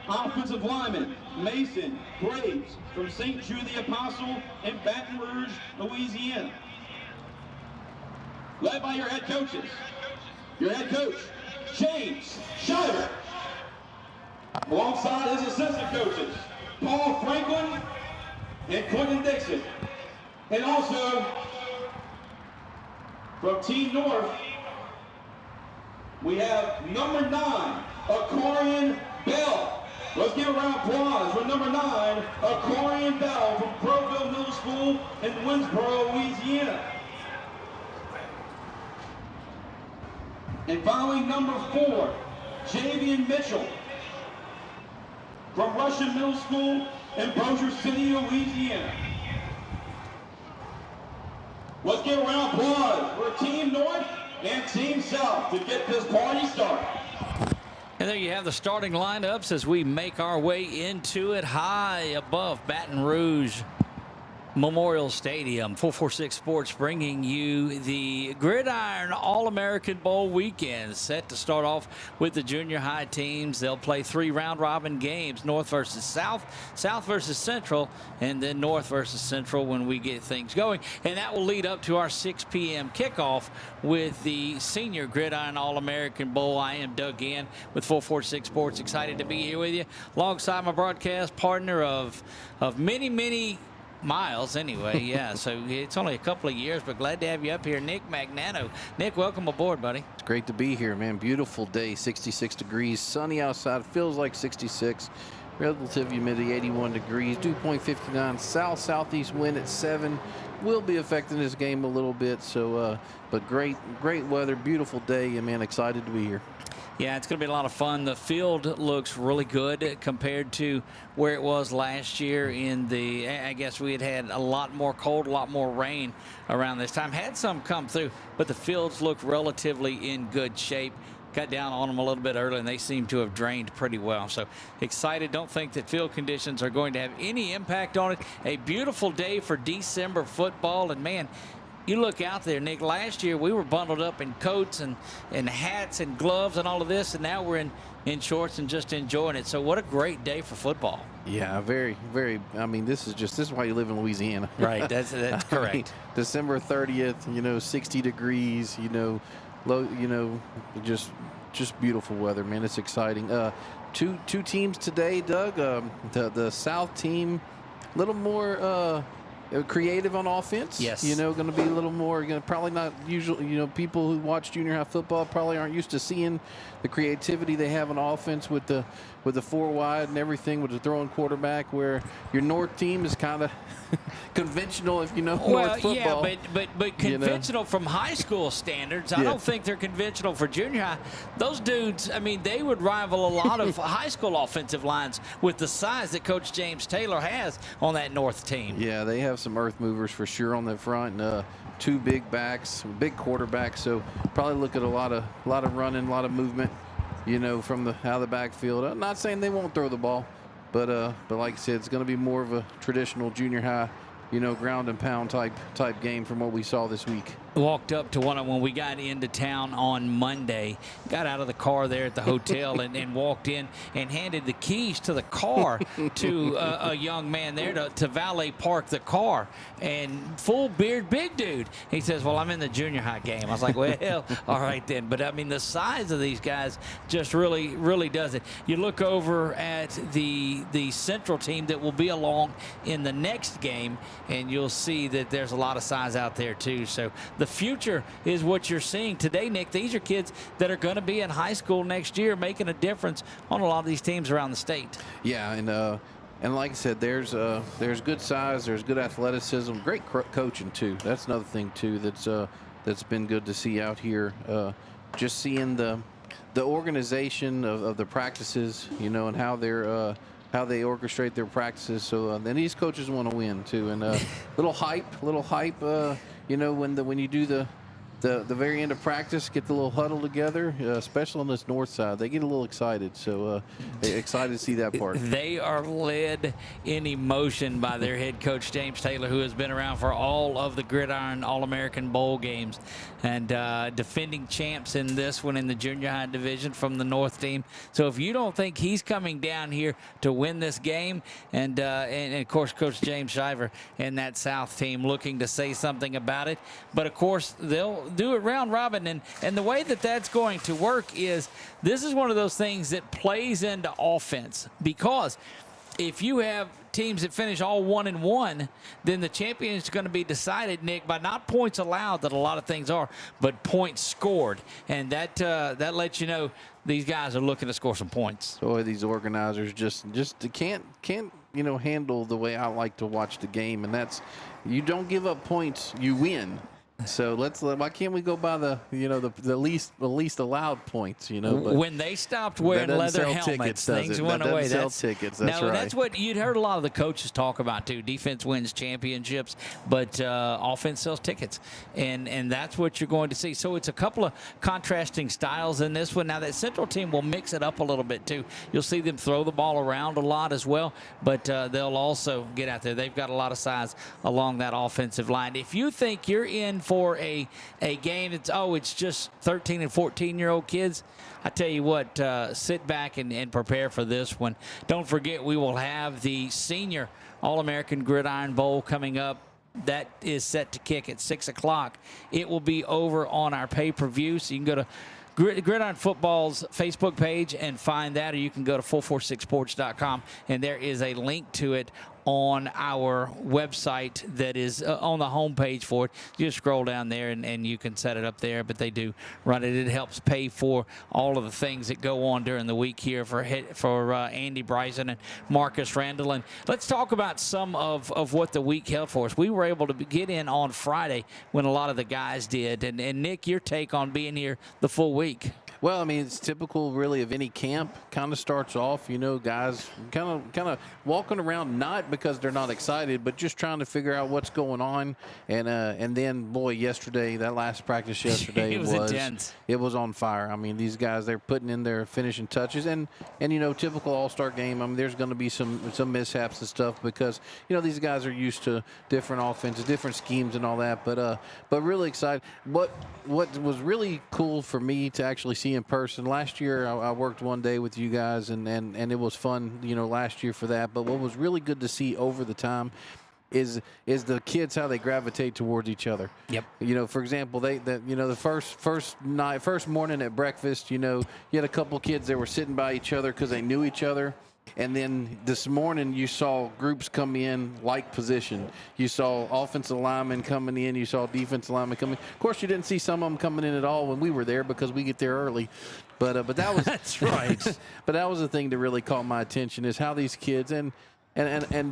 Offensive lineman, Mason Graves from St. Jude the Apostle in Baton Rouge, Louisiana. Led by your head coaches. Your head coach, James Shutter. Alongside his assistant coaches, Paul Franklin and Quentin Dixon. And also, from Team North, we have number 9, Aquarian Bell. Let's give a round of applause for number 9, Aquarian Bell from Crowville Middle School in Winsboro, Louisiana. And finally, number 4, Javian Mitchell from Russian Middle School in Bossier City, Louisiana. Let's give a round of applause for Team North and Team South to get this party started. And there you have the starting lineups as we make our way into it high above Baton Rouge Memorial Stadium. 446 Sports bringing you the Gridiron All-American Bowl weekend, set to start off with the junior high teams. They'll play 3 round-robin games, North versus South, South versus Central, and then North versus Central when we get things going. And that will lead up to our 6 p.m. kickoff with the Senior Gridiron All-American Bowl. I am Doug Gann with 446 Sports, excited to be here with you alongside my broadcast partner of many miles anyway. Yeah, so it's only a couple of years, but glad to have you up here, Nick Magnano. Nick, welcome aboard, buddy. It's great to be here, man. Beautiful day, 66 degrees, sunny outside, feels like 66, relative humidity 81 degrees, dew point 59, southeast wind at 7 will be affecting this game a little bit. So but great weather, beautiful day, and man, excited to be here. Yeah, it's going to be a lot of fun. The field looks really good compared to where it was last year. I guess we had a lot more cold, a lot more rain around this time. Had some come through, but the fields look relatively in good shape. Got down on them a little bit early, and they seem to have drained pretty well. So excited. Don't think that field conditions are going to have any impact on it. A beautiful day for December football, and man, you look out there, Nick, last year we were bundled up in coats and hats and gloves and all of this, and now we're in shorts and just enjoying it. So what a great day for football. Yeah, very. I mean, this is why you live in Louisiana. Right, that's correct. I mean, December 30th, 60 degrees, low, just beautiful weather, man. It's exciting. Two teams today, Doug. The South team, a little more creative on offense. Yes. Going to be a little more, probably not usual. People who watch junior high football probably aren't used to seeing the creativity they have on offense with the 4 wide and everything, with the throwing quarterback, where your North team is kind of conventional, if North football. Yeah, but conventional from high school standards. I don't think they're conventional for junior high. Those dudes, I mean, they would rival a lot of high school offensive lines with the size that Coach James Taylor has on that North team. Yeah, they have some earth movers for sure on the front. 2 big backs, big quarterbacks. So probably look at a lot of running, a lot of movement, from out of the backfield. I'm not saying they won't throw the ball, but like I said, it's going to be more of a traditional junior high, ground and pound type game from what we saw this week. Walked up to one when we got into town on Monday, got out of the car there at the hotel and walked in and handed the keys to the car to a young man there to valet park the car, and full beard, big dude. He says, well, I'm in the junior high game. I was like, well, all right then. But I mean, the size of these guys just really does it. You look over at the Central team that will be along in the next game, and you'll see that there's a lot of size out there too. So the future is what you're seeing today, Nick. These are kids that are going to be in high school next year, making a difference on a lot of these teams around the state. Yeah, and like I said, there's good size, there's good athleticism, great coaching too. That's another thing too that's been good to see out here. Just seeing the organization of the practices, and how they orchestrate their practices. So then these coaches want to win too, and little hype. When you do the very end of practice, get the little huddle together, especially on this north side. They get a little excited, so excited to see that part. They are led in emotion by their head coach, James Taylor, who has been around for all of the Gridiron All-American Bowl games and defending champs in this one in the junior high division from the North team. So if you don't think he's coming down here to win this game, and of course, Coach James Shiver and that South team looking to say something about it. But, of course, they'll do it round robin. And the way that that's going to work is this is one of those things that plays into offense, because if you have teams that finish all 1-1, then the champion is going to be decided, Nick, by not points allowed that a lot of things are, but points scored. And that lets you know these guys are looking to score some points. Boy, these organizers just can't handle the way I like to watch the game, and that's you don't give up points, you win. So why can't we go by the least allowed points? But when they stopped wearing leather helmets, things went away. Sell tickets. That's right. That's what you'd heard a lot of the coaches talk about too. Defense wins championships, but offense sells tickets, and that's what you're going to see. So it's a couple of contrasting styles in this one. Now that Central team will mix it up a little bit too. You'll see them throw the ball around a lot as well, but they'll also get out there. They've got a lot of size along that offensive line. If you think you're in for a game that's it's just 13 and 14-year-old kids, I tell you what, sit back and prepare for this one. Don't forget, we will have the senior All-American Gridiron Bowl coming up. That is set to kick at 6 o'clock. It will be over on our pay-per-view, so you can go to Gridiron Football's Facebook page and find that, or you can go to 446sports.com, and there is a link to it on our website that is on the homepage for it. You just scroll down there and you can set it up there, but they do run it. It helps pay for all of the things that go on during the week here for Andy Bryson and Marcus Randall. And let's talk about some of what the week held for us. We were able to get in on Friday when a lot of the guys did. And Nick, your take on being here the full week? Well, I mean, it's typical really of any camp. Kind of starts off, guys kind of walking around, not because they're not excited, but just trying to figure out what's going on. And then, boy, yesterday, that last practice yesterday it was intense. It was on fire. I mean, these guys, they're putting in their finishing touches. And typical all-star game, I mean, there's going to be some mishaps and stuff because, these guys are used to different offenses, different schemes and all that. But really excited. What was really cool for me to actually see in person, last year I worked one day with you guys and it was fun, last year for that. But what was really good to see over the time is the kids, how they gravitate towards each other. Yep. For example, the first morning at breakfast, you had a couple kids that were sitting by each other because they knew each other. And then this morning you saw groups come in like position. You saw offensive linemen coming in. You saw defensive linemen coming in. Of course, you didn't see some of them coming in at all when we were there because we get there early. But that was that's right. But that was the thing that really caught my attention is how these kids and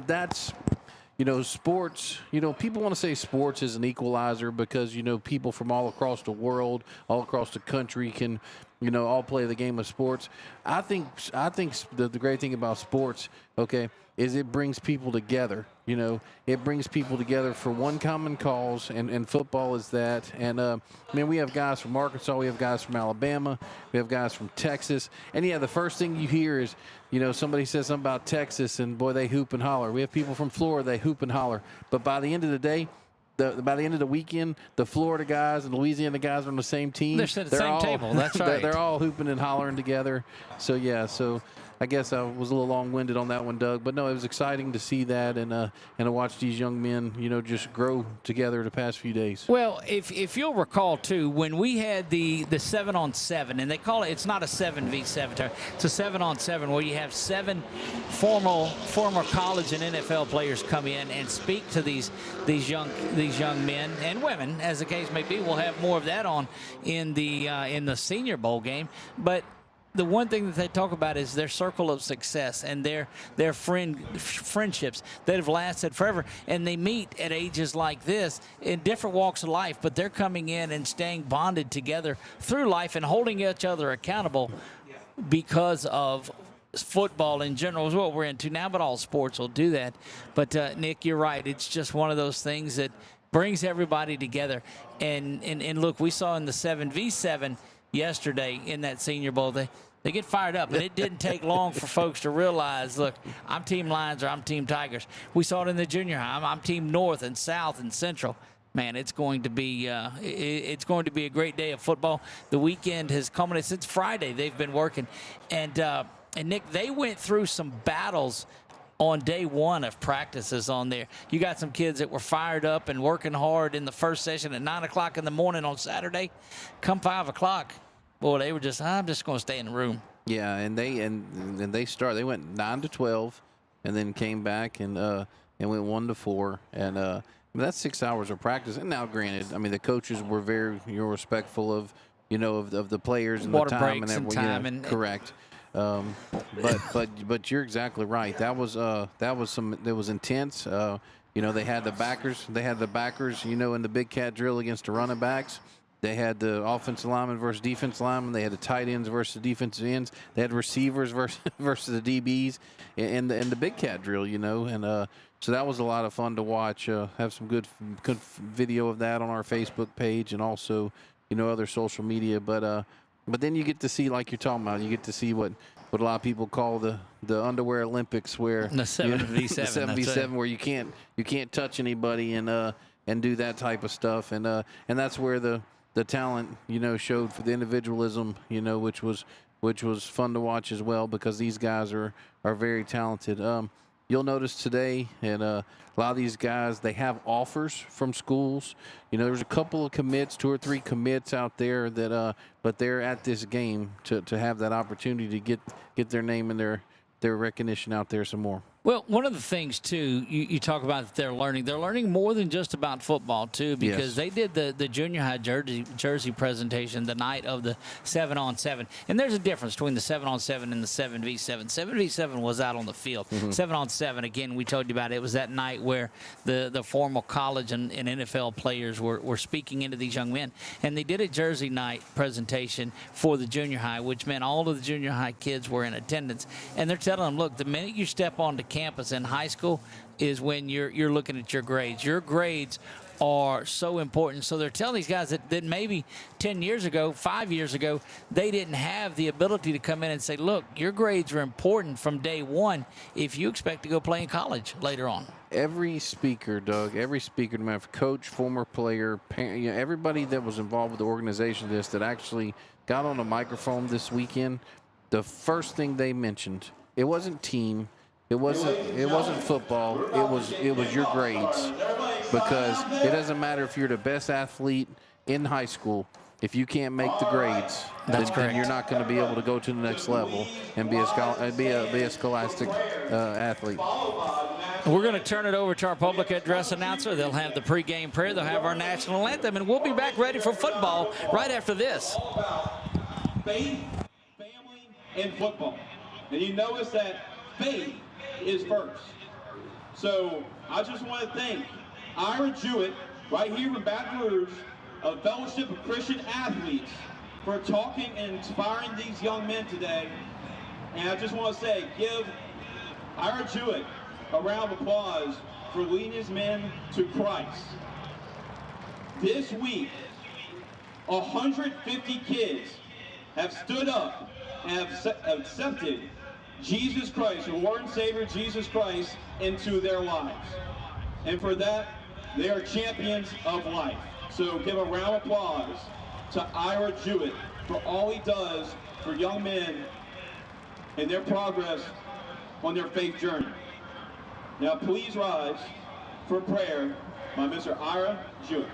that's. Sports, people want to say sports is an equalizer because, people from all across the world, all across the country can, all play the game of sports. I think the great thing about sports, okay, is it brings people together. It brings people together for one common cause, and football is that. And, we have guys from Arkansas. We have guys from Alabama. We have guys from Texas. And, the first thing you hear is, somebody says something about Texas, and, boy, they hoop and holler. We have people from Florida. They hoop and holler. But by the end of the day, by the end of the weekend, the Florida guys and the Louisiana guys are on the same team. They're at the same table. That's right. They're all hooping and hollering together. So, so I guess I was a little long-winded on that one, Doug. But, no, it was exciting to see that and to watch these young men, just grow together the past few days. Well, if you'll recall, too, when we had the 7-on-7, and they call it, it's not a 7v7, it's a 7-on-7 where you have 7 former college and NFL players come in and speak to these young men and women, as the case may be. We'll have more of that on in the Senior Bowl game. But the one thing that they talk about is their circle of success and their friendships that have lasted forever. And they meet at ages like this in different walks of life, but they're coming in and staying bonded together through life and holding each other accountable because of football in general is what we're into now, but all sports will do that. But, Nick, you're right. It's just one of those things that brings everybody together. And look, we saw in the 7v7 yesterday in that Senior Bowl, they get fired up, and it didn't take long for folks to realize, look, I'm Team Lions or I'm Team Tigers. We saw it in the junior high. I'm Team North and South and Central. Man, it's going to be a great day of football. The weekend has culminated since Friday. They've been working, and Nick, they went through some battles on day one of practices on there. You got some kids that were fired up and working hard in the first session at 9 o'clock in the morning on Saturday. Come 5 o'clock, boy, they were just, I'm just going to stay in the room. Yeah, and they went 9 to 12, and then came back and went 1 to 4, and that's 6 hours of practice. And now, granted, I mean, the coaches were very respectful of of the players and water the time breaks and time and correct. But you're exactly right. That was intense. They had the backers. They had the backers. In the big cat drill against the running backs. They had the offensive linemen versus defensive linemen. They had the tight ends versus defensive ends. They had receivers versus the DBs and the big cat drill. And so that was a lot of fun to watch. Have some good video of that on our Facebook page and also other social media. But then you get to see, like you're talking about, you get to see what a lot of people call the underwear Olympics, where the 7v7, the 7v7, where you can't touch anybody and do that type of stuff, and that's where the talent showed for the individualism, which was fun to watch as well, because these guys are very talented. You'll notice today, and a lot of these guys, they have offers from schools. There's a couple of commits, 2 or 3 commits out there that, but they're at this game to have that opportunity to get their name and their recognition out there some more. Well, one of the things, too, you talk about that they're learning more than just about football, too, because they did the junior high jersey presentation the night of the 7-on-7. And there's a difference between the 7-on-7 and the 7v7. 7v7 was out on the field. 7-on-7, again, we told you about it. It was that night where the formal college and NFL players were speaking into these young men. And they did a jersey night presentation for the junior high, which meant all of the junior high kids were in attendance. And they're telling them, look, the minute you step onto campus in high school is when you're looking at your grades. Your grades are so important. So they're telling these guys that maybe 10 years ago, 5 years ago, they didn't have the ability to come in and say, look, your grades are important from day one if you expect to go play in college later on. Every speaker, Doug, no matter if coach, former player, parent, everybody that was involved with the organization of this that actually got on a microphone this weekend, the first thing they mentioned, it wasn't team, it wasn't football, it was your grades, because it doesn't matter if you're the best athlete in high school. If you can't make the grades, then you're not going to be able to go to the next level and be a scholastic athlete. We're going to turn it over to our public address announcer. They'll have the pregame prayer. They'll have our national anthem, and we'll be back ready for football right after this. Faith, family, and football. And you notice that faith is first. So I just want to thank Ira Jewett, right here from Baton Rouge, a fellowship of Christian athletes, for talking and inspiring these young men today. And I just want to say, give Ira Jewett a round of applause for leading his men to Christ. This week, 150 kids have stood up and have accepted Jesus Christ, the Lord and Savior Jesus Christ, into their lives. And for that, they are champions of life. So give a round of applause to Ira Jewett for all he does for young men and their progress on their faith journey. Now please rise for prayer by Mr. Ira Jewett.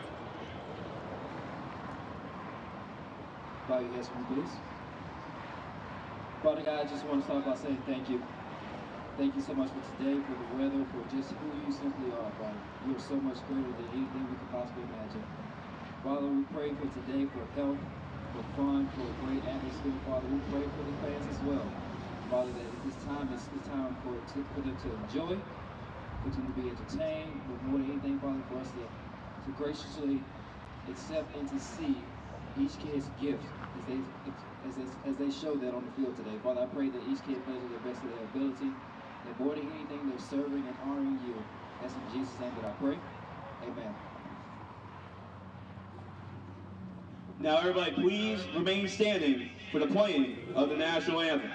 Bow your heads for me, please. Father God, I just want to start by saying thank you. Thank you so much for today, for the weather, for just who you simply are, Father. You are so much greater than anything we could possibly imagine. Father, we pray for today for health, for fun, for a great atmosphere. Father, we pray for the fans as well. Father, that at this time is time for them to enjoy, for them to be entertained, but more than anything, Father, for us to graciously accept and to see each kid's gift as they show that on the field today. Father, I pray that each kid plays to the best of their ability, and more than anything, they're serving and honoring you. That's in Jesus' name that I pray. Amen. Now everybody please remain standing for the playing of the national anthem.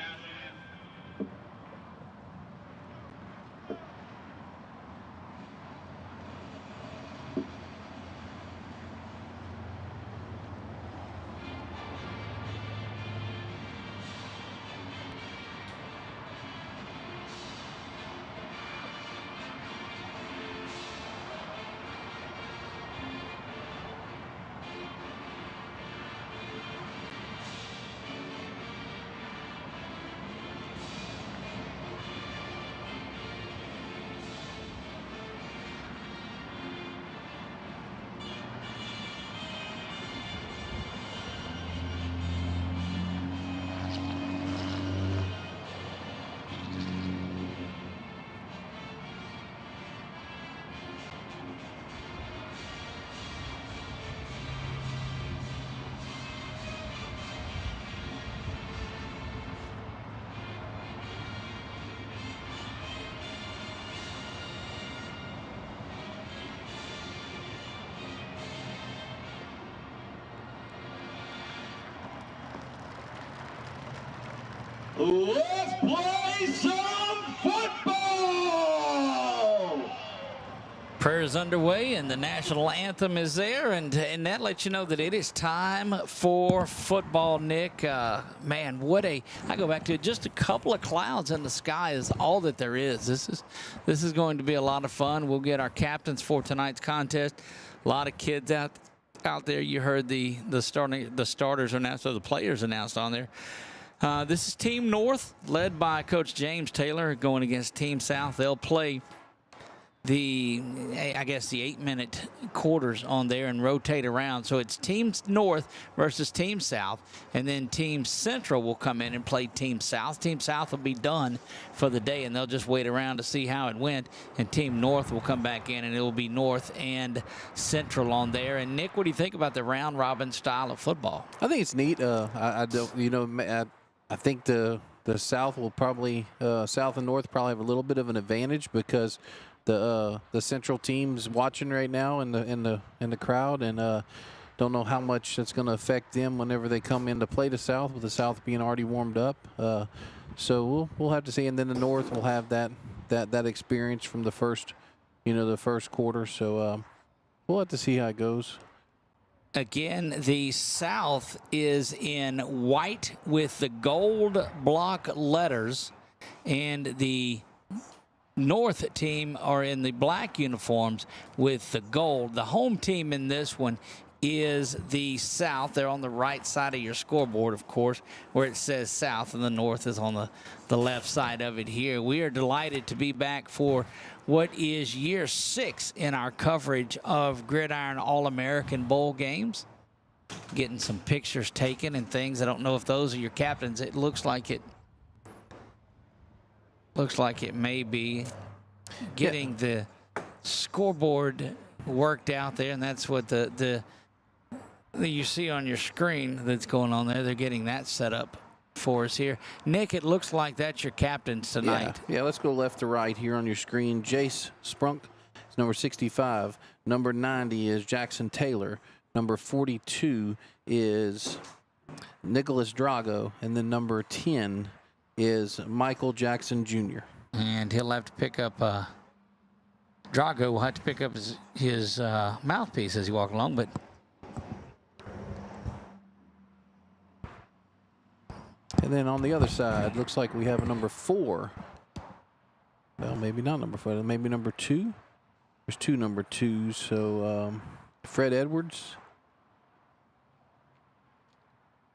Let's play some football! Prayer is underway and the national anthem is there, and that lets you know that it is time for football, Nick. Man, I go back to it, just a couple of clouds in the sky is all that there is. This is going to be a lot of fun. We'll get our captains for tonight's contest. A lot of kids out there. You heard the starters announced, or the players announced on there. This is Team North, led by Coach James Taylor, going against Team South. They'll play the 8-minute quarters on there and rotate around. So it's Team North versus Team South, and then Team Central will come in and play Team South. Team South will be done for the day, and they'll just wait around to see how it went. And Team North will come back in, and it will be North and Central on there. And Nick, what do you think about the round-robin style of football? I think it's neat. I think the South will probably South and North probably have a little bit of an advantage because the Central team's watching right now in the crowd, and don't know how much that's going to affect them whenever they come in to play the South, with the South being already warmed up. So we'll have to see, and then the North will have that experience from the first quarter. So we'll have to see how it goes. Again, the South is in white with the gold block letters, and the North team are in the black uniforms with the gold. The home team in this one is the South. They're on the right side of your scoreboard, of course, where it says South, and the North is on the left side of it here. We are delighted to be back for what is year 6 in our coverage of Gridiron All-American Bowl games. Getting some pictures taken and things. I don't know if those are your captains. It looks like it may be. Getting the scoreboard worked out there, and that's what the you see on your screen that's going on there. They're getting that set up for us here. Nick, it looks like that's your captains tonight. Yeah, let's go left to right here on your screen. Jace Sprunk is number 65. Number 90 is Jackson Taylor. Number 42 is Nicholas Drago. And then number 10 is Michael Jackson Jr. And he'll have to pick up, Drago will have to pick up his mouthpiece as he walks along, but and then on the other side, looks like we have a number 4. Well, maybe not number 4, maybe number 2. There's 2 number 2s, so Fred Edwards.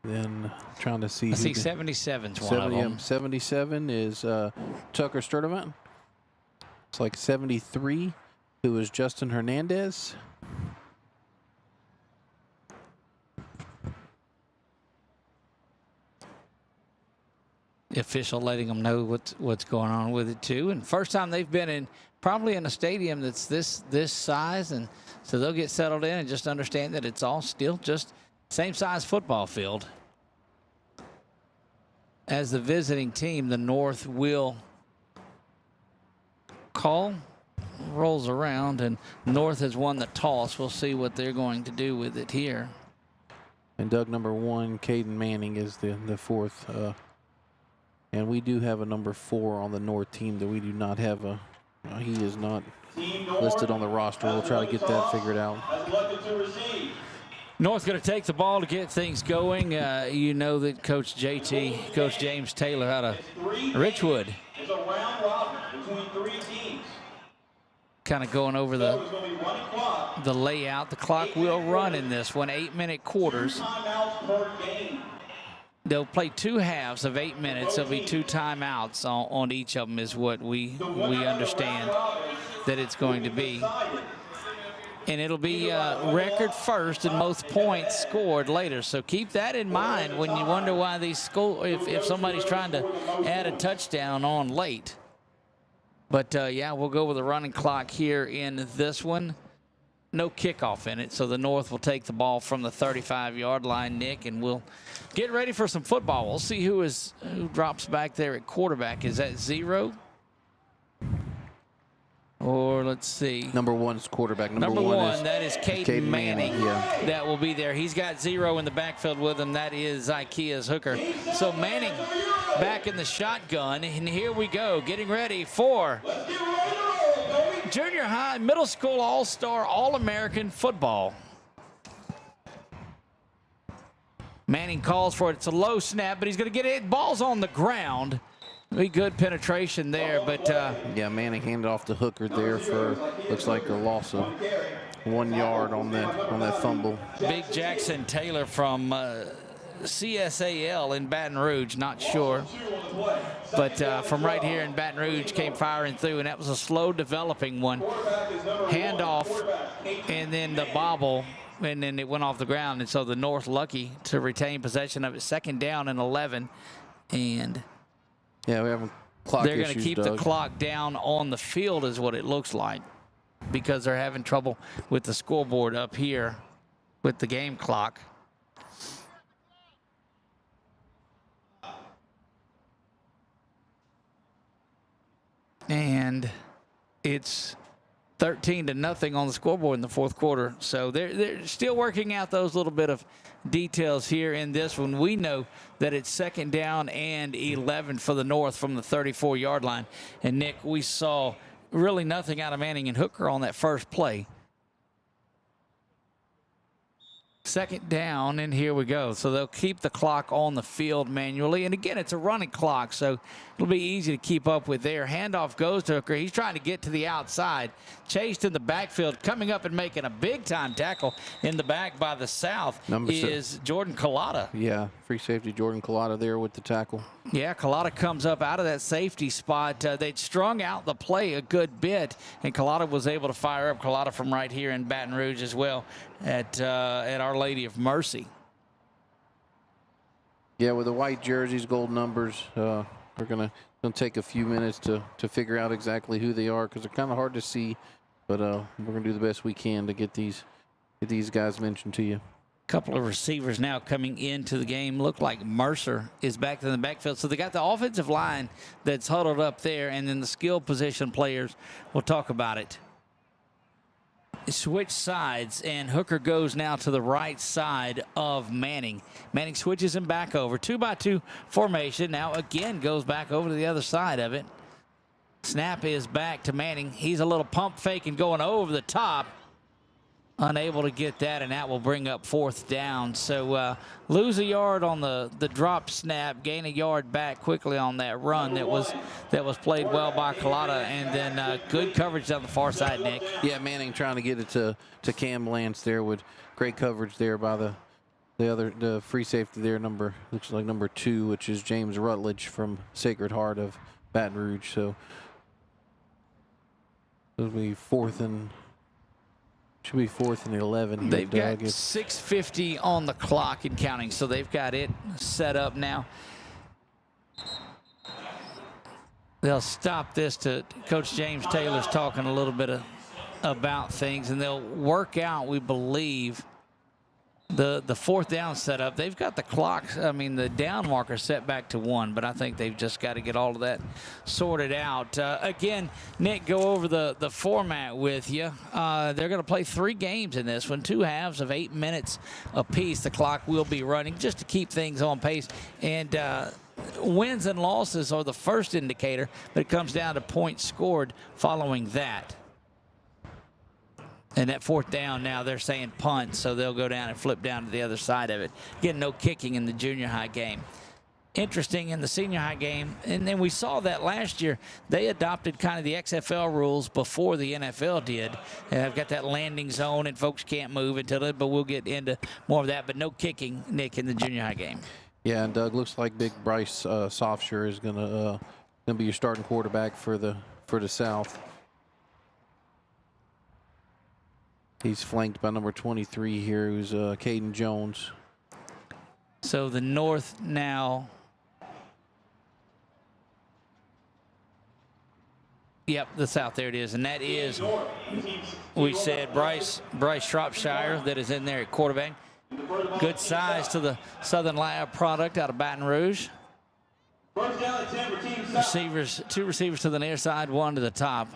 Then trying to see. I see 77's one of them. 77 is Tucker Sturdivant. It's like 73, who is Justin Hernandez. The official letting them know what's going on with it too. And first time they've been probably in a stadium that's this size, and so they'll get settled in and just understand that it's all still just same size football field. As the visiting team, the North will call, rolls around, and North has won the toss. We'll see what they're going to do with it here. And Doug, number 1, Caden Manning is the 4th. And we do have a number 4 on the North team that we do not have he is not listed on the roster. We'll try to get that figured out. North going to take the ball to get things going. You know that Coach James Taylor out of Richwood, It's a round robin between 3 teams. kind of going over So it's going to be running clock. the layout. The clock will run in this one, 8-minute quarters. 2 timeouts per game. They'll play 2 halves of 8 minutes. There'll be 2 timeouts on each of them is what we understand that it's going to be. And it'll be record first and most points scored later. So keep that in mind when you wonder why these if somebody's trying to add a touchdown on late. But yeah, we'll go with a running clock here in this one. No kickoff in it, so the North will take the ball from the 35-yard line, Nick, and we'll get ready for some football. We'll see who drops back there at quarterback. Is that 0? Or let's see. Number 1 is quarterback. Number one, that is Caden Manning. Yeah. That will be there. He's got 0 in the backfield with him. That is Ikea's Hooker. So Manning back in the shotgun, and here we go, getting ready for junior high, middle school all-star, all-American football. Manning calls for it. It's a low snap, but he's going to get it. Ball's on the ground. Be good penetration there, but Yeah, Manning handed off to Hooker there for, looks like a loss of 1 yard on that fumble. Big Jackson Taylor from CSAL in Baton Rouge, not sure. But from right here in Baton Rouge came firing through, and that was a slow developing one. Handoff, and then the bobble, and then it went off the ground. And so the North lucky to retain possession of it. 2nd down and 11. And yeah, we have a clock they're going to issues, keep Doug. the clock down on the field is what it looks like, because they're having trouble with the scoreboard up here with the game clock. And it's 13-0 on the scoreboard in the 4th quarter. So they're still working out those little bit of details here in this one. We know that it's 2nd down and 11 for the North from the 34-yard line. And, Nick, we saw really nothing out of Manning and Hooker on that first play. 2nd down, and here we go. So they'll keep the clock on the field manually. And, again, it's a running clock, so it'll be easy to keep up with there. Handoff goes to Hooker. He's trying to get to the outside. Chased in the backfield, coming up and making a big-time tackle in the back by the South is Jordan Collada. Yeah, free safety Jordan Collada there with the tackle. Yeah, Collada comes up out of that safety spot. They'd strung out the play a good bit, and Collada was able to fire up. Collada from right here in Baton Rouge as well at Our Lady of Mercy. Yeah, with the white jerseys, gold numbers, we're gonna take a few minutes to figure out exactly who they are, because they're kind of hard to see. But we're gonna do the best we can to get these guys mentioned to you. Couple of receivers now coming into the game. Look like Mercer is back in the backfield. So they got the offensive line that's huddled up there, and then the skill position players. We'll talk about it. Switch sides, and Hooker goes now to the right side of Manning. Manning switches him back over. 2-by-2 formation. Now again goes back over to the other side of it. Snap is back to Manning. He's a little pump fake and going over the top. Unable to get that, and that will bring up 4th down. So lose a yard on the drop snap, gain a yard back quickly on that run that was played well by Collada, and then good coverage down the far side, Nick. Yeah, Manning trying to get it to Cam Lance there with great coverage there by the free safety there, looks like number 2, which is James Rutledge from Sacred Heart of Baton Rouge. So it'll be 4th and. Should be 4th and 11 here. They've got 6:50 on the clock and counting, so they've got it set up now. They'll stop this to Coach James Taylor's talking a little bit about things, and they'll work out, we believe, the fourth down setup. They've got the clock, the down marker set back to 1, but I think they've just got to get all of that sorted out. Again, Nick, go over the format with you. They're going to play 3 games in this one, 2 halves of 8 minutes apiece. The clock will be running just to keep things on pace. And wins and losses are the first indicator, but it comes down to points scored following that. And that fourth down now, they're saying punt, so they'll go down and flip down to the other side of it. Again, no kicking in the junior high game. Interesting in the senior high game, and then we saw that last year. They adopted kind of the XFL rules before the NFL did. And I've got that landing zone, and folks can't move until it, but we'll get into more of that. But no kicking, Nick, in the junior high game. Yeah, and Doug, looks like big Bryce Sofshire is gonna be your starting quarterback for the South. He's flanked by number 23 here, who's Caden Jones. So the North now. Yep, the South, there it is. And that is, we said, Bryce Shropshire that is in there at quarterback. Good size to the Southern Lab product out of Baton Rouge. Receivers, 2 receivers to the near side, 1 to the top.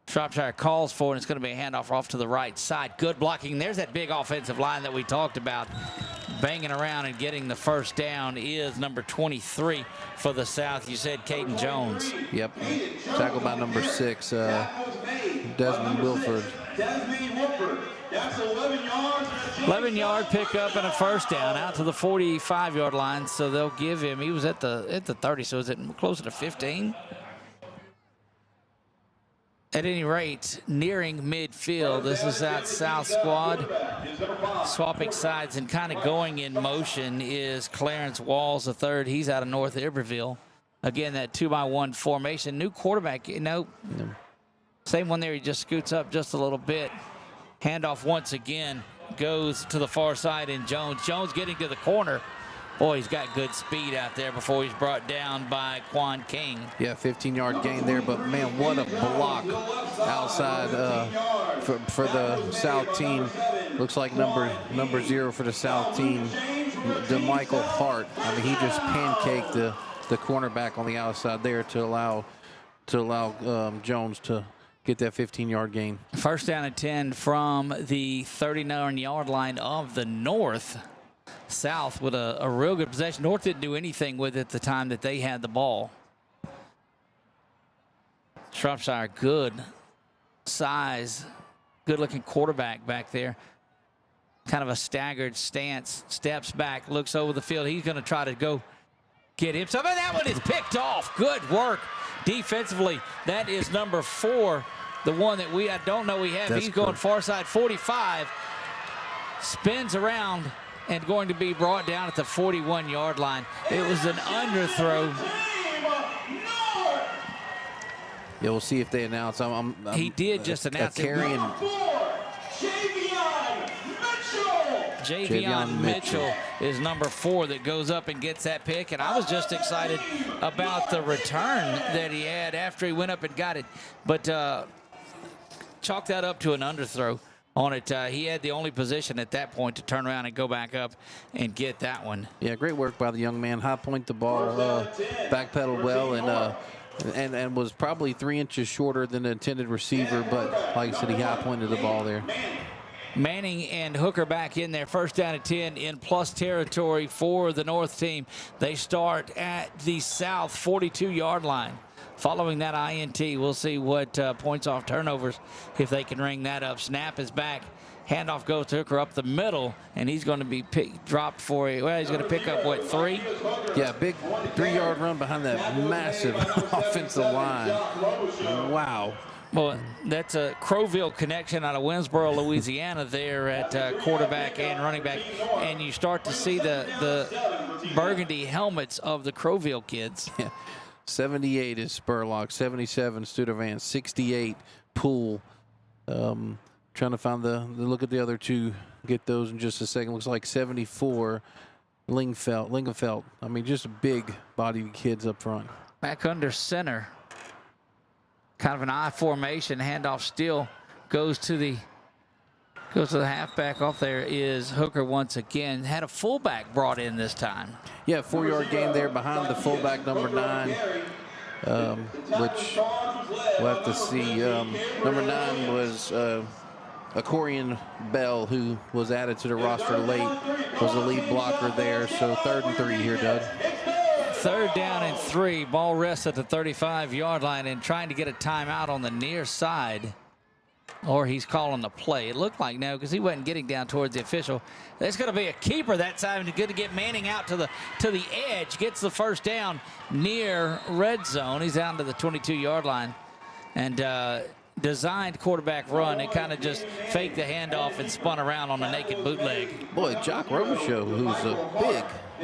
Shropshire calls for, and it's going to be a handoff off to the right side. Good blocking. There's that big offensive line that we talked about. Banging around and getting the first down is number 23 for the South. You said Caden Jones. Yep. Tackled by number 6, Desmond Wilford. That's 11 yards. 11-yard pickup and a first down out to the 45-yard line. So they'll give him, he was at the 30, so is it closer to 15? At any rate, nearing midfield, this is that South squad. Swapping sides and kind of going in motion is Clarence Walls III. He's out of North Iberville. Again, that 2-by-1 formation. New quarterback, same one there. He just scoots up just a little bit. Handoff once again goes to the far side, and Jones getting to the corner. Boy, he's got good speed out there before he's brought down by Quan King. Yeah, 15-yard gain there, but man, what a block outside for the South team. Looks like number 0 for the South team, DeMichael Hart. I mean, he just pancaked the cornerback on the outside there to allow Jones to get that 15-yard gain. First down and 10 from the 39-yard line of the North. South with a real good possession. North didn't do anything with it at the time that they had the ball. Shropshire, good size, good-looking quarterback back there. Kind of a staggered stance, steps back, looks over the field. He's going to try to go get him. So that one is picked off. Good work defensively. That is number 4, the one that I don't know we have. He's going far side 45, spins around, and going to be brought down at the 41-yard line. It was an underthrow. Yeah, we'll see if they announce. He did just announce it. Javion Mitchell is number 4 that goes up and gets that pick. And I was just excited about the return that he had after he went up and got it. But chalk that up to an underthrow on it. He had the only position at that point to turn around and go back up and get that one. Yeah, great work by the young man. High point the ball, backpedaled well, and was probably 3 inches shorter than the intended receiver. But like I said, he high pointed the ball there. Manning and Hooker back in there. First down and 10 in plus territory for the North team. They start at the South 42-yard line. Following that INT, we'll see what points off turnovers, if they can ring that up. Snap is back. Handoff goes to Hooker up the middle, and he's going to be dropped for a, well, he's going to pick up, what, 3? Yeah, big 3-yard run behind that massive offensive line. Wow. Well, that's a Crowville connection out of Winsboro, Louisiana there at quarterback and running back. And you start to see the burgundy helmets of the Crowville kids. Yeah. 78 is Spurlock, 77 Studevant, 68 Poole. Trying to find the look at the other two. Get those in just a second. Looks like 74 Lingenfeld. I mean, just big bodied kids up front. Back under center. Kind of an I formation. Handoff still goes to the Goes to the halfback. Off there is Hooker once again. Had a fullback brought in this time. Yeah, 4-yard gain there behind the fullback, number 9, which we'll have to see. Number 9 was Corian Bell, who was added to the roster late, was the lead blocker there. So 3rd and 3 here, Doug. 3rd down and 3. Ball rests at the 35-yard line and trying to get a timeout on the near side. Or he's calling the play. It looked like no, because he wasn't getting down towards the official. There's going to be a keeper that time. Good to get Manning out to the edge. Gets the first down near red zone. He's down to the 22-yard line. And designed quarterback run. It kind of just faked the handoff and spun around on a naked bootleg. Boy, Jock Robichaux, who's a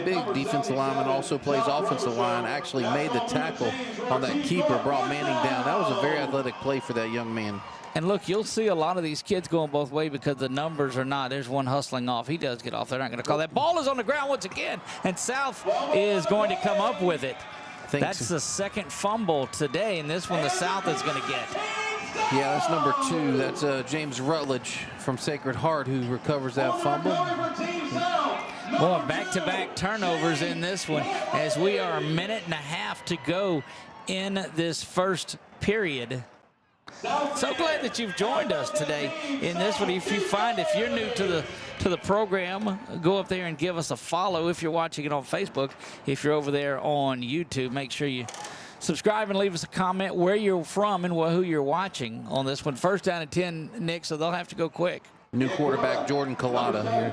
big defensive lineman, also plays offensive line, actually made the tackle on that keeper, brought Manning down. That was a very athletic play for that young man. And look, you'll see a lot of these kids going both ways because the numbers are not. There's one hustling off. He does get off. They're not going to call that. Ball is on the ground once again, and South is going to come up with it. That's the second fumble today, and this one the South is going to get. Yeah, that's number 2. That's James Rutledge from Sacred Heart who recovers that fumble. Boy, back-to-back turnovers in this one as we are a minute and a half to go in this first period. So glad that you've joined us today in this one. If you're new to the program, go up there and give us a follow. If you're watching it on Facebook, if you're over there on YouTube, make sure you subscribe and leave us a comment where you're from and who you're watching on this one. 1st down and 10, Nick, so they'll have to go quick. New quarterback Jordan Collada here.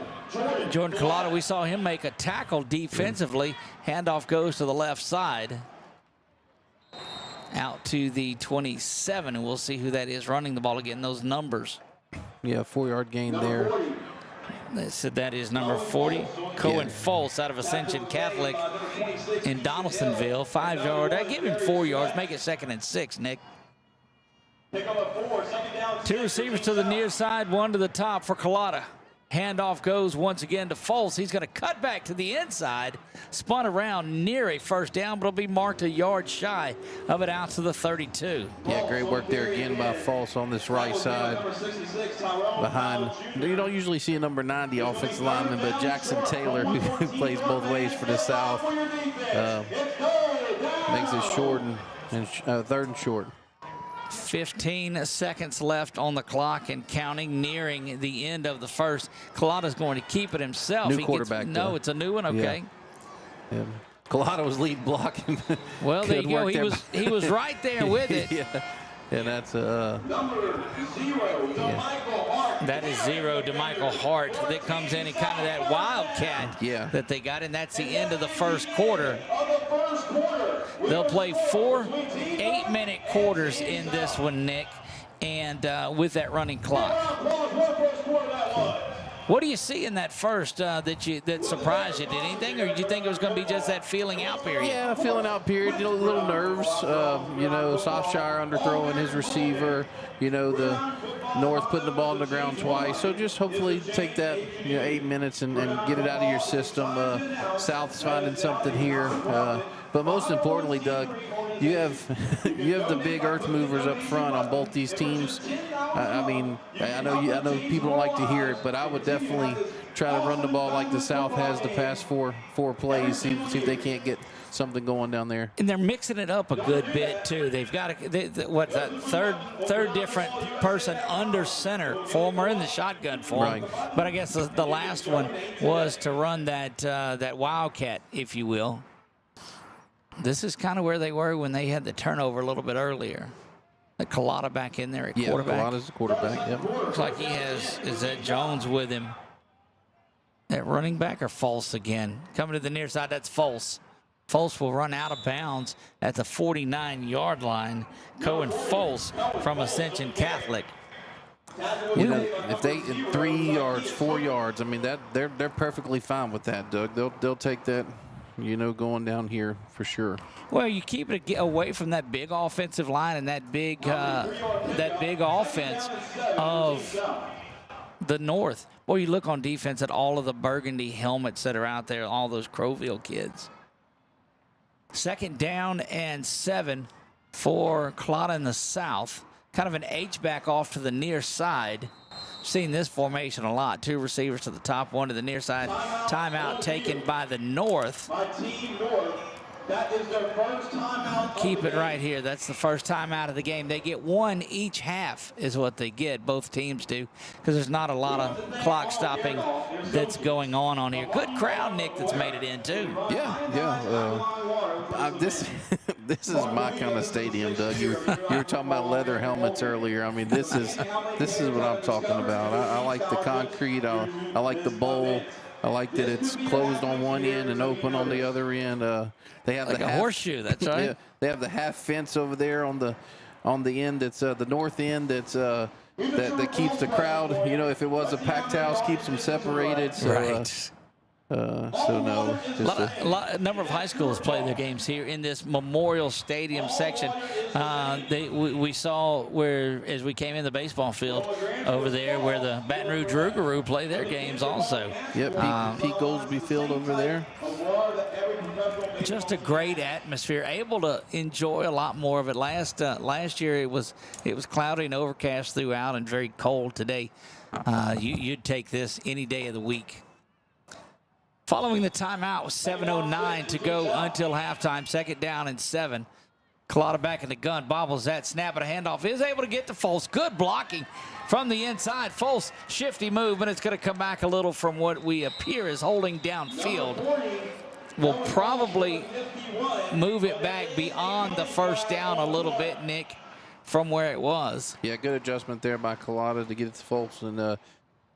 Jordan Collada, we saw him make a tackle defensively. Handoff goes to the left side. Out to the 27, and we'll see who that is running the ball again. Those numbers. Yeah, 4-yard gain there. They said that is number 40. Cohen Foltz out of Ascension Catholic in Donaldsonville. 5-yard. I give him 4 yards. Make it 2nd and 6, Nick. 2 receivers to the near side, 1 to the top for Collada. Handoff goes once again to Foltz. He's going to cut back to the inside. Spun around near a 1st down, but it'll be marked a yard shy of it out to the 32. Yeah, great work there again by Foltz on this right side. Behind, you don't usually see a number 90 offensive lineman, but Jackson Taylor, who plays both ways for the South, makes it short and 3rd and short. 15 seconds left on the clock and counting, nearing the end of the first. Collada's going to keep it himself. New quarterback. No, it's a new one. Okay. Yeah. Collada was lead blocking. Well, there you go. He was right there with it. Yeah. And that's number 0, DeMichael Hart. That is 0, DeMichael Hart. That comes in and kind of that wildcat that they got, and that's the end of the first quarter. They'll play 4 8-minute quarters in this one, Nick, and with that running clock. What do you see in that first that surprised you? Did anything, or did you think it was going to be just that feeling out period? Yeah, feeling out period. A little nerves. Softshire underthrowing his receiver. The North putting the ball on the ground twice. So just hopefully take that 8 minutes and get it out of your system. South's finding something here. But most importantly, Doug, you have the big earth movers up front on both these teams. I know people don't like to hear it, but I would definitely try to run the ball like the South has the past four plays. See if they can't get something going down there. And they're mixing it up a good bit too. They've got that third different person under center for them, or in the shotgun for them. Right. But I guess the last one was to run that wildcat, if you will. This is kind of where they were when they had the turnover a little bit earlier. The Collada back in there at quarterback. Yeah, Collada's the quarterback, yep. Looks like he is that Jones with him. That running back or false again? Coming to the near side, that's false. False will run out of bounds at the 49-yard line. Cohen False from Ascension Catholic. If they 3 yards, 4 yards, they're perfectly fine with that, Doug. They'll take that. Going down here for sure. Well, you keep it away from that big offensive line and that big offense of the North. Boy, you look on defense at all of the burgundy helmets that are out there, all those Crowville kids. 2nd down and 7 for Collada in the South. Kind of an H-back off to the near side. seen this formation a lot. 2 receivers to the top, 1 to the near side. Timeout taken by the North. By Team North. That is their first timeout. Keep it right here. That's the first timeout of the game. They get 1 each half is what they get. Both teams do, because there's not a lot of clock stopping that's going on here. Good crowd, Nick, that's made it in too. This this is my kind of stadium, Doug. You were talking about leather helmets earlier. I mean, this is what I'm talking about. I like the concrete. I like the bowl. I like that it's closed on one end and open on the other end. They have like the a horseshoe. That's right. Yeah, they have the half fence over there on the end. That's the north end. That's that keeps the crowd. You know, if it was a packed house, keeps them separated. So, Right. So no, just a number of high schools play their games here in this Memorial Stadium section. We saw where, as we came in the baseball field over there, where the Baton Rouge Rougarou play their games also. Yep, Pete Goldsby Field over there. Just a great atmosphere. Able to enjoy a lot more of it. Last year it was cloudy and overcast throughout and very cold. Today, you'd take this any day of the week. Following the timeout with 7:09 to go until halftime. 2nd down and 7. Collada back in the gun. Bobbles that snap, and a handoff is able to get to Folse. Good blocking from the inside. Folse, shifty move, but it's going to come back a little from what we appear is holding downfield. We'll probably move it back beyond the first down a little bit, Nick, from where it was. Yeah, good adjustment there by Collada to get it to Folse. And,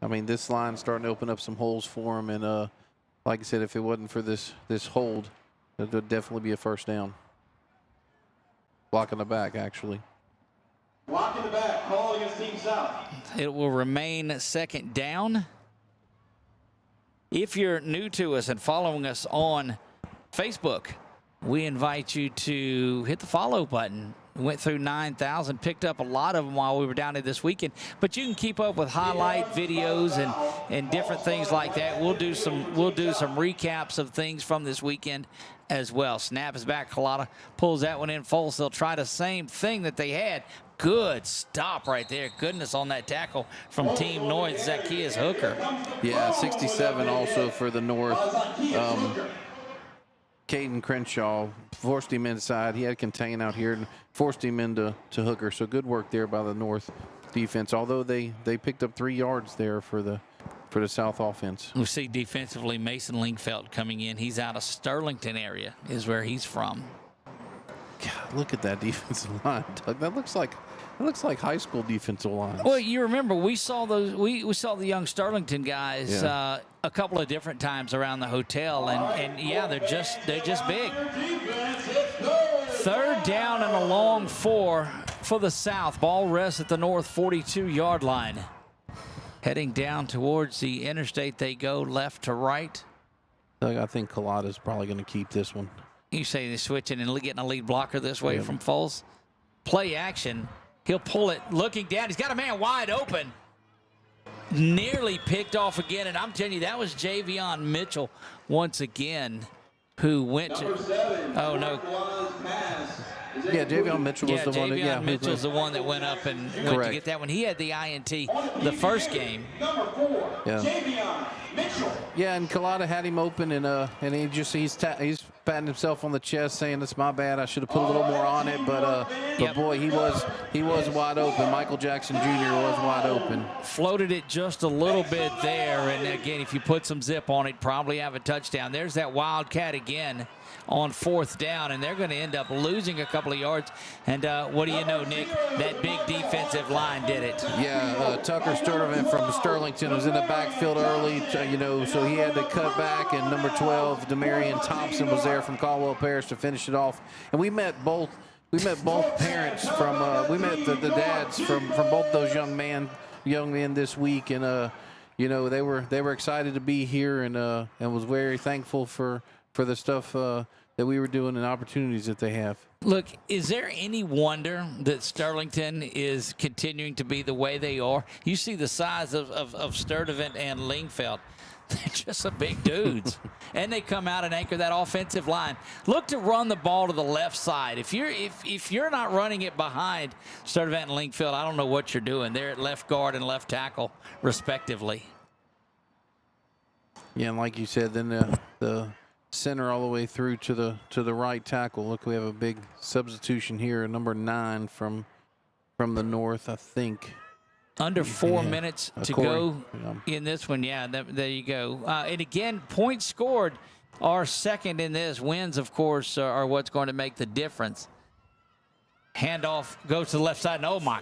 I mean, this line's starting to open up some holes for him. And, like I said, if it wasn't for this hold, it would definitely be a first down. Blocking the back, actually. Blocking the back, call against Team South. It will remain 2nd down. If you're new to us and following us on Facebook, we invite you to hit the follow button. We went through 9,000, picked up a lot of them while we were down there this weekend. But you can keep up with highlight videos and different things like that. We'll do some recaps of things from this weekend as well. Snap is back. Collada pulls that one in. Folse, they'll try the same thing that they had. Good stop right there. Goodness on that tackle from Team North, Zacchaeus Hooker. Yeah, 67 also for the North. Caden Crenshaw forced him inside. He had contain out here and forced him into Hooker. So good work there by the North defense. Although they picked up 3 yards there for the South offense. We see defensively Mason Lingfeld coming in. He's out of Sterlington area is where he's from. God, look at that defensive line, Doug. That looks like high school defensive lines. Well, you remember we saw those. We saw the young Sterlington guys a couple of different times around the hotel, and yeah, they're just big. 3rd down and a long 4 for the South. Ball rests at the North 42-yard line. Heading down towards the interstate, they go left to right. Doug, I think Collada's probably going to keep this one. You say they're switching and getting a lead blocker this way from Folse. Play action. He'll pull it, looking down. He's got a man wide open. Nearly picked off again, and I'm telling you, that was Javion Mitchell once again, who went to. Oh no. Yeah, Javion Mitchell was the one. Javion Mitchell's the one that went up and went to get that one. He had the INT the first game. Yeah, and Collada had him open, and he's patting himself on the chest, saying it's my bad. I should have put a little more on it, but boy, he was wide open. Michael Jackson Jr. was wide open. Floated it just a little bit there, and again, if you put some zip on it, probably have a touchdown. There's that Wildcat again on 4th down, and they're going to end up losing a couple of yards. And what do you know, Nick? That big defensive line did it. Yeah, Tucker Sturtevant from Sterlington was in the backfield early, so he had to cut back, and number 12, Demarion Thompson, was there from Caldwell Parish to finish it off. And we met both parents from we met the dads from both those young men this week, and they were excited to be here, and was very thankful for the stuff that we were doing and opportunities that they have. Look, is there any wonder that Sterlington is continuing to be the way they are? You see the size of Sturtevant and Lingfeld. They're just some big dudes. And they come out and anchor that offensive line. Look to run the ball to the left side. If you're not running it behind Sturdivant and Linkfield, I don't know what you're doing. They're at left guard and left tackle, respectively. Yeah, and like you said, then the center all the way through to the right tackle. Look, we have a big substitution here, number 9 from the north, I think. Under 4 minutes to go in this one. Yeah, there you go. And again, points scored are second in this. Wins, of course, are what's going to make the difference. Handoff goes to the left side. And oh, my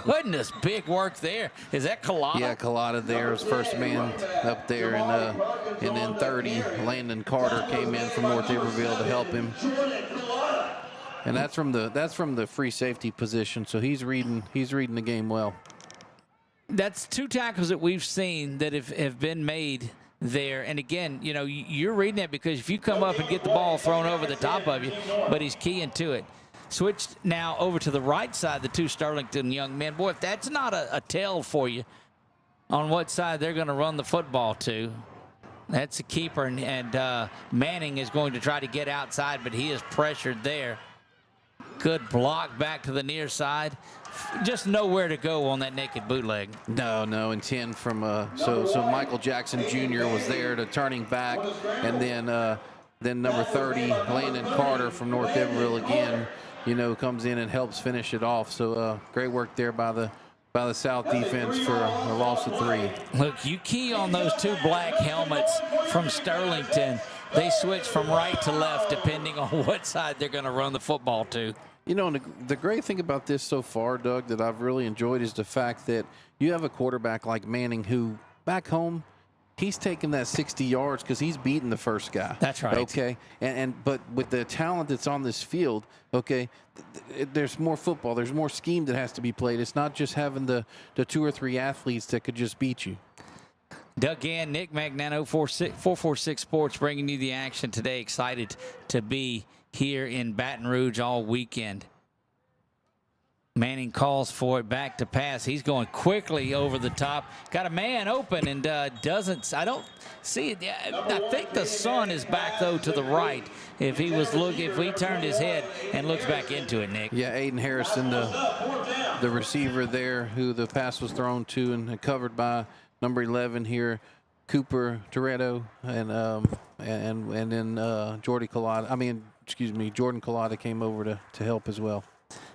goodness, big work there. Is that Collada? Yeah, Collada there was first man up there. And then 30, Landon Carter came in from North Iberville to help him. And that's from the free safety position, so he's reading the game well. That's 2 tackles that we've seen that have been made there. And again, you know, you're reading that because if you come up and get the ball thrown over the top of you, but he's keying to it. Switched now over to the right side, the 2 Sterlington young men. Boy, if that's not a tell for you on what side they're going to run the football to, that's a keeper. And Manning is going to try to get outside, but he is pressured there. Good block back to the near side. Just nowhere to go on that naked bootleg. No, and 10 from so Michael Jackson Jr. was there to turning back, and then number 30, Landon Carter from North Iberville again, you know, comes in and helps finish it off. So great work there by the South defense for a loss of 3. Look, you key on those 2 black helmets from Sterlington. They switch from right to left depending on what side they're going to run the football to. You know, and the great thing about this so far, Doug, that I've really enjoyed is the fact that you have a quarterback like Manning who, back home, he's taking that 60 yards because he's beating the first guy. That's right. Okay, but with the talent that's on this field, okay, there's more football. There's more scheme that has to be played. It's not just having the 2 or 3 athletes that could just beat you. Doug Gann, Nick Magnano, 446 Sports, bringing you the action today. Excited to be here in Baton Rouge all weekend. Manning calls for it, back to pass. He's going quickly over the top. Got a man open and doesn't. I don't see it. I think the sun is back though to the right. If he turned his head and looked back into it, Nick. Yeah, Aiden Harrison, the receiver there, who the pass was thrown to and covered by number 11 here, Cooper Toretto, and then Jordan Collada came over to help as well.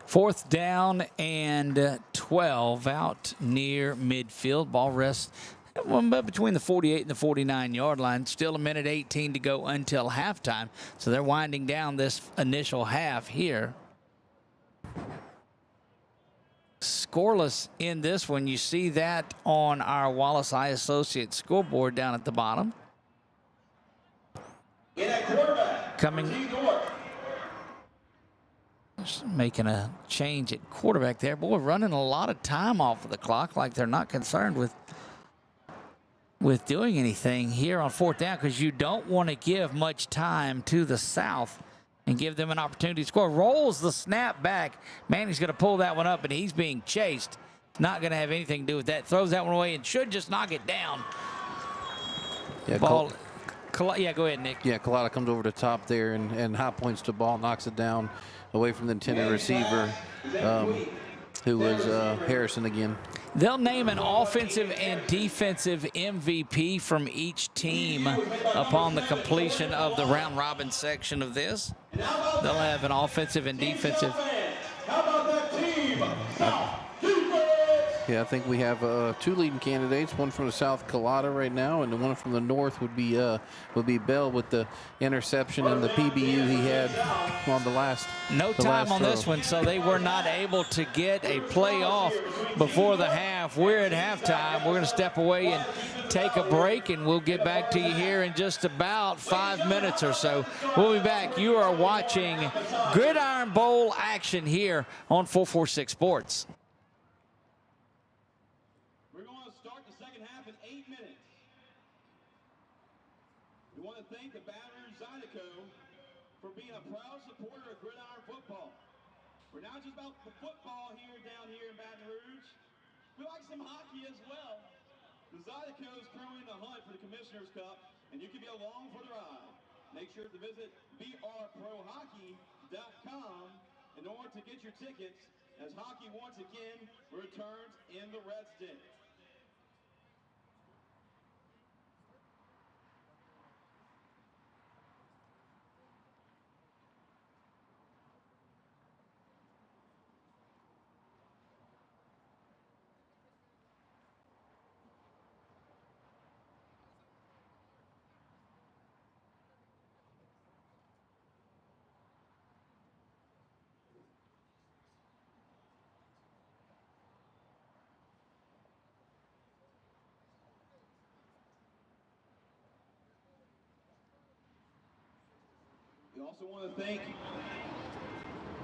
4th down and 12 out near midfield. Ball rests between the 48 and the 49-yard line. Still 1:18 to go until halftime. So they're winding down this initial half here. Scoreless in this one. You see that on our Wallace Eye Associates scoreboard down at the bottom. Coming. Just making a change at quarterback there. Boy, running a lot of time off of the clock, like they're not concerned with doing anything here on 4th down, because you don't want to give much time to the South and give them an opportunity to score. Rolls the snap back. Manning's going to pull that one up, and he's being chased. Not going to have anything to do with that. Throws that one away and should just knock it down. Yeah, ball. Yeah, go ahead, Nick. Yeah, Collada comes over the top there and high points the ball, knocks it down away from the intended receiver, who was Harrison again. They'll name an offensive and defensive MVP from each team upon the completion of the round robin section of this. They'll have an offensive and defensive. How about that team? Yeah, I think we have 2 leading candidates. One from the South, Collada, right now, and the one from the North would be Bell with the interception and the PBU he had on the last. No time on this one, so they were not able to get a play off before the half. We're at halftime. We're going to step away and take a break, and we'll get back to you here in just about 5 minutes or so. We'll be back. You are watching Gridiron Bowl action here on 446 Sports. Thank the Baton Rouge Zydeco for being a proud supporter of Gridiron football. We're not just about the football down here in Baton Rouge. We like some hockey as well. The Zydeco is currently in the hunt for the Commissioner's Cup, and you can be along for the ride. Make sure to visit brprohockey.com in order to get your tickets, as hockey once again returns in the Red State. We also want to thank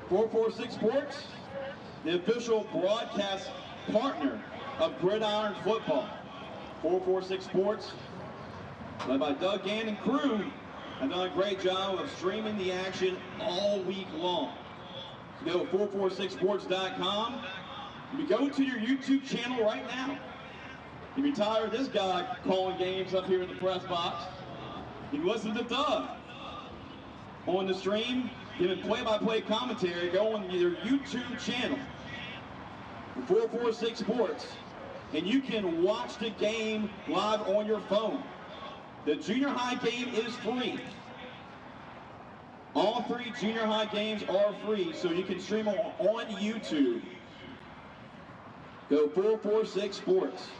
446 Sports, the official broadcast partner of Gridiron football. 446 Sports, led by Doug Gann and crew, have done a great job of streaming the action all week long. So go to 446sports.com. You go to your YouTube channel right now. If you're tired of this guy calling games up here in the press box, you can listen to Doug on the stream, giving play-by-play commentary. Go on your YouTube channel, 446 Sports, and you can watch the game live on your phone. The junior high game is free. All 3 junior high games are free, so you can stream them on YouTube. Go 446 Sports.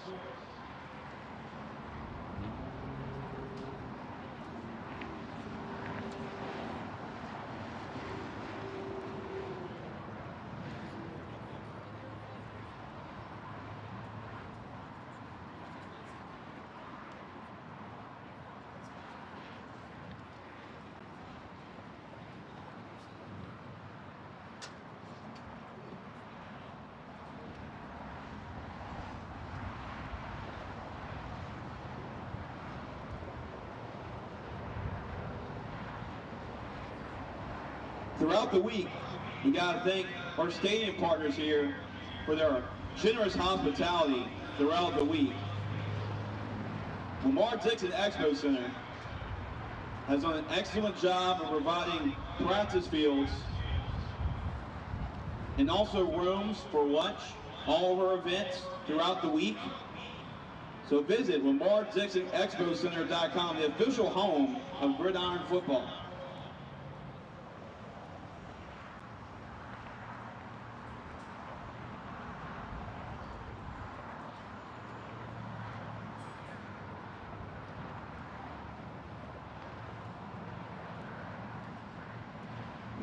Throughout the week, we got to thank our stadium partners here for their generous hospitality throughout the week. Lamar Dixon Expo Center has done an excellent job of providing practice fields and also rooms for lunch, all of our events throughout the week. So visit LamarDixonExpoCenter.com, the official home of Gridiron football.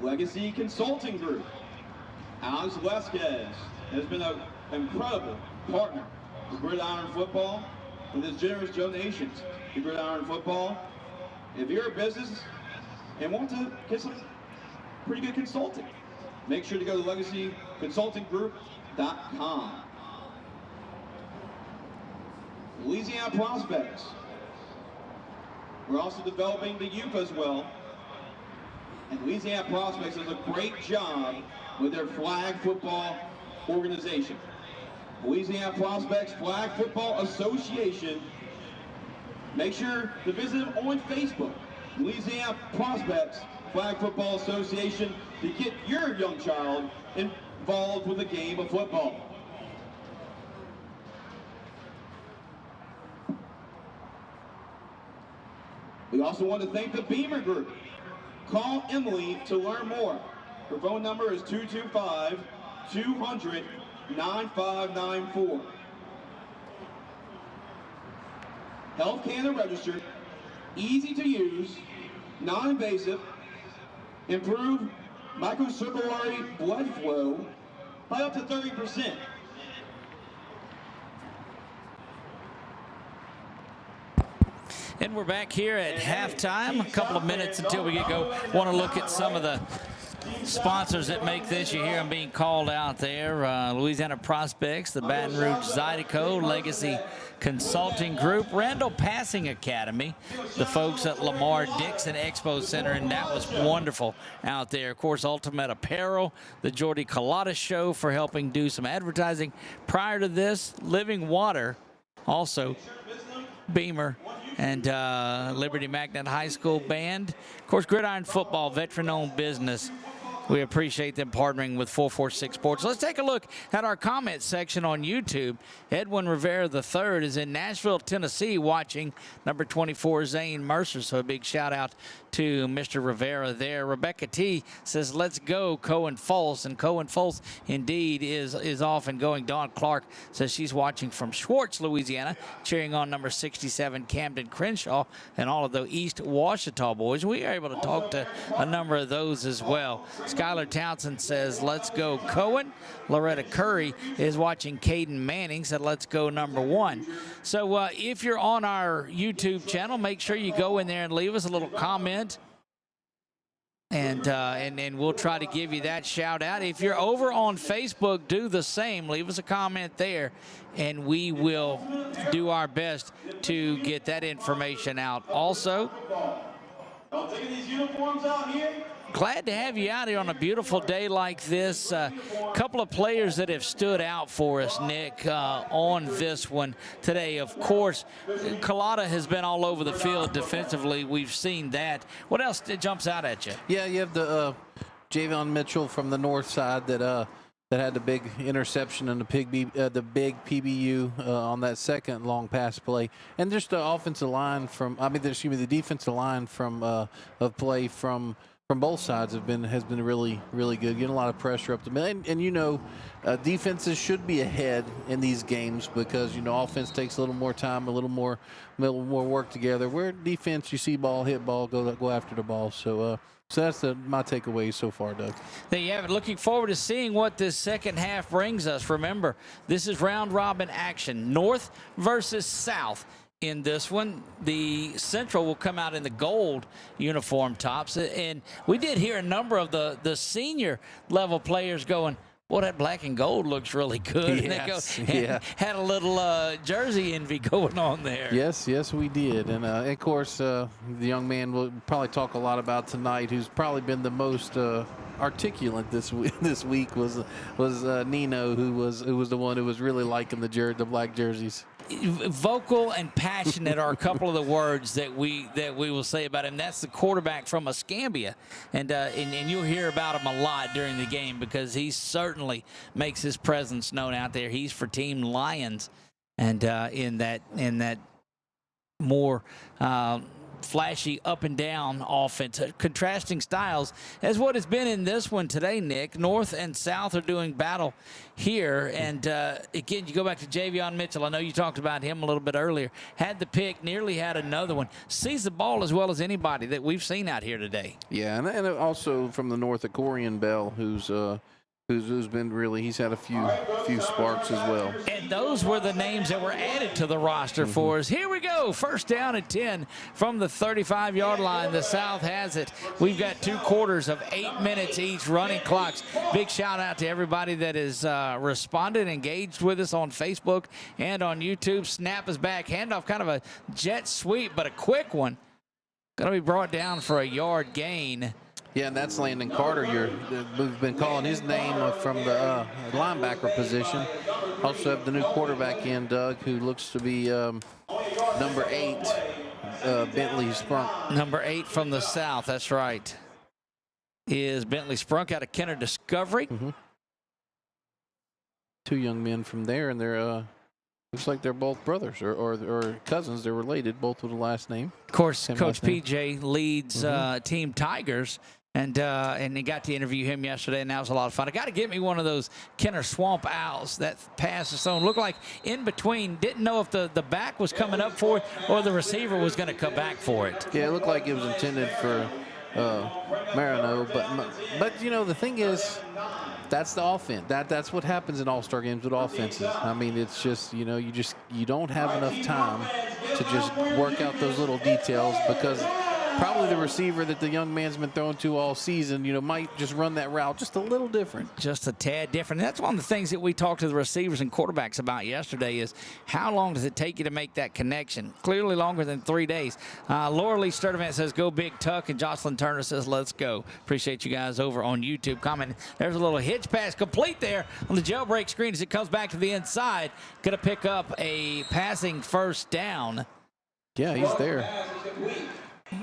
Legacy Consulting Group. Alex Vasquez has been an incredible partner with Gridiron football with his generous donations to Gridiron football. If you're a business and want to get some pretty good consulting, make sure to go to LegacyConsultingGroup.com. Louisiana Prospects. We're also developing the youth as well. And Louisiana Prospects does a great job with their flag football organization. Louisiana Prospects Flag Football Association. Make sure to visit them on Facebook. Louisiana Prospects Flag Football Association, to get your young child involved with the game of football. We also want to thank the Beamer Group. Call Emily to learn more. Her phone number is 225-200-9594. Health Canada registered, easy to use, non-invasive, improve microcirculatory blood flow by up to 30%. And we're back here at halftime. A couple of minutes until we get go. Want to look at some of the sponsors that make this. You hear them being called out there. Louisiana Prospects, the Baton Rouge Zydeco, Legacy Consulting Group, Randall Passing Academy, the folks at Lamar Dixon Expo Center, and that was wonderful out there. Of course, Ultimate Apparel, the Jordy Collada Show for helping do some advertising. Prior to this, Living Water Also, Beamer and Liberty Magnet High School Band. Of course, Gridiron Football, veteran-owned business. We appreciate them partnering with 446 Sports. Let's take a look at our comment section on YouTube. Edwin Rivera III is in Nashville, Tennessee, watching number 24, Zane Mercer. So a big shout out to Mr. Rivera there. Rebecca T says, let's go, Cohen Fultz. And Cohen Fultz indeed is off and going. Dawn Clark says she's watching from Schwartz, Louisiana, cheering on number 67, Camden Crenshaw, and all of the East Ouachita boys. We are able to talk to a number of those as well. Skylar Townsend says, let's go, Cohen. Loretta Curry is watching Caden Manning, said, let's go, number 1. So if you're on our YouTube channel, make sure you go in there and leave us a little comment. And we'll try to give you that shout out. If you're over on Facebook, do the same. Leave us a comment there, and we will do our best to get that information out. Also, taking these uniforms out here. Glad to have you out here on a beautiful day like this. A couple of players that have stood out for us, Nick, on this one today. Of course, Collada has been all over the field defensively. We've seen that. What else jumps out at you? Yeah, you have the Javion Mitchell from the north side that had the big interception and the big PBU on that second long pass play, and just the offensive line the defensive line of play from both sides has been really, really good. Getting a lot of pressure up the middle, and defenses should be ahead in these games because offense takes a little more time, a little more work together. Where defense, you see ball, hit ball, go after the ball. So that's my takeaway so far, Doug. There you have it. Looking forward to seeing what this second half brings us. Remember, this is round robin action, North versus South. In this one, the Central will come out in the gold uniform tops. And we did hear a number of the senior level players going, well, that black and gold looks really good. Yes, and had a little jersey envy going on there. Yes, we did. And, of course, the young man we'll probably talk a lot about tonight, who's probably been the most articulate this week was Nino, who was the one who was really liking the black jerseys. Vocal and passionate are a couple of the words that we will say about him. That's the quarterback from Escambia, and you'll hear about him a lot during the game because he certainly makes his presence known out there. He's for Team Lions, and in that more flashy up and down offense, contrasting styles as what has been in this one today, Nick. North and South are doing battle here, and again, you go back to Javion Mitchell. I know you talked about him a little bit earlier. Had the pick, nearly had another one. Sees the ball as well as anybody that we've seen out here today. Yeah, and also from the North, Corian Bell, who's been really, he's had a few sparks as well. And those were the names that were added to the roster for us. Here we go. First down at 10 from the 35-yard line. The South has it. We've got 2 quarters of 8 minutes each, running clocks. Big shout out to everybody that has responded, engaged with us on Facebook and on YouTube. Snap is back. Handoff, kind of a jet sweep, but a quick one. Going to be brought down for a yard gain. Yeah, and that's Landon Carter. We've been calling his name from the linebacker position. Also have the new quarterback in, Doug, who looks to be number 8, Bentley Sprunk. Number 8 from the South, that's right, is Bentley Sprunk out of Kenner Discovery. 2 young men from there, and they're looks like they're both brothers or cousins. They're related, both with the last name. Of course, Coach PJ leads Team Tigers. And he got to interview him yesterday, and that was a lot of fun. I got to get me one of those Kenner Swamp Owls. That pass is thrown. Looked like in between. Didn't know if the back was coming up for it or the receiver was going to come back for it. Yeah, it looked like it was intended for Marino. But the thing is, that's the offense. That's what happens in all-star games with offenses. I mean, it's just, you don't have enough time to just work out those little details because probably the receiver that the young man's been throwing to all season, might just run that route just a little different. Just a tad different. And that's one of the things that we talked to the receivers and quarterbacks about yesterday is how long does it take you to make that connection? Clearly longer than 3 days. Laura Lee Sturdivant says, go Big Tuck, and Jocelyn Turner says, let's go. Appreciate you guys over on YouTube commenting. There's a little hitch pass complete there on the jailbreak screen as it comes back to the inside. Going to pick up a passing first down. Yeah, he's there.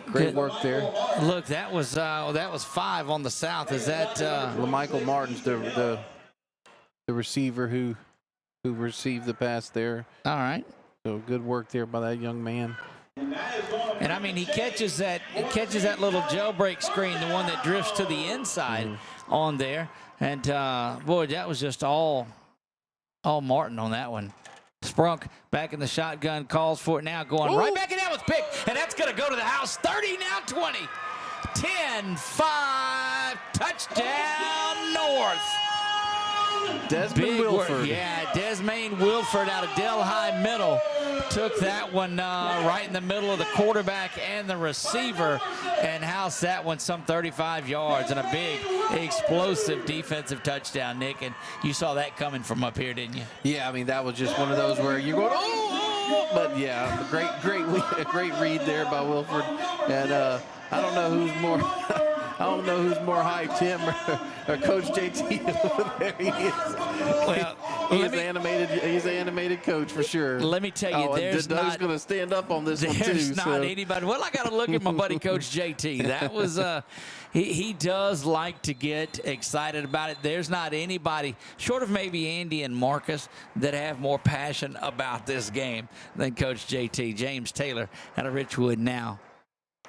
Great work there. Look, that was 5 on the South. Is that LaMichael Martin's the receiver who received the pass there. All right. So good work there by that young man. And I mean, he catches that little jailbreak screen, the one that drifts to the inside on there. And boy, that was just all Martin on that one. Sprunk back in the shotgun, calls for it now, going right back in that was picked, and that's going to go to the house. 30 now 20. 10-5, touchdown North. Desmond Wilford. Yeah, Desmond Wilford out of Delhi Middle took that one right in the middle of the quarterback and the receiver and housed that one some 35 yards and a big explosive defensive touchdown, Nick. And you saw that coming from up here, didn't you? Yeah, I mean, that was just one of those where you're going, oh, but yeah, great read there by Wilford. And I don't know who's more hyped, him or Coach JT over there. He is. Well, he's an animated coach for sure. Let me tell you, Doug's going to stand up on this one too. There's not anybody. Well, I got to look at my buddy Coach JT. That was he does like to get excited about it. There's not anybody short of maybe Andy and Marcus that have more passion about this game than Coach JT. James Taylor out of Richwood now.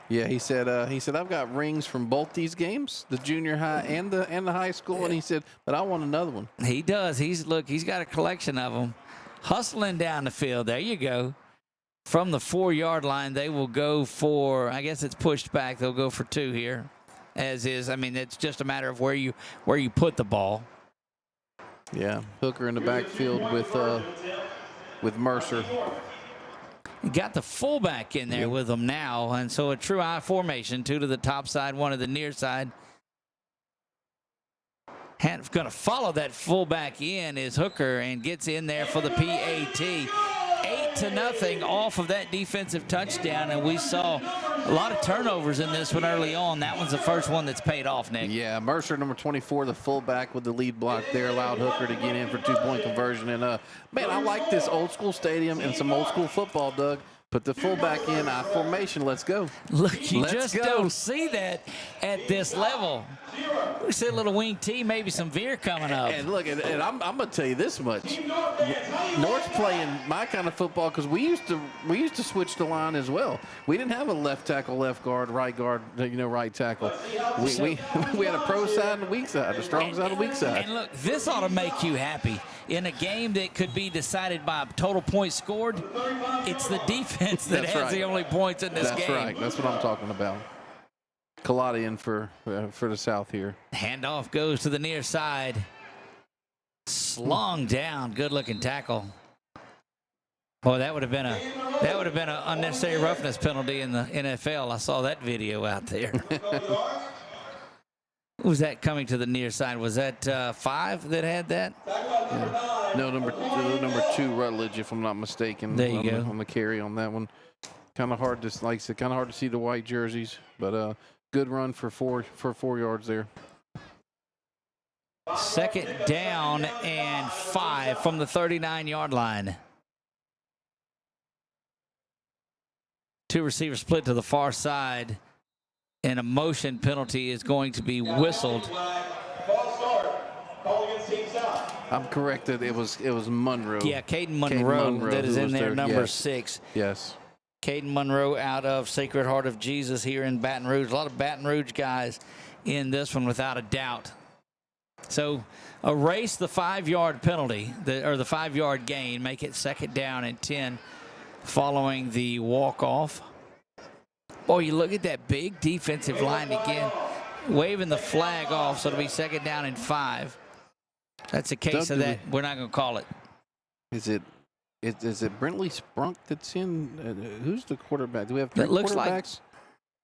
Yeah, he said I've got rings from both these games, the junior high and the high school, and he said, but I want another one. He does. He's got a collection of them. Hustling down the field. There you go. From the 4-yard line, they will go for, I guess it's pushed back. They'll go for 2 here, as is. I mean, it's just a matter of where you put the ball. Yeah, Hooker in the backfield with Mercer. Got the fullback in there with them now, and so a true I formation, 2 to the top side, 1 to the near side. And going to follow that fullback in is Hooker and gets in there for the PAT. 8-0 off of that defensive touchdown, and we saw a lot of turnovers in this one early on. That one's the first one that's paid off, Nick. Yeah, Mercer, number 24, the fullback with the lead block there, allowed Hooker to get in for 2-point conversion. And, man, I like this old school stadium and some old school football, Doug. Put the fullback in I formation. Let's go. Look, you just don't see that at this level. We see a little wing T, maybe some veer coming up. And look, and I'm going to tell you this much. North's playing my kind of football because we used to switch the line as well. We didn't have a left tackle, left guard, right tackle. We had a pro side and a weak side, a strong side and a weak side. And look, this ought to make you happy. In a game that could be decided by total points scored, it's the defense that has the only points in this game. That's right. That's what I'm talking about. Kaladian for the South here. Handoff goes to the near side. Slung down. Good-looking tackle. Boy, that would have been an unnecessary roughness penalty in the NFL. I saw that video out there. Who was that coming to the near side? Was that 5 that had that? Yeah. No, number 2, Rutledge, if I'm not mistaken. There you go. On the carry on that one. Kind of hard to see the white jerseys, but good run for 4 yards there. 2nd down and 5 from the 39-yard line. 2 receivers split to the far side, and a motion penalty is going to be whistled. I'm corrected. It was Monroe. Yeah, Caden Monroe that is in there, number 6. Yes. Caden Monroe out of Sacred Heart of Jesus here in Baton Rouge. A lot of Baton Rouge guys in this one without a doubt. So erase the 5-yard penalty, or the 5-yard gain, make it 2nd down and 10 following the walk-off. Boy, you look at that big defensive line again, waving the flag off, so it'll be 2nd down and 5. That's a case of that. We're not going to call it. Is it Brentley Sprunk that's in? Who's the quarterback? Do we have 3 It looks quarterbacks?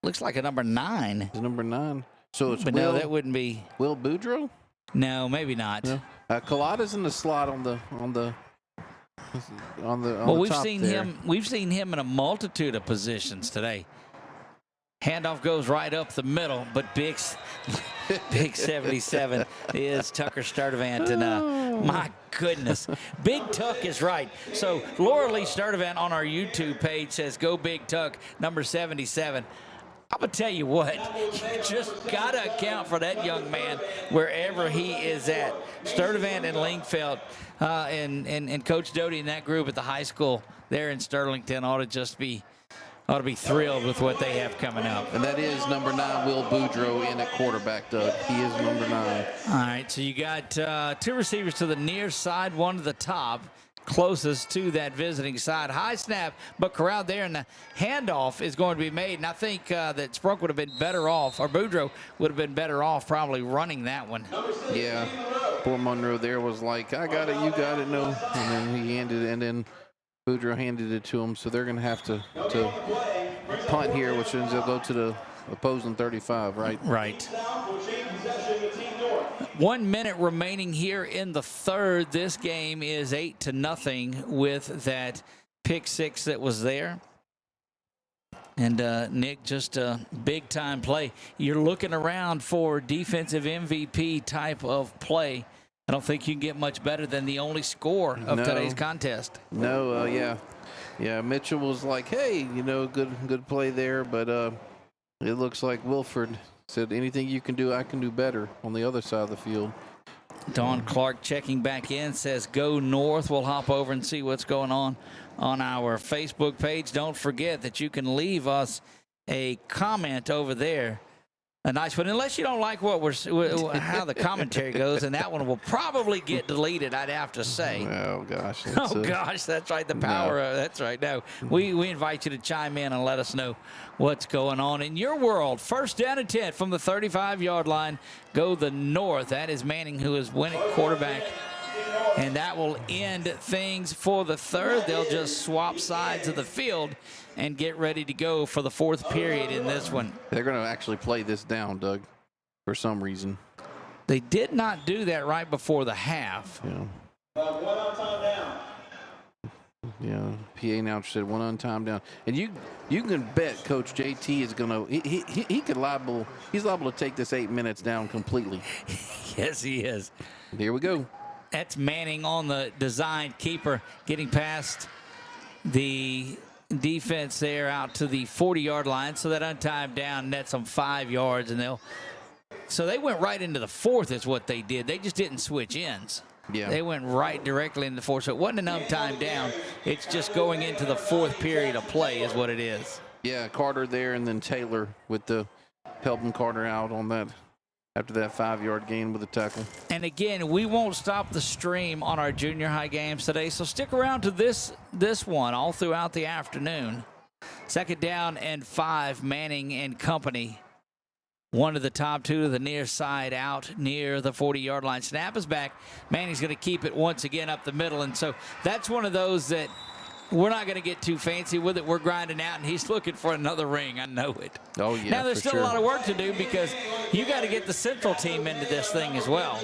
Looks like a number 9. It's number 9. So it's But Will, no, that wouldn't be. Will Boudreaux? No, maybe not. No. Collada's in the slot on the Well, we've top seen there. him. We've seen him in a multitude of positions today. Handoff goes right up the middle, but big 77 is Tucker Sturdivant, and my goodness, Big Tuck is right. So Laura Lee Sturdivant on our YouTube page says, "Go Big Tuck, number 77." I'm gonna tell you what, you just gotta account for that young man wherever he is at. Sturdivant and Lingfeld and Coach Doty and that group at the high school there in Sterlington ought to be thrilled with what they have coming up. And that is number 9, Will Boudreaux, in at quarterback, Doug. He is number 9. All right, so you got 2 receivers to the near side, 1 to the top, closest to that visiting side. High snap, but corralled there, and the handoff is going to be made. And I think that Sprunk would have been better off, or Boudreaux would have been better off probably running that one. Yeah, poor Monroe there was like, I got it, you got it, no. And then he handed it, and then Boudreaux handed it to him. So they're going to have to punt here, which means they'll go to the opposing 35, right? Right. 1 minute remaining here in the third. This game is 8-0 with that pick 6 that was there. And Nick, just a big time play. You're looking around for defensive MVP type of play. I don't think you can get much better than the only score of today's contest. No, yeah. Mitchell was like, hey, good play there, but it looks like Wilford said, anything you can do, I can do better on the other side of the field. Don Clark checking back in, says go north. We'll hop over and see what's going on our Facebook page. Don't forget that you can leave us a comment over there. A nice one, unless you don't like how the commentary goes, and that one will probably get deleted, I'd have to say. Oh, gosh. Gosh, that's right, the power of that's right. No, we invite you to chime in and let us know what's going on in your world. 1st down and 10 from the 35-yard line. Go the north. That is Manning, who is winning quarterback. And that will end things for the third. They'll just swap sides of the field and get ready to go for the 4th period in this one. They're going to actually play this down, Doug, for some reason. They did not do that right before the half. Yeah. 1 on time down. Yeah, PA announcer said 1 on time down. And you can bet Coach JT is going to he's liable to take this 8 minutes down completely. Yes, he is. Here we go. That's Manning on the designed keeper, getting past the defense there out to the 40-yard line. So that untimed down nets them 5 yards, and so they went right into the 4th is what they did. They just didn't switch ends. Yeah. They went right directly into the 4th. So it wasn't an untimed down. It's just going into the 4th period of play is what it is. Yeah, Carter there, and then Taylor with the helping Carter out on that after that 5-yard gain with the tackle. And again, we won't stop the stream on our junior high games today, so stick around to this one all throughout the afternoon. 2nd down and 5, Manning and company. 1 to the top, 2 to the near side, out near the 40-yard line. Snap is back. Manning's going to keep it once again up the middle, and so that's one of those that we're not going to get too fancy with it. We're grinding out, and he's looking for another ring. I know it. Oh, yeah. Now, there's still a lot of work to do because you got to get the Central team into this thing as well.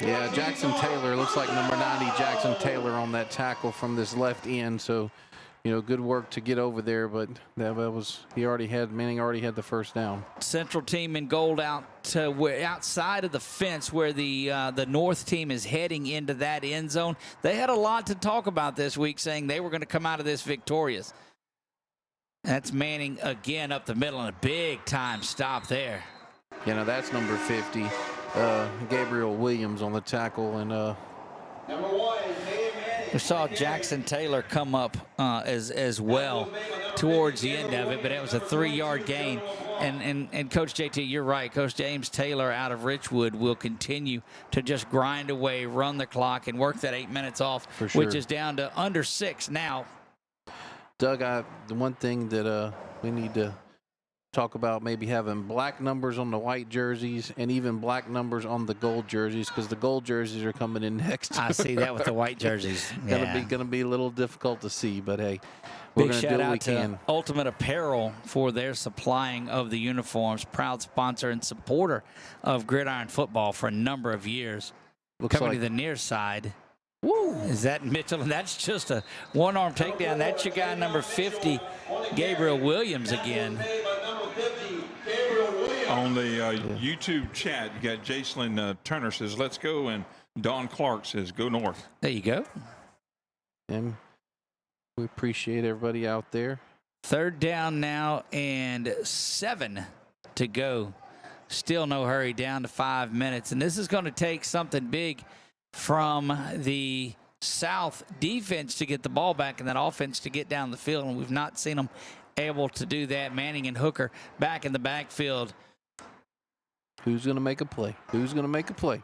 Yeah, Jackson Taylor, looks like number 90, Jackson Taylor on that tackle from this left end. So, good work to get over there, but Manning already had the 1st down. Central team in gold outside of the fence where the North team is heading into that end zone. They had a lot to talk about this week, saying they were going to come out of this victorious. That's Manning again up the middle, and a big time stop there. That's number 50, Gabriel Williams on the tackle, and Number 1, we saw Jackson Taylor come up as well towards the end of it, but it was a 3-yard gain. And Coach JT, you're right. Coach James Taylor out of Richwood will continue to just grind away, run the clock, and work that 8 minutes off, For sure. which is down to under 6 now. Doug, the one thing that we need to talk about maybe having black numbers on the white jerseys and even black numbers on the gold jerseys, because the gold jerseys are coming in next. I see that with the white jerseys. Gonna be a little difficult to see, but hey, we're Big gonna shout do what out we to can. Ultimate Apparel for their supplying of the uniforms. Proud sponsor and supporter of Gridiron football for a number of years. Looks Coming like to the near side. Woo! Is that Mitchell? And that's just a one-arm takedown. That's your guy, number 50, Gabriel Williams again. On the YouTube chat, you got Jacelyn Turner says, let's go, and Don Clark says, go north. There you go. and we appreciate everybody out there. 3rd down now and 7 to go. Still no hurry, down to 5 minutes. And this is going to take something big from the South defense to get the ball back and that offense to get down the field. And we've not seen them able to do that. Manning and Hooker back in the backfield. Who's going to make a play? Who's going to make a play?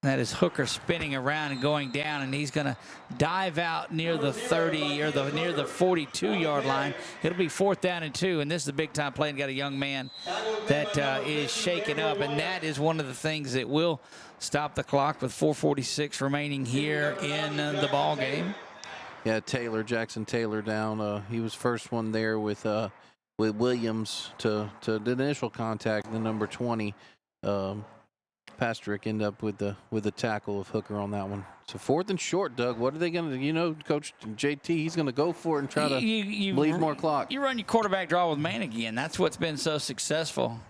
That is Hooker spinning around and going down, and he's going to dive out near the 30 or near the 42-yard line. It'll be 4th down and 2, and this is a big-time play. And got a young man that is shaken up, and that is one of the things that will stop the clock with 4:46 remaining here in the ball game. Yeah, Jackson Taylor down. He was first one there with Williams to the initial contact, the number 20. Pastrick end up with the tackle of Hooker on that one. So 4th and short, Doug. What are they going to, Coach JT, he's going to go for it and try to bleed more clock. You run your quarterback draw with man again. That's what's been so successful.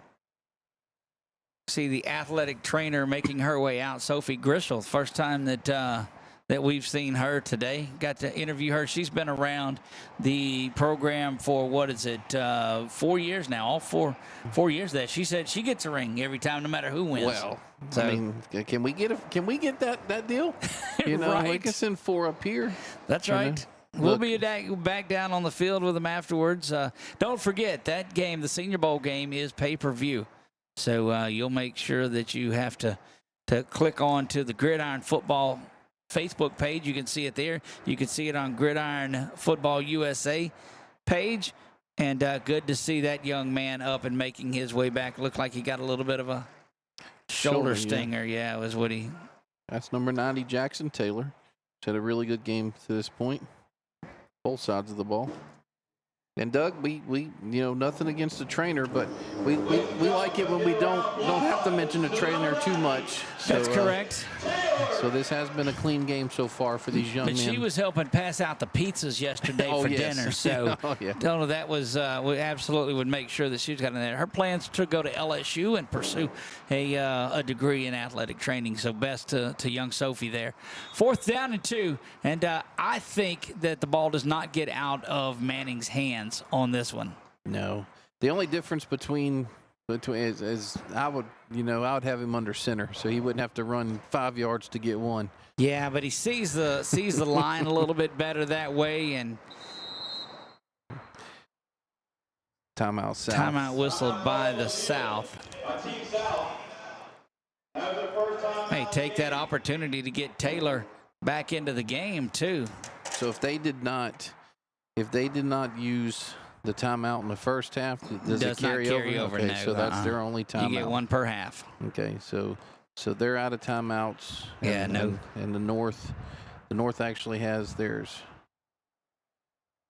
See the athletic trainer making her way out, Sophie Grishel. First time that we've seen her today. Got to interview her. She's been around the program for, 4 years now, all four years that. She said she gets a ring every time, no matter who wins. Well, so, I mean, can we get that deal? Right. We can send 4 up here. That's right. We'll be back down on the field with them afterwards. Don't forget, that game, the Senior Bowl game, is pay-per-view. So you'll make sure that you have to click on to the Gridiron Football Facebook page. You can see it there. You can see it on Gridiron Football USA page. And good to see that young man up and making his way back. Looked like he got a little bit of a shoulder stinger. Yeah, it was what he. That's number 90, Jackson Taylor. He's had a really good game to this point. Both sides of the ball. And Doug, we nothing against the trainer, but we like it when we don't have to mention the trainer too much. So, that's correct. So this has been a clean game so far for these young men. But she was helping pass out the pizzas yesterday for dinner, so that was we absolutely would make sure that she's got in there. Her plans to go to LSU and pursue a degree in athletic training. So best to young Sophie there. 4th down and 2, and I think that the ball does not get out of Manning's hands on this one. No, the only difference between is I would have him under center, so he wouldn't have to run 5 yards to get 1. Yeah, but he sees the line a little bit better that way. And timeout South. Timeout whistled by the South. Hey, take that opportunity to get Taylor back into the game too. So if they did not use the timeout in the first half, does it carry over? Okay, no, so that's their only timeout. You get 1 per half. Okay, so they're out of timeouts. Yeah, no. And the North actually has theirs.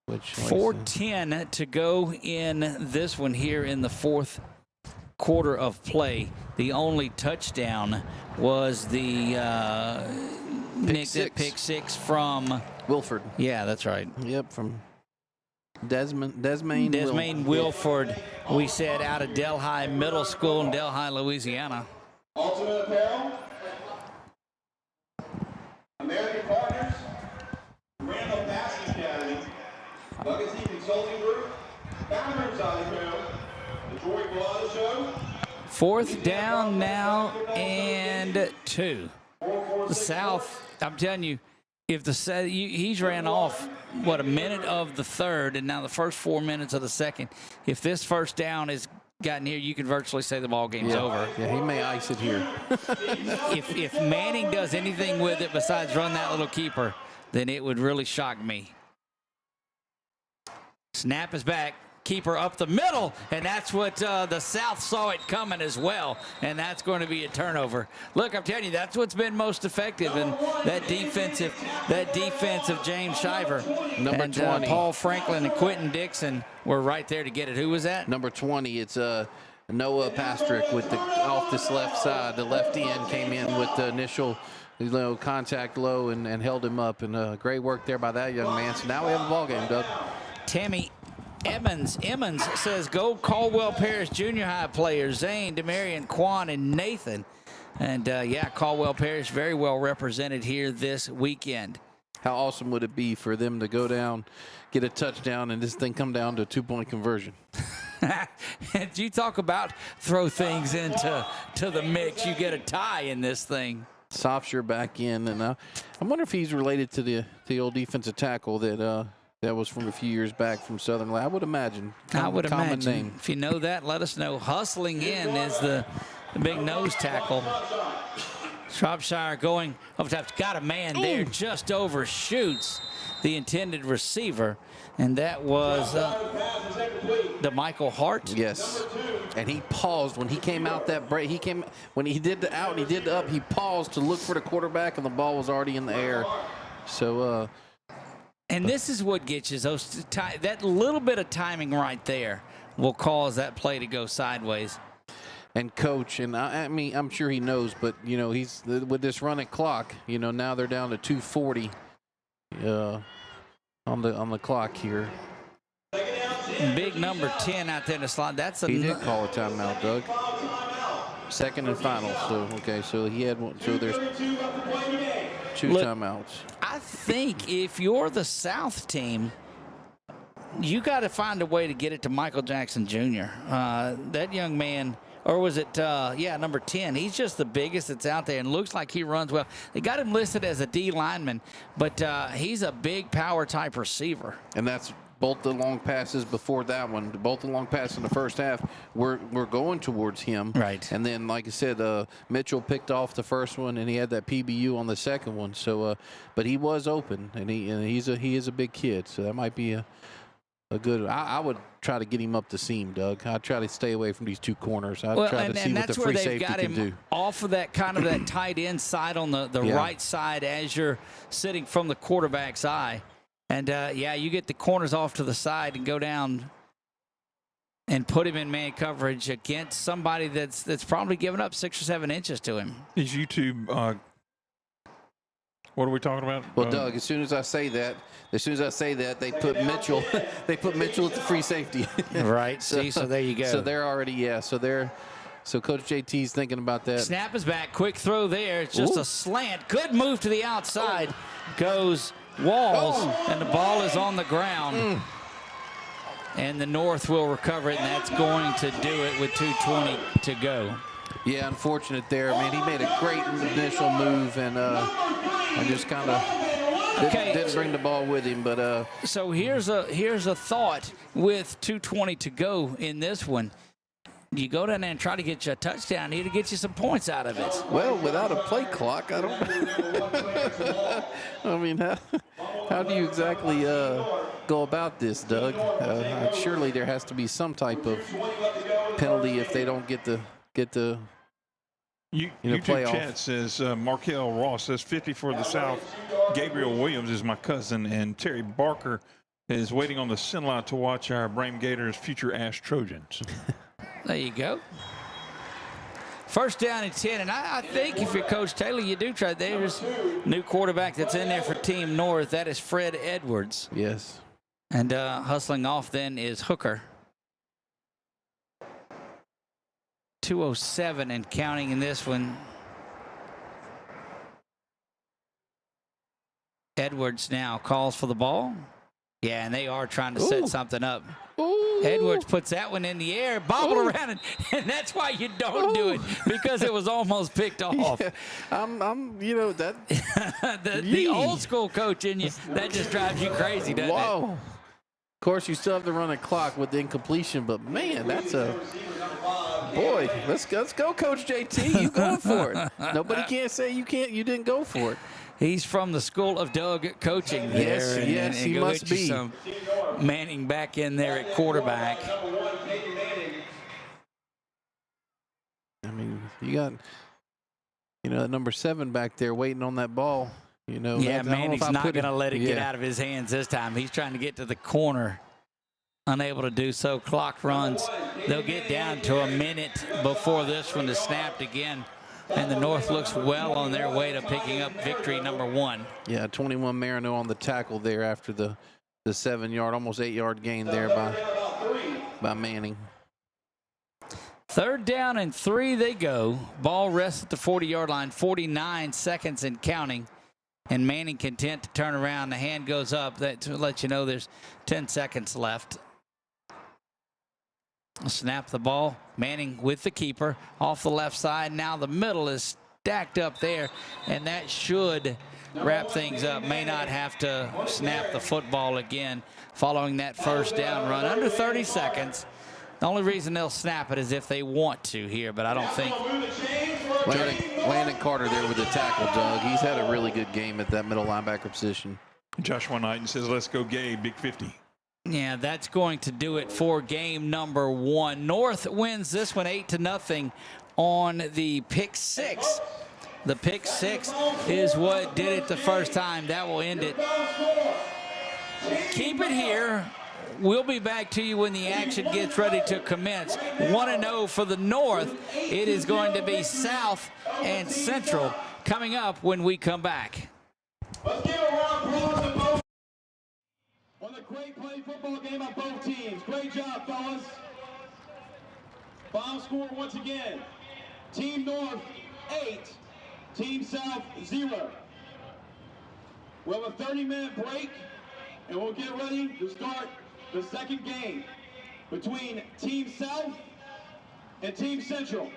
Which 4:10 to go in this one here in the 4th quarter of play. The only touchdown was the pick six from Wilford. Yeah, that's right. Yep, from Desmain Wilford. We said out of Delhi Middle School in Delhi, Louisiana. Ultimate Apparel, American Partners, Randall Bass Academy, Legacy Consulting Group, Founders Audio, the Troy Blaz Show. 4th down now and 2. The South, I'm telling you, if he's ran off, a minute of the 3rd, and now the first 4 minutes of the 2nd. If this first down is gotten here, you can virtually say the ball game's over. Yeah, he may ice it here. if Manning does anything with it besides run that little keeper, then it would really shock me. Snap is back. keeper up the middle, and that's what the South saw it coming as well, and that's going to be a turnover. Look, I'm telling you, that's what's been most effective, and that defense of James Shiver. Number 20. Paul Franklin and Quentin Dixon were right there to get it. Who was that? Number 20. It's Noah Pastrick with off this left side. The left end came in with the initial contact low and held him up. And great work there by that young man. So now we have a ball game, Doug. Tammy Emmons says, go Caldwell Parish Junior High players, Zane, Demarion, Quan, and Nathan. And, yeah, Caldwell Parish very well represented here this weekend. How awesome would it be for them to go down, get a touchdown, and this thing come down to a 2-point conversion? And you talk about throw things into the mix. You get a tie in this thing. Sofshire back in, and I wonder if he's related to the old defensive tackle that was from a few years back from Southern. I would imagine. Common name. If you know that, let us know. Hustling in is the big nose tackle. Shropshire going up top. Got a man there, just overshoots the intended receiver. And that was the Michael Hart. Yes. And he paused when he came out that break. When he did the out and he did the up, he paused to look for the quarterback, and the ball was already in the air. So. And this is what gets you that little bit of timing right there will cause that play to go sideways. And coach, and I mean, I'm sure he knows, but he's with this running clock. Now they're down to 2:40. On the clock here. Big number 10 out there in the slot. He did call a timeout, Doug. Second and final. So okay, so he had one. So there's two timeouts. I think if you're the South team, you got to find a way to get it to Michael Jackson Jr. That young man. Or was it, number 10? He's just the biggest that's out there and looks like he runs well. They got him listed as a D lineman, but he's a big power type receiver. And that's both the long passes before that one. Both the long passes in the first half were going towards him. Right. And then, like I said, Mitchell picked off the first one, and he had that PBU on the second one. So, but he was open, and he is a big kid. So that might be a good. I would try to get him up the seam, Doug. I'd try to stay away from these two corners. I'd try to see what the free safety can do. Off of that kind of that tight end side on the right side as you're sitting from the quarterback's eye. And, you get the corners off to the side and go down and put him in man coverage against somebody that's probably given up 6 or 7 inches to him. Is YouTube what are we talking about? Well, Doug, as soon as I say that, they put Mitchell at the free safety. Right. So there you go. So they're already, so Coach JT's thinking about that. Snap is back. Quick throw there. It's just a slant. Good move to the outside. Goes Walls, and the ball is on the ground. And the North will recover it, and that's going to do it with 2:20 to go. Yeah, unfortunate there. I mean, he made a great initial move, and just kind of didn't bring the ball with him. But so here's a thought with 2:20 to go in this one. You go down there and try to get you a touchdown here to get you some points out of it. Well, without a play clock, I don't. I mean, how do you exactly go about this, Doug? Surely there has to be some type of penalty if they don't get the YouTube playoff. Chat says Markel Ross says 50 for the South. Gabriel Williams is my cousin, and Terry Barker is waiting on the sin line to watch our Brame Gators future Ash Trojans. There you go. First down and 10, and I think if you're Coach Taylor, you do try. There's new quarterback that's in there for Team North. That is Fred Edwards. Yes. And hustling off then is Hooker. 2:07 and counting in this one. Edwards now calls for the ball. Yeah, and they are trying to set something up. Ooh. Edwards puts that one in the air, bobbled around, and that's why you don't do it, because it was almost picked off. Yeah, I'm that. the old school coach in you, that just drives you crazy, doesn't it? Of course, you still have to run a clock with the incompletion, but man, that's a boy. Let's go, Coach JT. You going for it? Nobody can't say you didn't go for it. He's from the school of Doug coaching there. Yes, he must be. Manning back in there at quarterback. I mean, you got, that number 7 back there waiting on that ball. Yeah, Manning's not going to let it get Yeah. out of his hands this time. He's trying to get to the corner. Unable to do so. Clock runs. They'll get down to a minute before this one is snapped again. And the North looks well on their way to picking up victory number 1. Yeah, 21 Marino on the tackle there after the 7-yard, almost 8-yard gain there by Manning. 3rd down and 3 they go. Ball rests at the 40-yard line, 49 seconds and counting. And Manning content to turn around. The hand goes up. That to let you know there's 10 seconds left. Snap the ball. Manning with the keeper off the left side. Now the middle is stacked up there, and that should wrap things up. May not have to snap the football again following that 1st down run. Under 30 seconds. The only reason they'll snap it is if they want to here, but I don't think. Landon Carter there with the tackle, Doug. He's had a really good game at that middle linebacker position. Joshua Knighton says, let's go Gabe, big 50. Yeah, that's going to do it for game number 1. North wins this one 8-0 on the pick 6. The pick 6 is what did it the first time. That will end it. Keep it here. We'll be back to you when the action gets ready to commence. 1-0 for the North. It is going to be South and Central coming up when we come back. Let's give a round of applause to both. On the great play football game on both teams. Great job, fellas. Final score once again. Team North 8, Team South 0. We'll have a 30-minute break, and we'll get ready to start the second game between Team South and Team Central.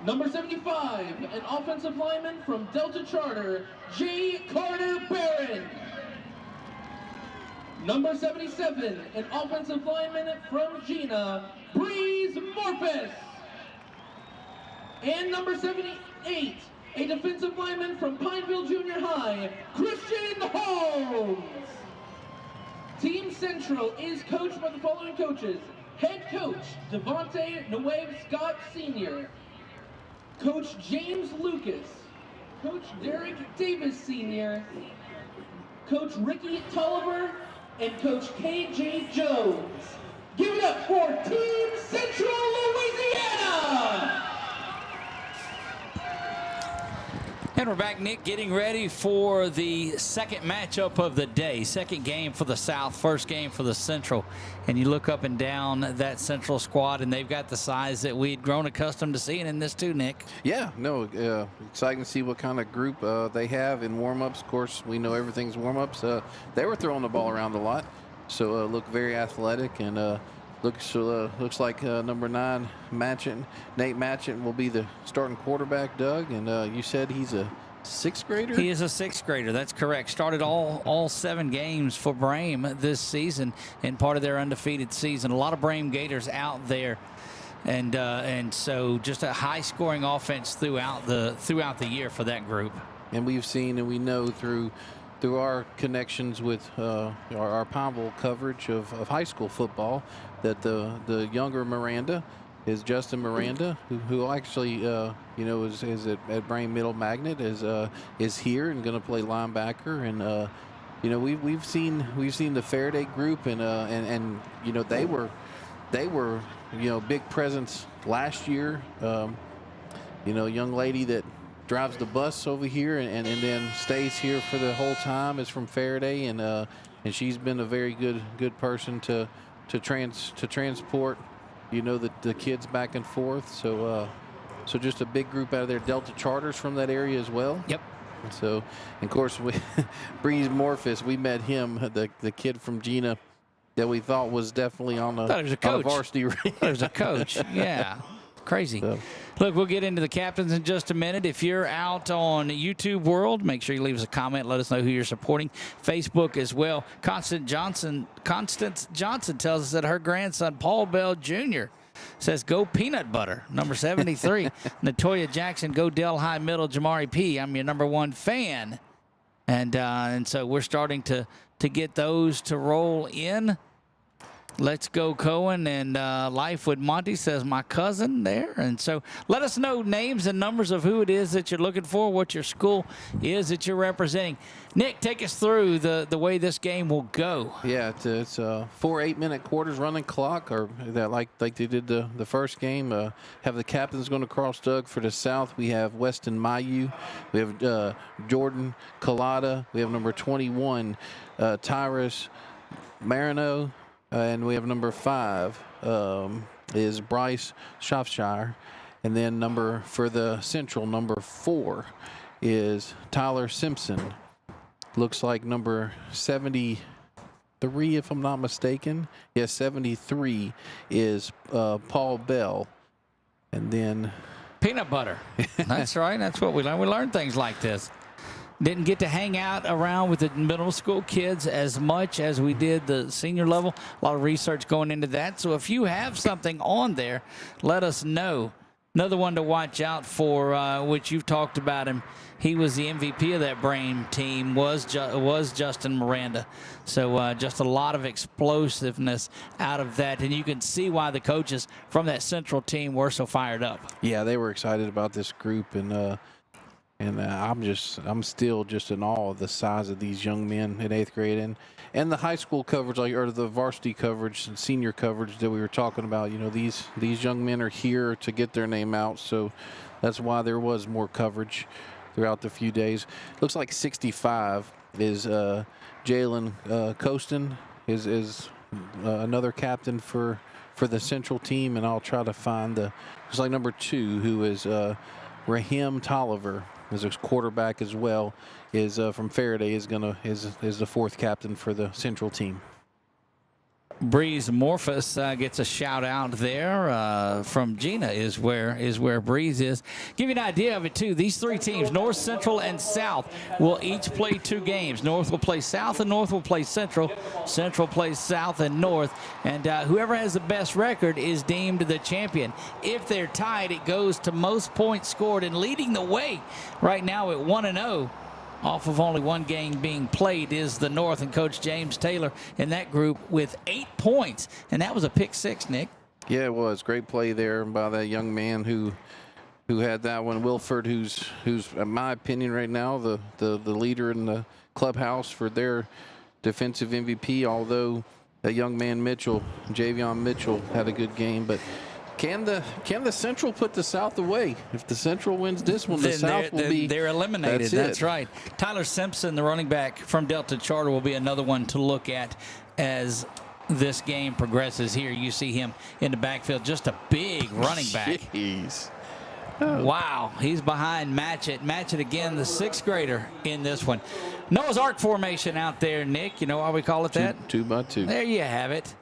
Number 75, an offensive lineman from Delta Charter, J. Carter Barron. Number 77, an offensive lineman from Gina, Breeze Morphus. And number 78, a defensive lineman from Pineville Junior High, Christian Holmes. Team Central is coached by the following coaches. Head coach, Devontae Noeb Scott Sr., Coach James Lucas, Coach Derek Davis Sr., Coach Ricky Tolliver, and Coach KJ Jones. Give it up for Team Central Louisiana! And we're back, Nick, getting ready for the second matchup of the day. Second game for the South, first game for the Central. And you look up and down that Central squad, and they've got the size that we'd grown accustomed to seeing in this too, Nick. Yeah, no, exciting to see what kind of group they have in warm-ups. Of course, we know everything's warm-ups. They were throwing the ball around a lot, so look very athletic, and looks like number 9, Nate Matchett will be the starting quarterback, Doug. And you said he's a 6th grader? He is a 6th grader. That's correct. Started all 7 games for Brame this season and part of their undefeated season. A lot of Brame Gators out there. And so just a high-scoring offense throughout the year for that group. And we've seen and we know through our connections with our Pineville coverage of high school football that the younger Miranda is Justin Miranda, who actually is at Brame Middle Magnet, is here and going to play linebacker. And we've seen the Faraday group, and they were big presence last year. Young lady that drives the bus over here and then stays here for the whole time is from Faraday, and she's been a very good person to transport the kids back and forth. So just a big group out of there. Delta Charters from that area as well. Yep. And so, of course, Breeze Morphus, we met him, the kid from Gina that we thought was definitely on a varsity. There's a coach. Yeah. Crazy. So. Look, we'll get into the captains in just a minute. If you're out on YouTube World, make sure you leave us a comment. Let us know who you're supporting. Facebook as well. Constance Johnson tells us that her grandson, Paul Bell Jr., says, go peanut butter. Number 73. Natoya Jackson, go Del High Middle. Jamari P., I'm your number 1 fan. And so we're starting to get those to roll in. Let's go Cohen, and Life with Monty says my cousin there. And so let us know names and numbers of who it is that you're looking for, what your school is that you're representing. Nick, take us through the way this game will go. Yeah, it's 4 8-minute quarters running clock, or that like they did the first game. Have the captains going across, Doug. For the South, we have Weston Mayu. We have Jordan Collada. We have number 21, Tyrus Marino. And we have number 5 is Bryce Shropshire. And then for the Central, number 4 is Tyler Simpson. Looks like number 73, if I'm not mistaken. Yes, 73 is Paul Bell. And then peanut butter. That's right. That's what we learn. We learn things like this. Didn't get to hang out around with the middle school kids as much as we did the senior level. A lot of research going into that. So if you have something on there, let us know. Another one to watch out for, which you've talked about him. He was the MVP of that Brame team, was Justin Miranda. So just a lot of explosiveness out of that. And you can see why the coaches from that Central team were so fired up. Yeah, they were excited about this group, and I'm still just in awe of the size of these young men in 8th grade, and the high school coverage, or the varsity coverage and senior coverage that we were talking about. These young men are here to get their name out, so that's why there was more coverage throughout the few days. Looks like 65 is Jalen Costin is another captain for the Central team, and I'll try to find looks like number 2, who is Raheem Tolliver. As a quarterback as well, is from Faraday, is the 4th captain for the Central team. Breeze Morphus gets a shout out there from Gina is where Breeze is. Give you an idea of it too. These three teams, North, Central, and South, will each play 2 games. North will play South and North will play Central. Central plays South and North. And whoever has the best record is deemed the champion. If they're tied, it goes to most points scored, and leading the way right now at 1-0. Off of only 1 game being played is the North, and Coach James Taylor in that group with 8 points. And that was a pick 6, Nick. Yeah, it was. Great play there by that young man who had that one. Wilford, who's in my opinion right now the leader in the clubhouse for their defensive MVP, although that young man Mitchell, Javion Mitchell, had a good game. But can the Central put the South away? If the Central wins this one, the South will be... They're eliminated. That's right. Tyler Simpson, the running back from Delta Charter, will be another one to look at as this game progresses. Here you see him in the backfield. Just a big running back. Jeez. Wow. He's behind Matchett. Matchett again, the 6th grader in this one. Noah's Ark formation out there, Nick. You know why we call it that? 2 by 2. There you have it.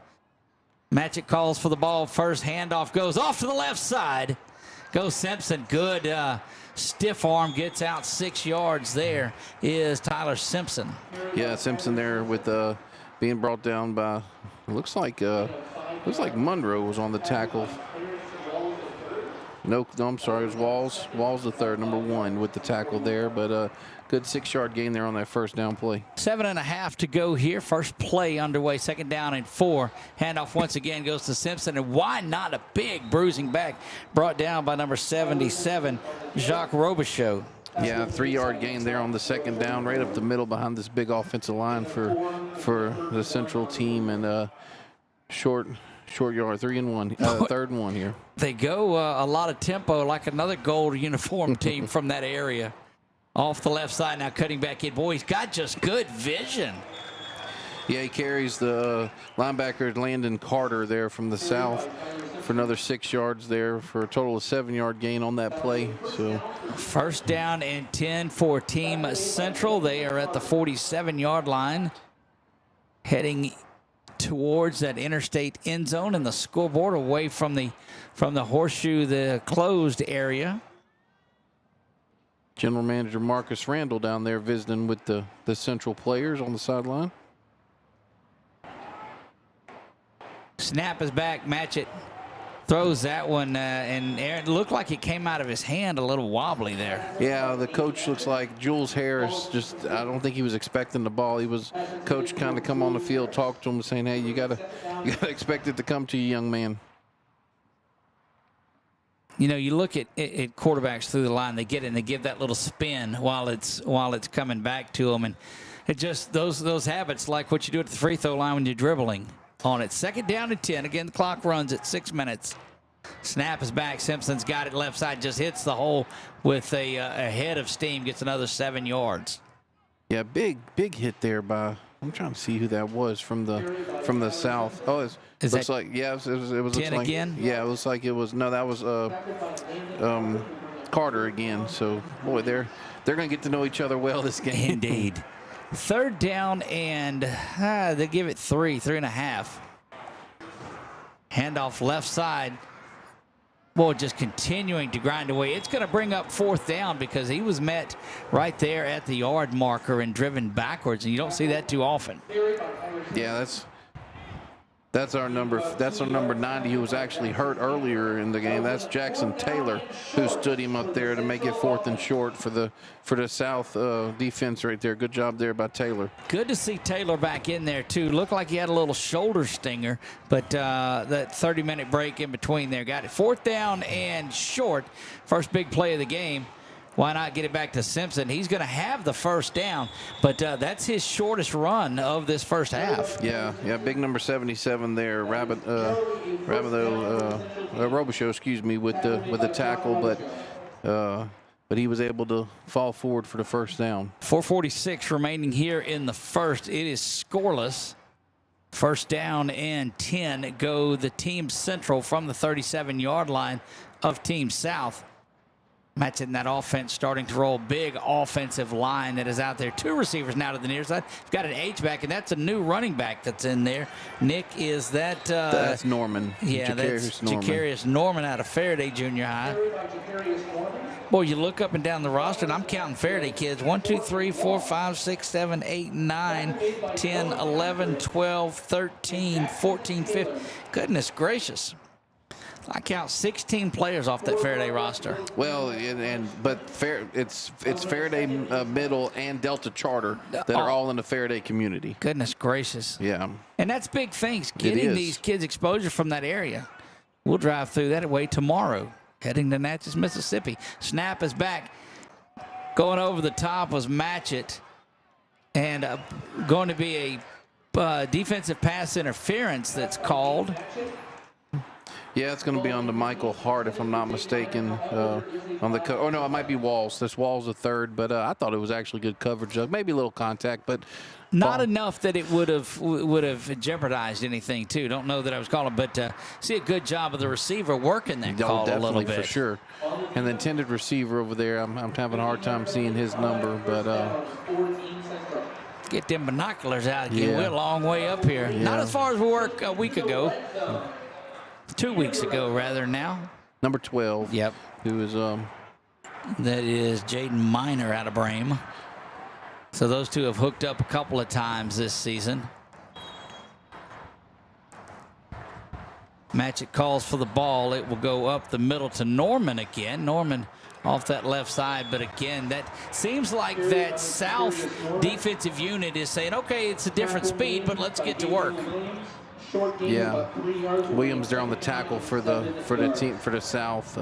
Matchett calls for the ball first. Handoff goes off to the left side. Goes Simpson. Good stiff arm. Gets out 6 yards. There is Tyler Simpson. Yeah, Simpson there with being brought down by, looks like Monroe was on the tackle. No, I'm sorry, it was Walls. Walls the third, number 1 with the tackle there, but good 6-yard gain there on that first down play. 7.5 to go here. First play underway. 2nd down and 4. Handoff once again goes to Simpson. And why not a big bruising back brought down by number 77, Jacques Robichaud. Yeah, 3-yard gain there on the 2nd down, right up the middle behind this big offensive line for the Central team, and short yard, 3 and 1, 3rd and 1 here. They go a lot of tempo like another gold uniform team from that area. Off the left side now, cutting back in. Boy, he's got just good vision. Yeah, he carries the linebacker Landon Carter there from the South for another 6 yards there for a total of 7-yard gain on that play. So first down and 10 for Team Central. They are at the 47-yard line, heading towards that interstate end zone and the scoreboard, away from the horseshoe, the closed area. General Manager Marcus Randall down there visiting with the Central players on the sideline. Snap is back. Matchett throws that one, and it looked like it came out of his hand a little wobbly there. Yeah, the coach looks like Jules Harris. Just, I don't think he was expecting the ball. Coach kind of come on the field, talk to him, saying, "Hey, you gotta expect it to come to you, young man." You know, you look at quarterbacks through the line, they get it and they give that little spin while it's coming back to them, and it just those habits, like what you do at the free throw line when you're dribbling on it. 2nd down and 10. Again, the clock runs at 6 minutes. Snap is back. Simpson's got it left side, just hits the hole with a head of steam, gets another 7 yards. Yeah, big hit there by, I'm trying to see who that was from the South. Oh, it looks like, yeah, it was 10 like, again? Yeah, it looks like it was, no, that was Carter again. So, boy, they're going to get to know each other well this game. Indeed. 3rd down and they give it 3.5. Handoff left side. Boy, just continuing to grind away. It's going to bring up 4th down because he was met right there at the yard marker and driven backwards, and you don't see that too often. Yeah, that's our number 90, who was actually hurt earlier in the game. That's Jackson Taylor, who stood him up there to make it 4th and short for the South defense right there. Good job there by Taylor. Good to see Taylor back in there too. Looked like he had a little shoulder stinger, but that 30-minute break in between there got it. 4th down and short. First big play of the game. Why not get it back to Simpson? He's going to have the first down, but that's his shortest run of this first half. Yeah, big number 77 there, Robichaud, excuse me, with the tackle, but he was able to fall forward for the first down. 4:46 remaining here in the first. It is scoreless. First down and 10 go the Team Central from the 37-yard line of Team South. Matching that offense, starting to roll. Big offensive line that is out there. 2 receivers now to the near side. We've got an H-back, and that's a new running back that's in there. Nick, is that... that's Norman. Yeah, that's Jacarius Norman out of Faraday Junior High. Boy, you look up and down the roster, and I'm counting Faraday kids. 1, 2, 3, 4, 5, 6, 7, 8, 9, 10, 11, 12, 13, 14, 15. Goodness gracious. I count 16 players off that Faraday roster. Well, but it's Faraday Middle and Delta Charter that are all in the Faraday community. Goodness gracious. Yeah. And that's big things, getting these kids exposure from that area. We'll drive through that way tomorrow, heading to Natchez, Mississippi. Snap is back. Going over the top was Matchett. And going to be a defensive pass interference that's called. Yeah, it's going to be on to Michael Hart, if I'm not mistaken. On the oh no, it might be Walls. This Walls the third, but I thought it was actually good coverage. Maybe a little contact, but not enough that it would have jeopardized anything. Too. Don't know that I was calling, but see a good job of the receiver working that call a little bit for sure. And the intended receiver over there, I'm having a hard time seeing his number, but. Get them binoculars out again. Yeah. We're a long way up here. Yeah. Not as far as we were a week ago. 2 weeks ago, rather, now. Number 12. Yep. Who is that is Jaden Miner out of Brame. So those two have hooked up a couple of times this season. Matchett calls for the ball. It will go up the middle to Norman again. Norman off that left side, but again, that seems like that South defensive unit is saying, okay, it's a different speed, but let's get to work. Yeah, Williams there on the tackle for the team for the South.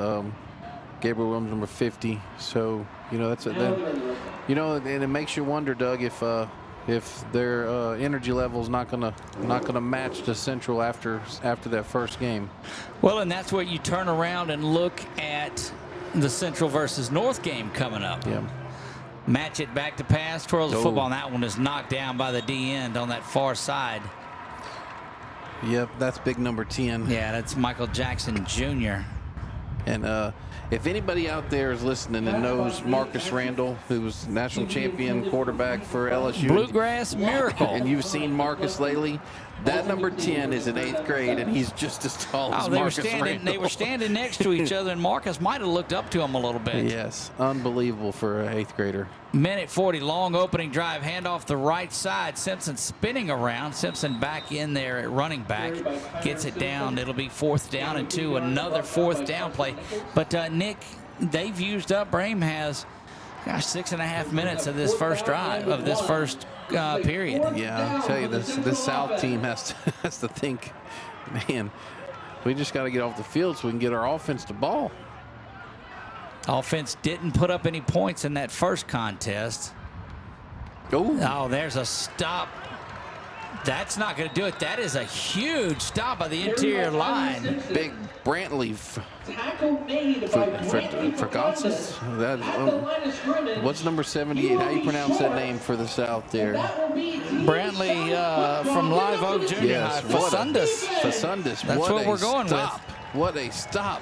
Gabriel Williams, number 50. So that's and it makes you wonder, Doug, if their energy level is not gonna match the Central after that first game. Well, and that's what you turn around and look at the Central versus North game coming up. Yeah. Matchett back to pass, twirls the football, and that one is knocked down by the D end on that far side. Yep, that's big number 10. Yeah, that's Michael Jackson Jr. And if anybody out there is listening and knows Marcus Randall, who was national champion quarterback for LSU. Bluegrass Miracle. And you've seen Marcus lately, that number 10 is in 8th grade, and he's just as tall as Marcus Randall. They were standing next to each other, and Marcus might have looked up to him a little bit. Yes, unbelievable for an 8th grader. Minute 40, long opening drive, handoff the right side. Simpson spinning around. Simpson back in there at running back. Gets it down. It'll be 4th down and 2. Another 4th down play. But, Nick, they've used up, Brame has, 6.5 minutes of this first drive, of this first period. Yeah, I'll tell you, this South team has to think, man, we just got to get off the field so we can get our offense the ball. Offense didn't put up any points in that first contest. Oh, there's a stop. That's not going to do it. That is a huge stop by the interior line. Big Brantley for Gonzalez. What's number 78? How do you pronounce that name for the South there? Brantley from Live Oak Junior High. Fasundus. That's what we're going with. What a stop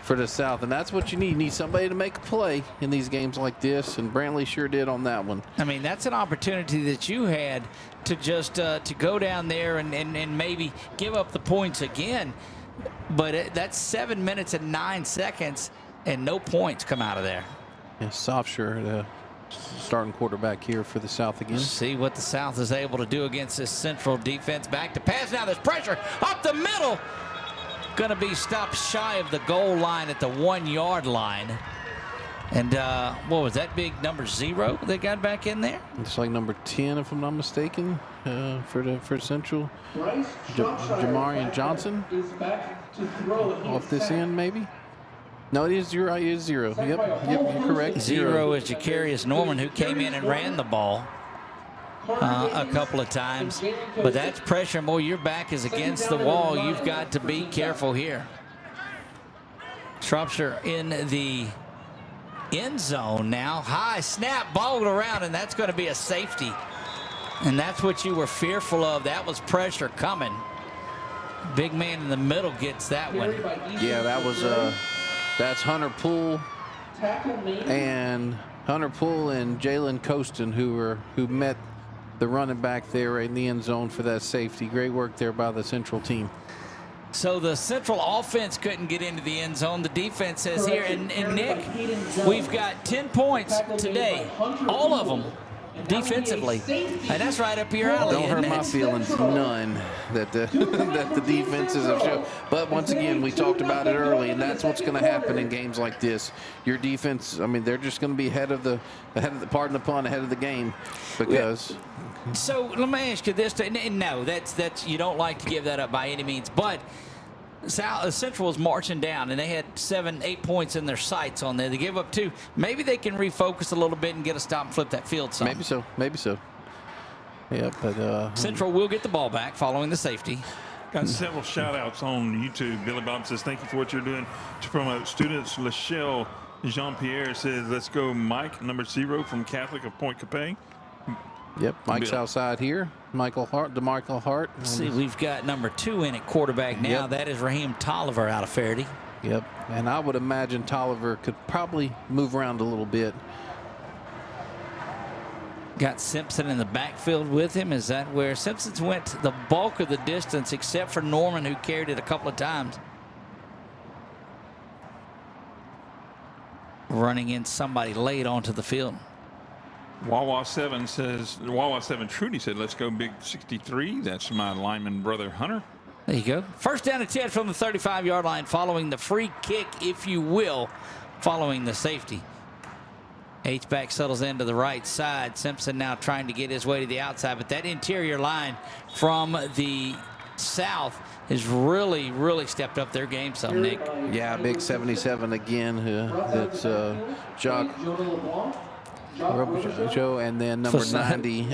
for the South, and that's what you need. You need somebody to make a play in these games like this, and Brantley sure did on that one. I mean, that's an opportunity that you had to just to go down there and maybe give up the points again, but that's 7 minutes and 9 seconds, and no points come out of there. Yeah, Sofshire, the starting quarterback here for the South again. See what the South is able to do against this Central defense. Back to pass now. There's pressure up the middle. Going to be stopped shy of the goal line at the 1 yard line. And what was that, big number 0 they got back in there? It's like number 10, if I'm not mistaken, for Central. Jamarian Johnson off this end, maybe. No, it is 0. It is 0. Yep, you're correct. 0 is Jacarius Norman, who came in and ran the ball a couple of times, but that's pressure. Boy, your back is against the wall. You've got to be careful here. Shropshire in the end zone now. High snap, ball around, and that's going to be a safety. And that's what you were fearful of. That was pressure coming. Big man in the middle gets that one. Yeah, that was that's Hunter Poole and Hunter Poole and Jalen Costin, who met the running back there in the end zone for that safety. Great work there by the Central team. So the Central offense couldn't get into the end zone. The defense says here, and Nick, we've got 10 points today, all of them defensively, and that's right up your alley. Don't hurt my feelings none that the that the defenses have shown. But once again, we talked about it early, and that's what's going to happen in games like this. Your defense, I mean, they're just going to be ahead of the pardon the pun, ahead of the game, because. So let me ask you this, and no, that's you don't like to give that up by any means, but Central was marching down, and they had 7-8 points in their sights on there. They gave up 2. Maybe they can refocus a little bit and get a stop and flip that field some. Maybe so. Maybe so. Yeah, but Central will get the ball back following the safety. Got several shout-outs on YouTube. Billy Bob says, thank you for what you're doing to promote students. Lachelle Jean-Pierre says, let's go Mike, number 0 from Catholic of Point Capay. Yep, Mike's outside here. DeMichael Hart. See, we've got number 2 in at quarterback now. Yep. That is Raheem Tolliver out of Faraday. Yep, and I would imagine Tolliver could probably move around a little bit. Got Simpson in the backfield with him. Is that where Simpson's went the bulk of the distance, except for Norman, who carried it a couple of times? Running in somebody late onto the field. Wawa 7 Trudy said, let's go big 63. That's my lineman brother Hunter. There you go. First down and 10 from the 35-yard line, following the free kick, if you will, following the safety. H-back settles into the right side. Simpson now trying to get his way to the outside, but that interior line from the south has really, really stepped up their game some, Nick. Yeah, big 77 again. That's Jock. Robichaux, and then number 90,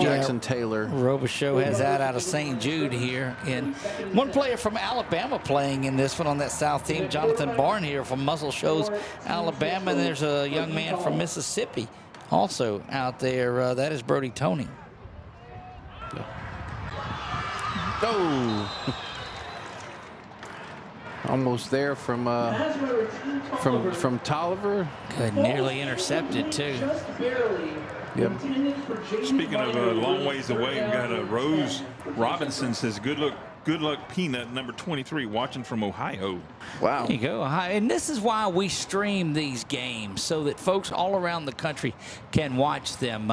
Jackson Taylor. Robichaux has that out of St. Jude here. And one player from Alabama playing in this one on that South team, Jonathan Barn here from Muscle Shoals, Alabama. And there's a young man from Mississippi also out there. That is Brody Tony. Oh! Almost there from Tolliver. Good, nearly intercepted too. Yep. Speaking of a long ways away, we got Rose Robinson says, good luck Peanut, number 23, watching from Ohio. Wow. There you go. And this is why we stream these games, so that folks all around the country can watch them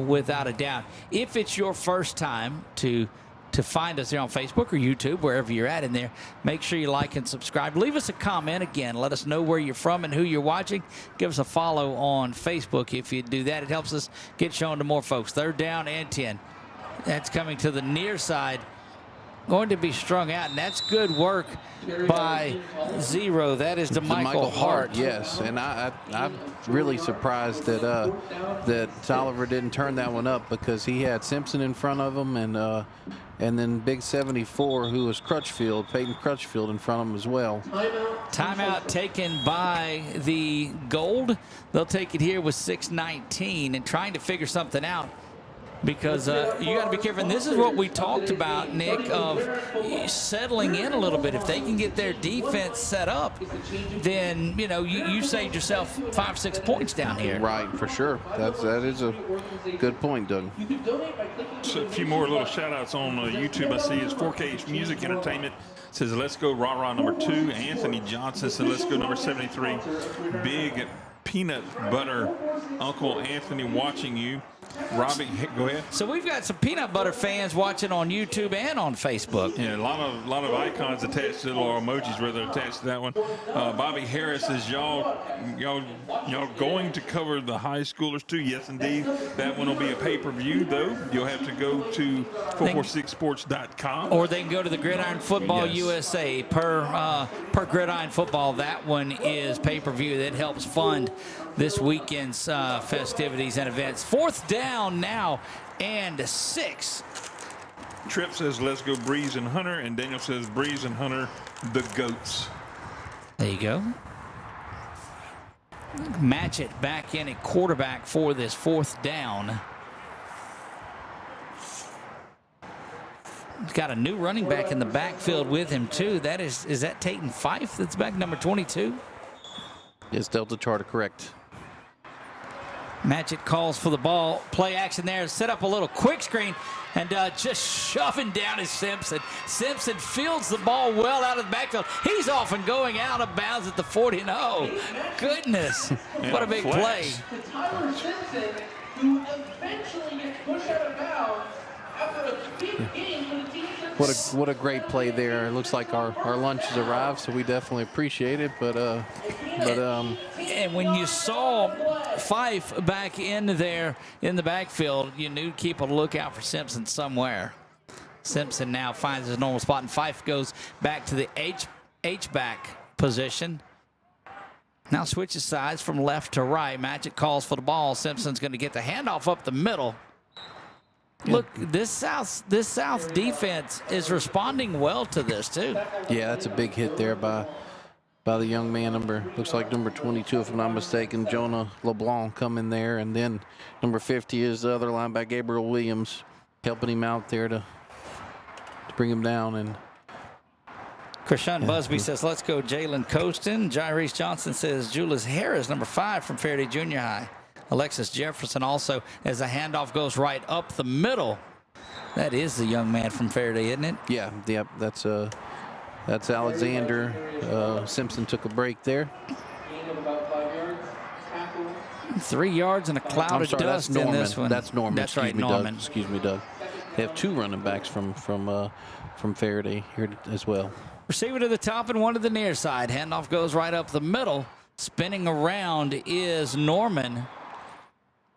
without a doubt. If it's your first time to find us here on Facebook or YouTube, wherever you're at in there, make sure you like and subscribe. Leave us a comment again. Let us know where you're from and who you're watching. Give us a follow on Facebook if you do that. It helps us get shown to more folks. 3rd down and 10. That's coming to the near side. Going to be strung out, and that's good work by 0. That is DeMichael Hart. Yes, and I'm really surprised that that Tolliver didn't turn that one up, because he had Simpson in front of him, and then big 74, who was Peyton Crutchfield, in front of him as well. Timeout taken by the Gold. They'll take it here with 6:19 and trying to figure something out. Because you got to be careful. And this is what we talked about, Nick, of settling in a little bit. If they can get their defense set up, then, you saved yourself 5-6 points down here. Right, for sure. That is a good point, Doug. So a few more little shout-outs on YouTube. I see is 4K Music Entertainment says, let's go rah-rah number 2. Anthony Johnson said, let's go number 73. Big peanut butter Uncle Anthony watching you. Robbie, go ahead. So we've got some peanut butter fans watching on YouTube and on Facebook. Yeah, a lot of icons attached to it, or emojis rather attached to that one. Bobby Harris says, y'all going to cover the high schoolers too? Yes, indeed. That one will be a pay-per-view, though. You'll have to go to 446sports.com. Or they can go to the Gridiron Football Yes. USA per Gridiron Football. That one is pay-per-view. That helps fund this weekend's festivities and events. 4th down now and 6. Tripp says, let's go Breeze and Hunter. And Daniel says, Breeze and Hunter, the GOATs. There you go. Match it back in at quarterback for this 4th down. He's got a new running back in the backfield with him, too. Is that Tayton Fife that's back, number 22? It's Delta Charter, correct. Magic calls for the ball. Play action there. Set up a little quick screen and just shoving down is Simpson. Simpson fields the ball well out of the backfield. He's off and going out of bounds at the 40. And oh, goodness, what a big play. To Tyler Simpson, who eventually gets pushed out of bounds after a big game for the team. What a great play there. It looks like our lunch has arrived, so we definitely appreciate it. And when you saw Fife back in there in the backfield, you knew to keep a lookout for Simpson somewhere. Simpson now finds his normal spot, and Fife goes back to the H-back position. Now switches sides from left to right. Magic calls for the ball. Simpson's going to get the handoff up the middle. Look, this South defense is responding well to this too. Yeah, that's a big hit there by the young man, looks like number 22, if I'm not mistaken, Jonah LeBlanc coming there, and then number 50 is the other linebacker, Gabriel Williams, helping him out there to bring him down. And Krishan Busby says, let's go Jalen Costin. Jairus Johnson says, Julius Harris, number 5 from Faraday Junior High. Alexis Jefferson also, as the handoff goes right up the middle. That is the young man from Faraday, isn't it? Yeah, that's Alexander. Simpson took a break there. 3 yards and a cloud of dust in this one. That's Norman. That's right, Norman. Excuse me, Doug. They have 2 running backs from Faraday here as well. Receiver to the top and one to the near side. Handoff goes right up the middle. Spinning around is Norman.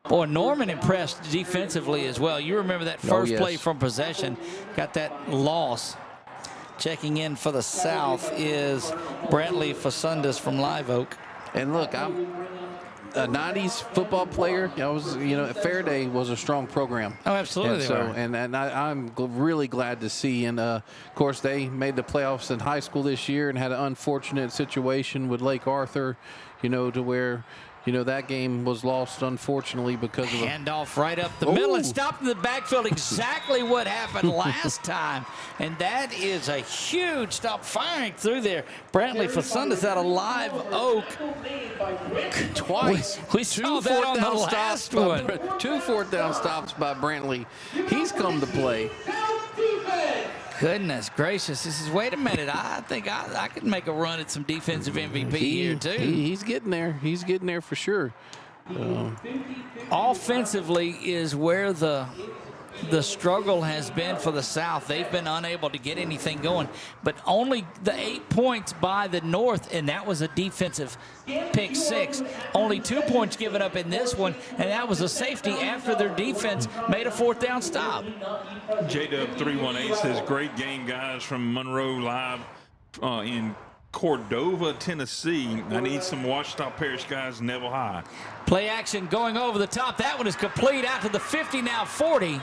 Boy, Norman impressed defensively as well. You remember that first play from possession. Got that loss. Checking in for the South is Brantley Fasundas from Live Oak. And look, I'm a 90s football player. Faraday was a strong program. Oh, absolutely. And I'm really glad to see. And of course, they made the playoffs in high school this year and had an unfortunate situation with Lake Arthur, to where that game was lost, unfortunately, because of handoff right up the middle and stopped in the backfield. Exactly what happened last time. And that is a huge stop firing through there. Brantley Fasundas out of Live Oak. Twice. We saw that on the last one. 2 4th down stops by Brantley. He's come to play. Goodness gracious. This is, wait a minute. I think I could make a run at some defensive MVP here, too. He's getting there. He's getting there for sure. Offensively is where the struggle has been for the South. They've been unable to get anything going, but only the 8 points by the North, and that was a defensive pick 6. Only 2 points given up in this one, and that was a safety after their defense made a 4th down stop. JW318 says, great game, guys, from Monroe Live in Cordova, Tennessee. I need some Washita Parish guys, Neville High. Play action going over the top. That one is complete out to the 50, now 40.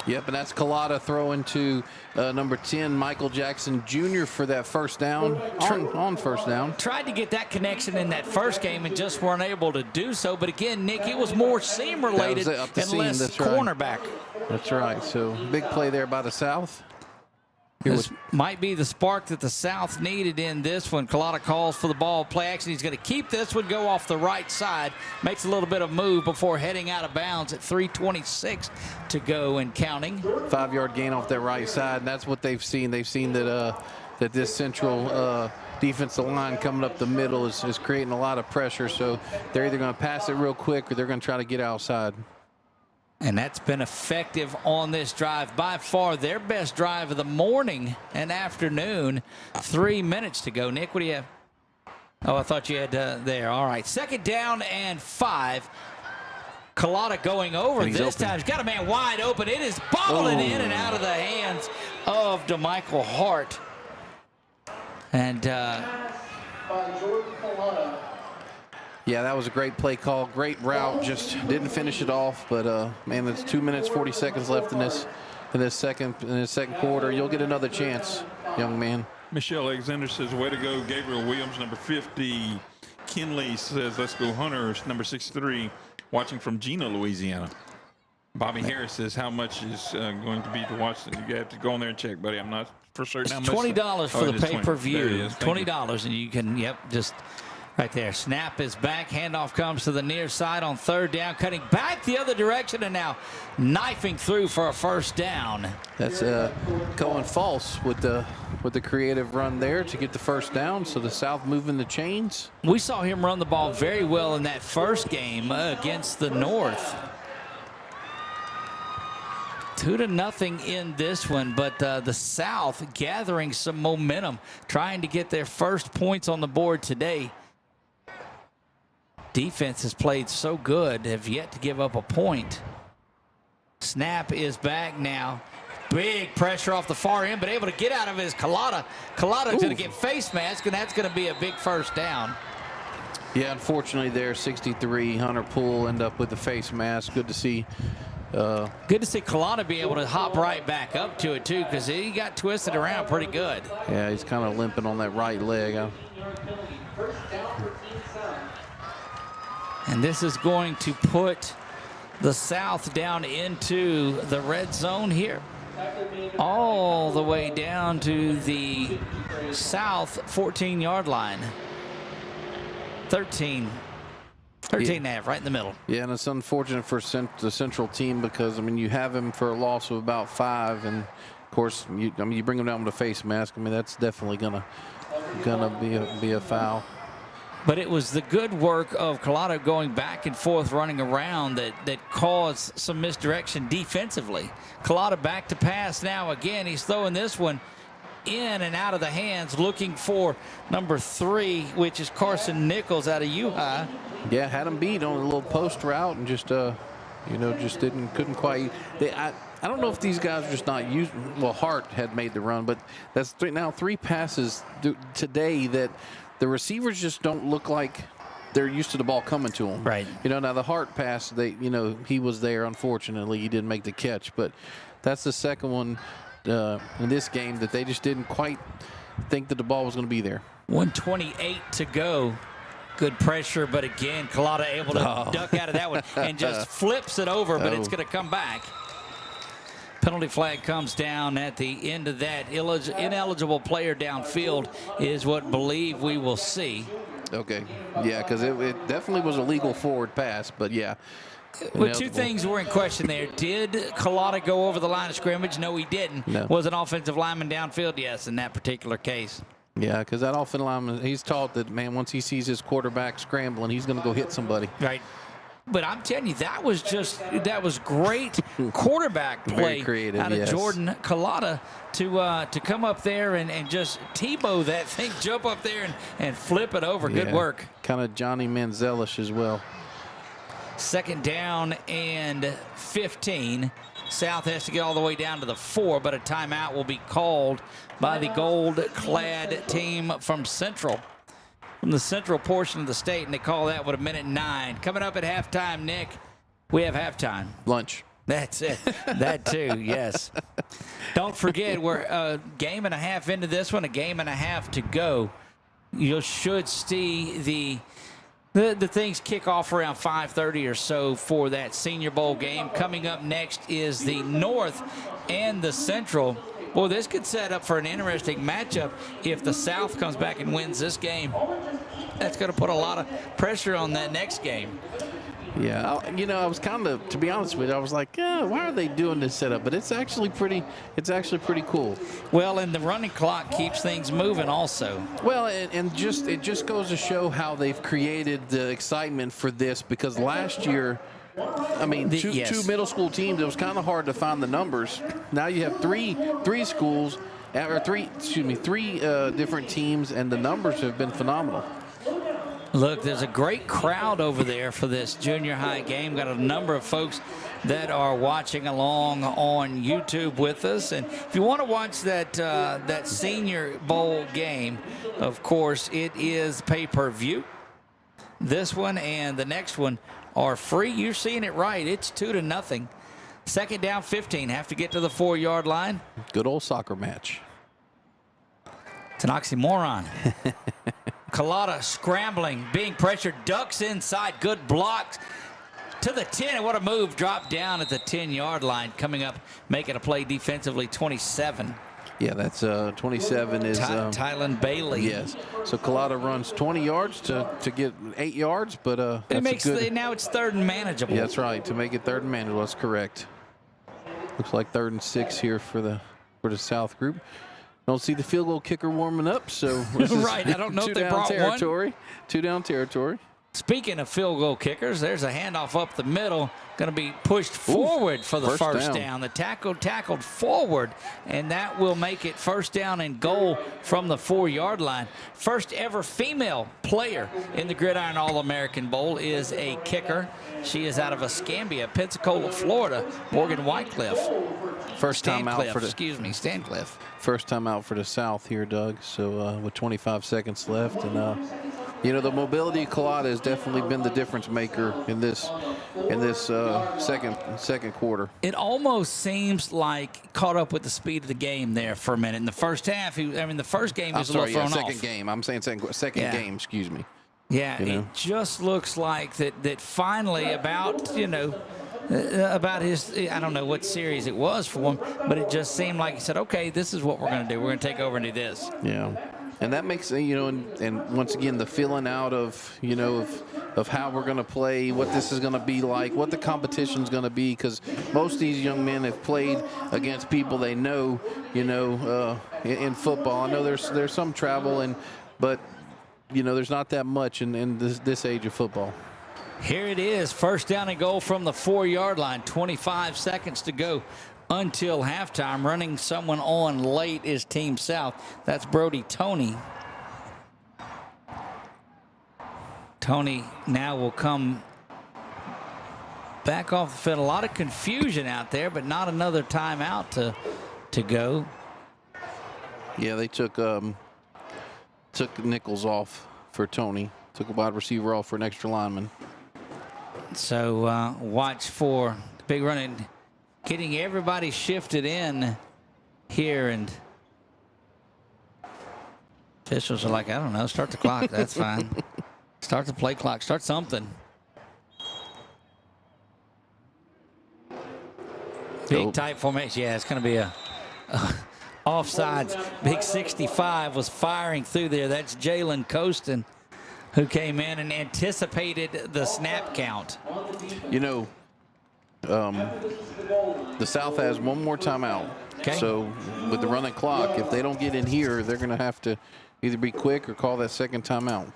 Yep, and that's Collada throwing to number 10, Michael Jackson Jr. for that first down, on first down. Tried to get that connection in that first game and just weren't able to do so. But again, Nick, it was more seam-related and less cornerback. That's right. So big play there by the South. This might be the spark that the South needed in this one. Collada calls for the ball. Play action. He's going to keep this one, go off the right side. Makes a little bit of move before heading out of bounds at 3:26 to go and counting. 5-yard gain off that right side, and that's what they've seen. They've seen that this central defensive line coming up the middle is creating a lot of pressure. So they're either going to pass it real quick or they're going to try to get outside. And that's been effective on this drive. By far their best drive of the morning and afternoon. 3 minutes to go. Nick, what do you have? Oh, I thought you had there. All right. 2nd down and 5. Collada going over this time. He's got a man wide open. It is bobbling in and out of the hands of DeMichael Hart. And yeah, that was a great play call. Great route. Just didn't finish it off. But man, it's 2 minutes 40 seconds left in this second quarter. You'll get another chance, young man. Michelle Alexander says, way to go, Gabriel Williams, number 50. Kinley says, let's go Hunters, number 63, watching from Gina, Louisiana. Bobby Harris says, how much is going to be to watch? You have to go on there and check, buddy. I'm not for certain how much. $20 for the pay-per-view. $20, and you can, just Right there. Snap is back. Handoff comes to the near side on 3rd down. Cutting back the other direction and now knifing through for a 1st down. That's going false with the creative run there to get the 1st down. So the South moving the chains. We saw him run the ball very well in that first game against the North. 2-0 in this one, but the South gathering some momentum, trying to get their first points on the board today. Defense has played so good, have yet to give up a point. Snap is back now. Big pressure off the far end, but able to get out of his Collada. Collada's going to get face mask, and that's going to be a big 1st down. Yeah, unfortunately there, 63, Hunter Poole end up with the face mask. Good to see. Good to see Collada be able to hop right back up to it, too, because he got twisted around pretty good. Yeah, he's kind of limping on that right leg. And this is going to put the South down into the red zone here. All the way down to the South 14-yard line. 13 and a half, right in the middle. Yeah, and it's unfortunate for the Central team because, I mean, you have him for a loss of about 5, and of course, you bring him down with a face mask. I mean, that's definitely gonna be a foul. But it was the good work of Collada going back and forth, running around that caused some misdirection defensively. Collada back to pass now again. He's throwing this one in and out of the hands, looking for number 3, which is Carson Nichols out of U-High. Yeah, had him beat on a little post route and just, just couldn't quite. I don't know if these guys are just not using. Well, Hart had made the run, but that's three passes today that the receivers just don't look like they're used to the ball coming to them. Right. Now the Hart pass, he was there. Unfortunately, he didn't make the catch, but that's the second one in this game that they just didn't quite think that the ball was going to be there. 1:28 to go. Good pressure, but again, Collada able to duck out of that one and just flips it over, but it's going to come back. Penalty flag comes down at the end of that. Ineligible player downfield is what believe we will see. Okay. Yeah, because it definitely was a legal forward pass, but yeah. Well, 2 things were in question there. Did Collada go over the line of scrimmage? No, he didn't. No. Was an offensive lineman downfield? Yes, in that particular case. Yeah, because that offensive lineman, he's taught that, man, once he sees his quarterback scrambling, he's going to go hit somebody. Right. But I'm telling you, that was great quarterback play creative, out of yes. Jordan Collada to come up there and just Tebow that thing, jump up there and flip it over. Yeah. Good work. Kind of Johnny Manziel-ish as well. 2nd down and 15. South has to get all the way down to the 4, but a timeout will be called by the gold-clad team from Central. From the central portion of the state, and they call that with 1:09. Coming up at halftime, Nick, we have halftime. Lunch. That's it. That too, yes. Don't forget, we're a game and a half into this one, a game and a half to go. You should see the things kick off around 5:30 or so for that Senior Bowl game. Coming up next is the North and the Central. Boy, this could set up for an interesting matchup if the South comes back and wins this game. That's going to put a lot of pressure on that next game. Yeah, I was kind of, to be honest with you, I was like, yeah, why are they doing this setup? But it's actually pretty cool. Well, and the running clock keeps things moving also. Well, and it just goes to show how they've created the excitement for this, because last year, I mean, two middle school teams, it was kind of hard to find the numbers. Now you have three schools, or three different teams, and the numbers have been phenomenal. Look, there's a great crowd over there for this junior high game. Got a number of folks that are watching along on YouTube with us. And if you want to watch that Senior Bowl game, of course, it is pay-per-view. This one and the next one are free. You're seeing it right. It's 2-0. 2nd down, 15. Have to get to the 4-yard line. Good old soccer match. It's an oxymoron. Collada scrambling, being pressured, ducks inside, good blocks to the 10. And what a move, drop down at the 10-yard line. Coming up, making a play defensively, 27. Yeah, that's 27 is Tylen Bailey. Yes. So Collada runs 20 yards to get 8 yards, but It that's makes now it's 3rd and manageable. Yeah, that's right. To make it 3rd and manageable, that's correct. Looks like 3rd and 6 here for the South group. Don't see the field goal kicker warming up, so this is right. I don't know if they brought territory. one. 2 down territory. Speaking of field goal kickers, there's a handoff up the middle, going to be pushed forward for the first down. The tackle tackled forward, and that will make it 1st down and goal from the 4-yard line. First ever female player in the Gridiron All-American Bowl is a kicker. She is out of Escambia, Pensacola, Florida. Morgan Whitecliff. First time out for the Stancliffe. First time out for the South here, Doug. So with 25 seconds left, and you know, the mobility of Collada has definitely been the difference maker in this second quarter. It almost seems like caught up with the speed of the game there for a minute. In the first half, the first game was a little thrown off. Second game. I'm saying second game. Excuse me. Yeah, it just looks like that finally about his, I don't know what series it was for him, but it just seemed like he said, okay, this is what we're going to do. We're going to take over and do this. Yeah. And that makes, and once again, the feeling out of, of how we're going to play, what this is going to be like, what the competition's going to be, because most of these young men have played against people they know, in football. I know there's some travel, but, there's not that much in this age of football. Here it is, 1st down and goal from the 4-yard line, 25 seconds to go until halftime. Running someone on late is Team South. That's Brody Tony. Tony now will come back off the field. A lot of confusion out there, but not another timeout to go. Yeah, they took Nichols off for Tony. Took a wide receiver off for an extra lineman. So watch for the big run and getting everybody shifted in here, and officials are like, I don't know, start the clock. That's fine. Start the play clock. Start something. Big tight formation. Yeah, it's going to be a offsides. Big 65 was firing through there. That's Jalen Costin, who came in and anticipated the snap count. The South has one more timeout. Okay. So with the running clock, if they don't get in here, they're going to have to either be quick or call that second timeout.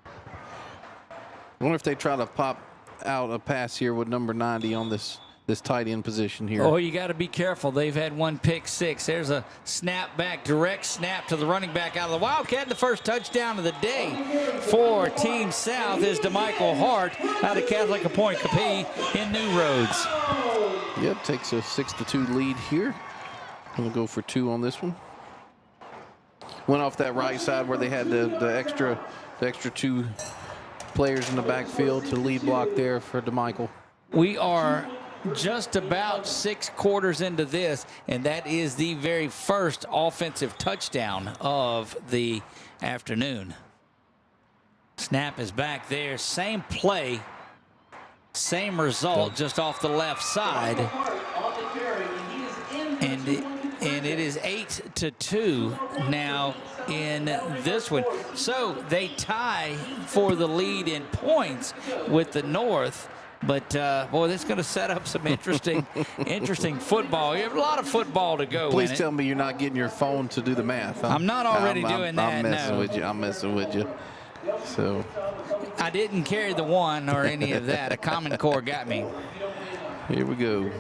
I wonder if they try to pop out a pass here with number 90 on this tight end position here. Oh, you got to be careful. They've had one pick six. There's a snap back, direct snap to the running back out of the Wildcat. The first touchdown of the day for Team South is DeMichael Hart out of Catholic Point Capee in New Roads. Yep, takes a 6-2 lead here. I'm going to go for 2 on this one. Went off that right side where they had the extra 2 players in the backfield to lead block there for DeMichael. We are just about 6 quarters into this, and that is the very first offensive touchdown of the afternoon. Snap is back there. Same play, same result, just off the left side. And it is 8-2 now in this one. So they tie for the lead in points with the North. But, boy, that's going to set up some interesting football. You have a lot of football to go. Please tell me you're not getting your phone to do the math. I'm not already doing that, I'm messing no. with you. I'm messing with you. So I didn't carry the one or any of that. A Common Core got me. Here we go.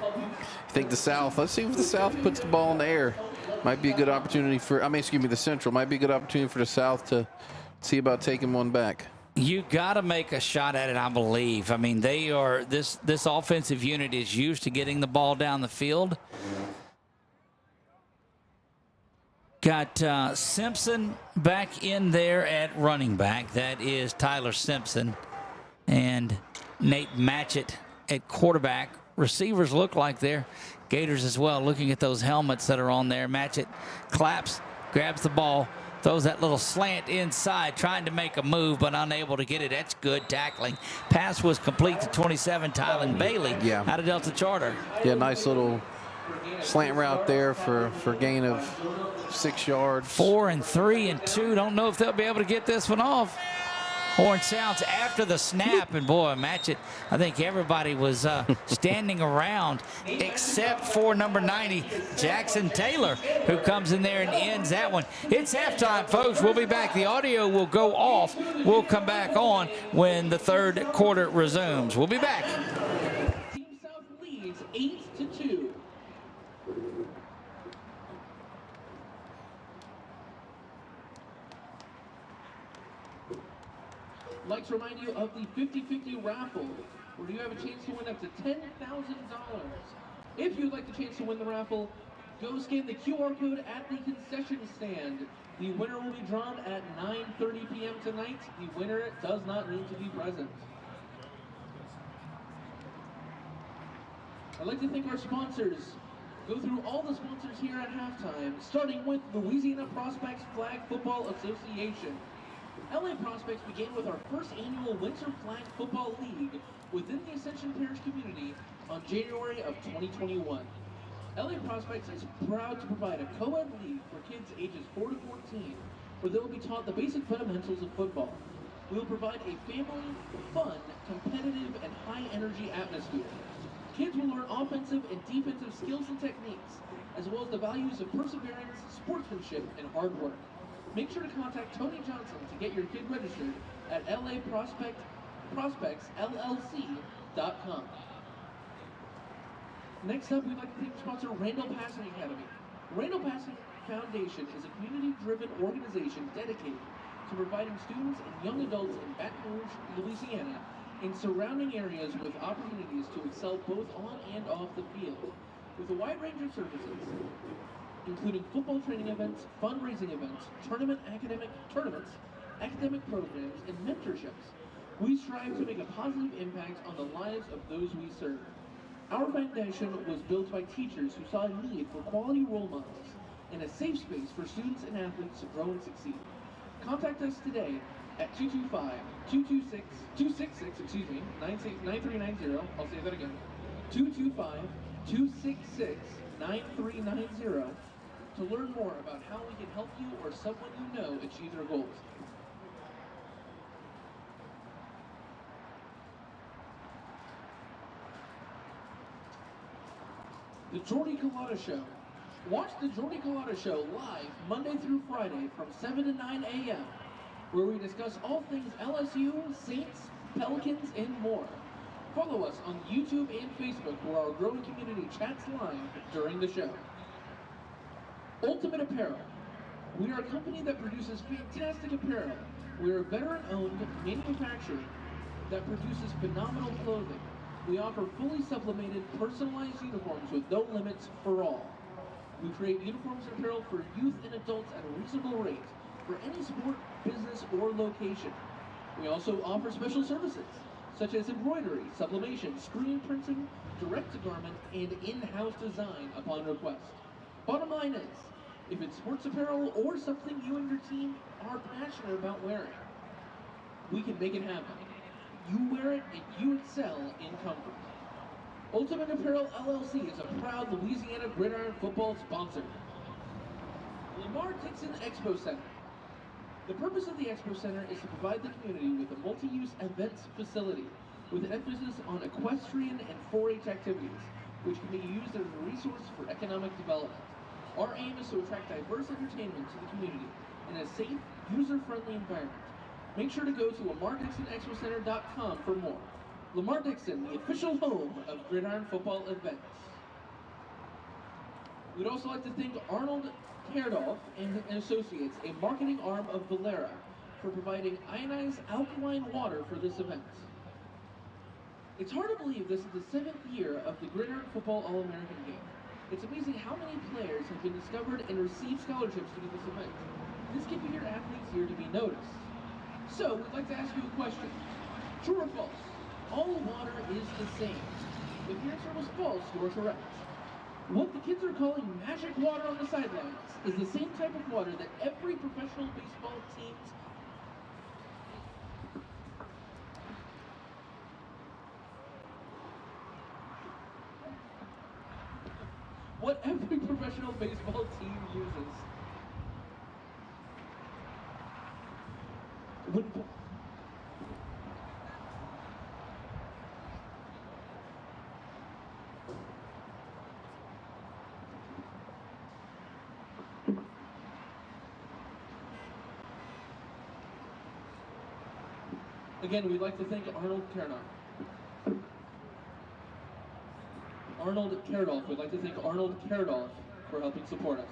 I think the South, let's see if the South puts the ball in the air. Might be a good opportunity for, the Central. Might be a good opportunity for the South to see about taking one back. You got to make a shot at it, I believe. I mean, they are this offensive unit is used to getting the ball down the field. Got Simpson back in there at running back. That is Tyler Simpson. And Nate Matchett at quarterback. Receivers look like they're Gators as well, looking at those helmets that are on there. Matchett claps, grabs the ball, throws that little slant inside, trying to make a move, but unable to get it. That's good tackling. Pass was complete to 27, Tylen Bailey, out of Delta Charter. Yeah, nice little Slant route there for gain of 6 yards. 4 and 3 and 2. Don't know if they'll be able to get this one off. Horn sounds after the snap, and boy, match it. I think everybody was standing around except for number 90, Jackson Taylor, who comes in there and ends that one. It's halftime, folks. We'll be back. The audio will go off. We'll come back on when the third quarter resumes. We'll be back. Team South leads 8-2. I'd like to remind you of the 50-50 raffle, where you have a chance to win up to $10,000. If you'd like the chance to win the raffle, go scan the QR code at the concession stand. The winner will be drawn at 9:30 p.m. tonight. The winner does not need to be present. I'd like to thank our sponsors. Go through all the sponsors here at halftime, starting with Louisiana Prospects Flag Football Association. LA Prospects began with our first annual Winter Flag Football League within the Ascension Parish community on January of 2021. LA Prospects is proud to provide a co-ed league for kids ages 4 to 14, where they will be taught the basic fundamentals of football. We will provide a family, fun, competitive, and high-energy atmosphere. Kids will learn offensive and defensive skills and techniques, as well as the values of perseverance, sportsmanship, and hard work. Make sure to contact Tony Johnson to get your kid registered at laprospectsllc.com. Next up, we'd like to thank sponsor Randall Passing Academy. Randall Passing Foundation is a community-driven organization dedicated to providing students and young adults in Baton Rouge, Louisiana, and surrounding areas with opportunities to excel both on and off the field. With a wide range of services, including football training events, fundraising events, academic programs, and mentorships, we strive to make a positive impact on the lives of those we serve. Our foundation was built by teachers who saw a need for quality role models and a safe space for students and athletes to grow and succeed. Contact us today at 225-266-9390. I'll say that again. 225-266-9390 to learn more about how we can help you or someone you know achieve their goals. The Jordy Collada Show. Watch the Jordy Collada Show live Monday through Friday from 7 to 9 a.m., where we discuss all things LSU, Saints, Pelicans, and more. Follow us on YouTube and Facebook, where our growing community chats live during the show. Ultimate Apparel. We are a company that produces fantastic apparel. We are a veteran-owned manufacturer that produces phenomenal clothing. We offer fully supplemented, personalized uniforms with no limits for all. We create uniforms and apparel for youth and adults at a reasonable rate for any sport, business, or location. We also offer special services, such as embroidery, sublimation, screen printing, direct-to-garment, and in-house design upon request. Bottom line is, if it's sports apparel or something you and your team are passionate about wearing, we can make it happen. You wear it and you excel in comfort. Ultimate Apparel LLC is a proud Louisiana Gridiron football sponsor. Lamar Dixon Expo Center. The purpose of the Expo Center is to provide the community with a multi-use events facility with an emphasis on equestrian and 4-H activities, which can be used as a resource for economic development. Our aim is to attract diverse entertainment to the community in a safe, user-friendly environment. Make sure to go to LamarDixonExpoCenter.com for more. Lamar Dixon, the official home of Gridiron football events. We'd also like to thank Arnold Kerdolf and Associates, a marketing arm of Valera, for providing ionized alkaline water for this event. It's hard to believe this is the 7th year of the Gridiron Football All-American Game. It's amazing how many players have been discovered and received scholarships to do this event. This can be your athletes here to be noticed. So, we'd like to ask you a question. True or false? All water is the same. If your answer was false, you are correct. What the kids are calling magic water on the sidelines is the same type of water that every professional baseball team's what every professional baseball team uses. Again, we'd like to thank Arnold Karadolf. We'd like to thank Arnold Karadolf for helping support us.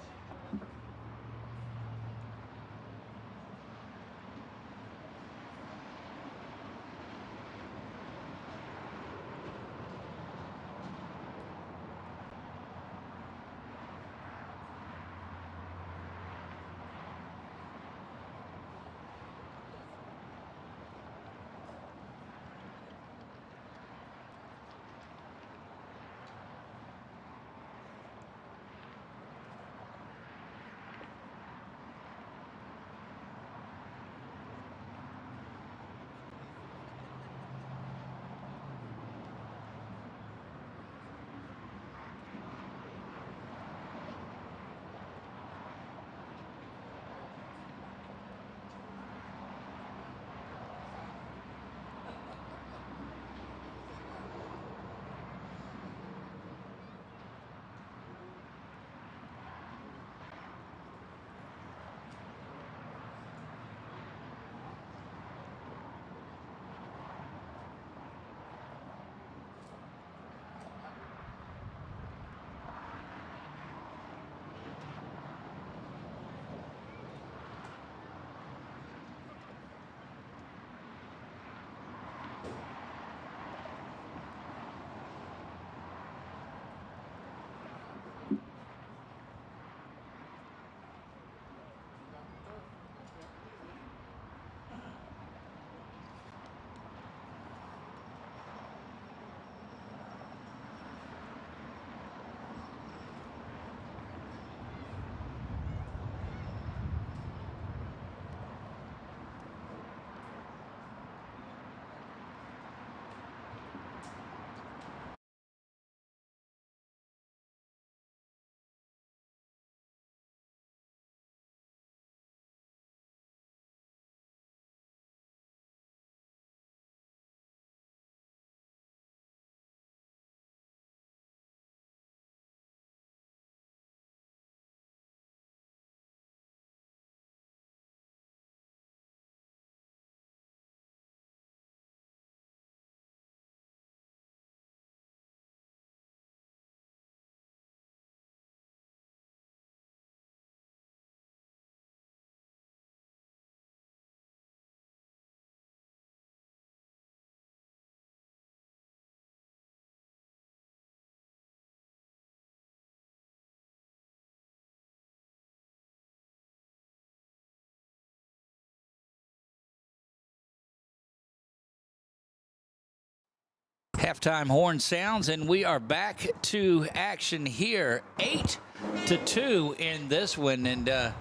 Halftime horn sounds, and we are back to action here. 8-2 in this one, and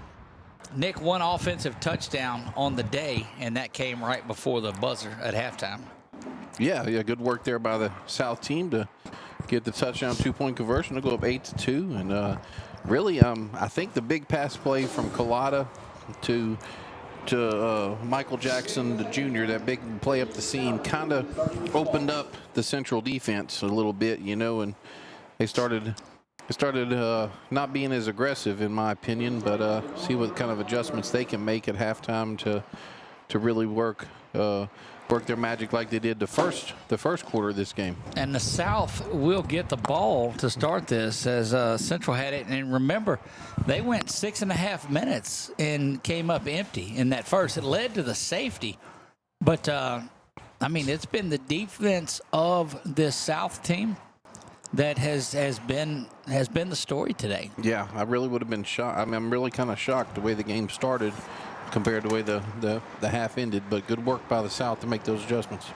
Nick, one offensive touchdown on the day, and that came right before the buzzer at halftime. Yeah, good work there by the South team to get the touchdown 2-point conversion to go up 8-2, and really, I think the big pass play from Collada to Michael Jackson, the junior, that big play up the seam, kind of opened up the Central defense a little bit, you know, and they started not being as aggressive, in my opinion, but see what kind of adjustments they can make at halftime to really work their magic like they did the first quarter of this game. And the South will get the ball to start this as Central had it. And remember, they went 6.5 minutes and came up empty in that first. It led to the safety. But, I mean, it's been the defense of this South team that has been the story today. Yeah, I really would have been shocked. I mean, I'm really kind of shocked the way the game started compared to the way the half ended, but good work by the South to make those adjustments.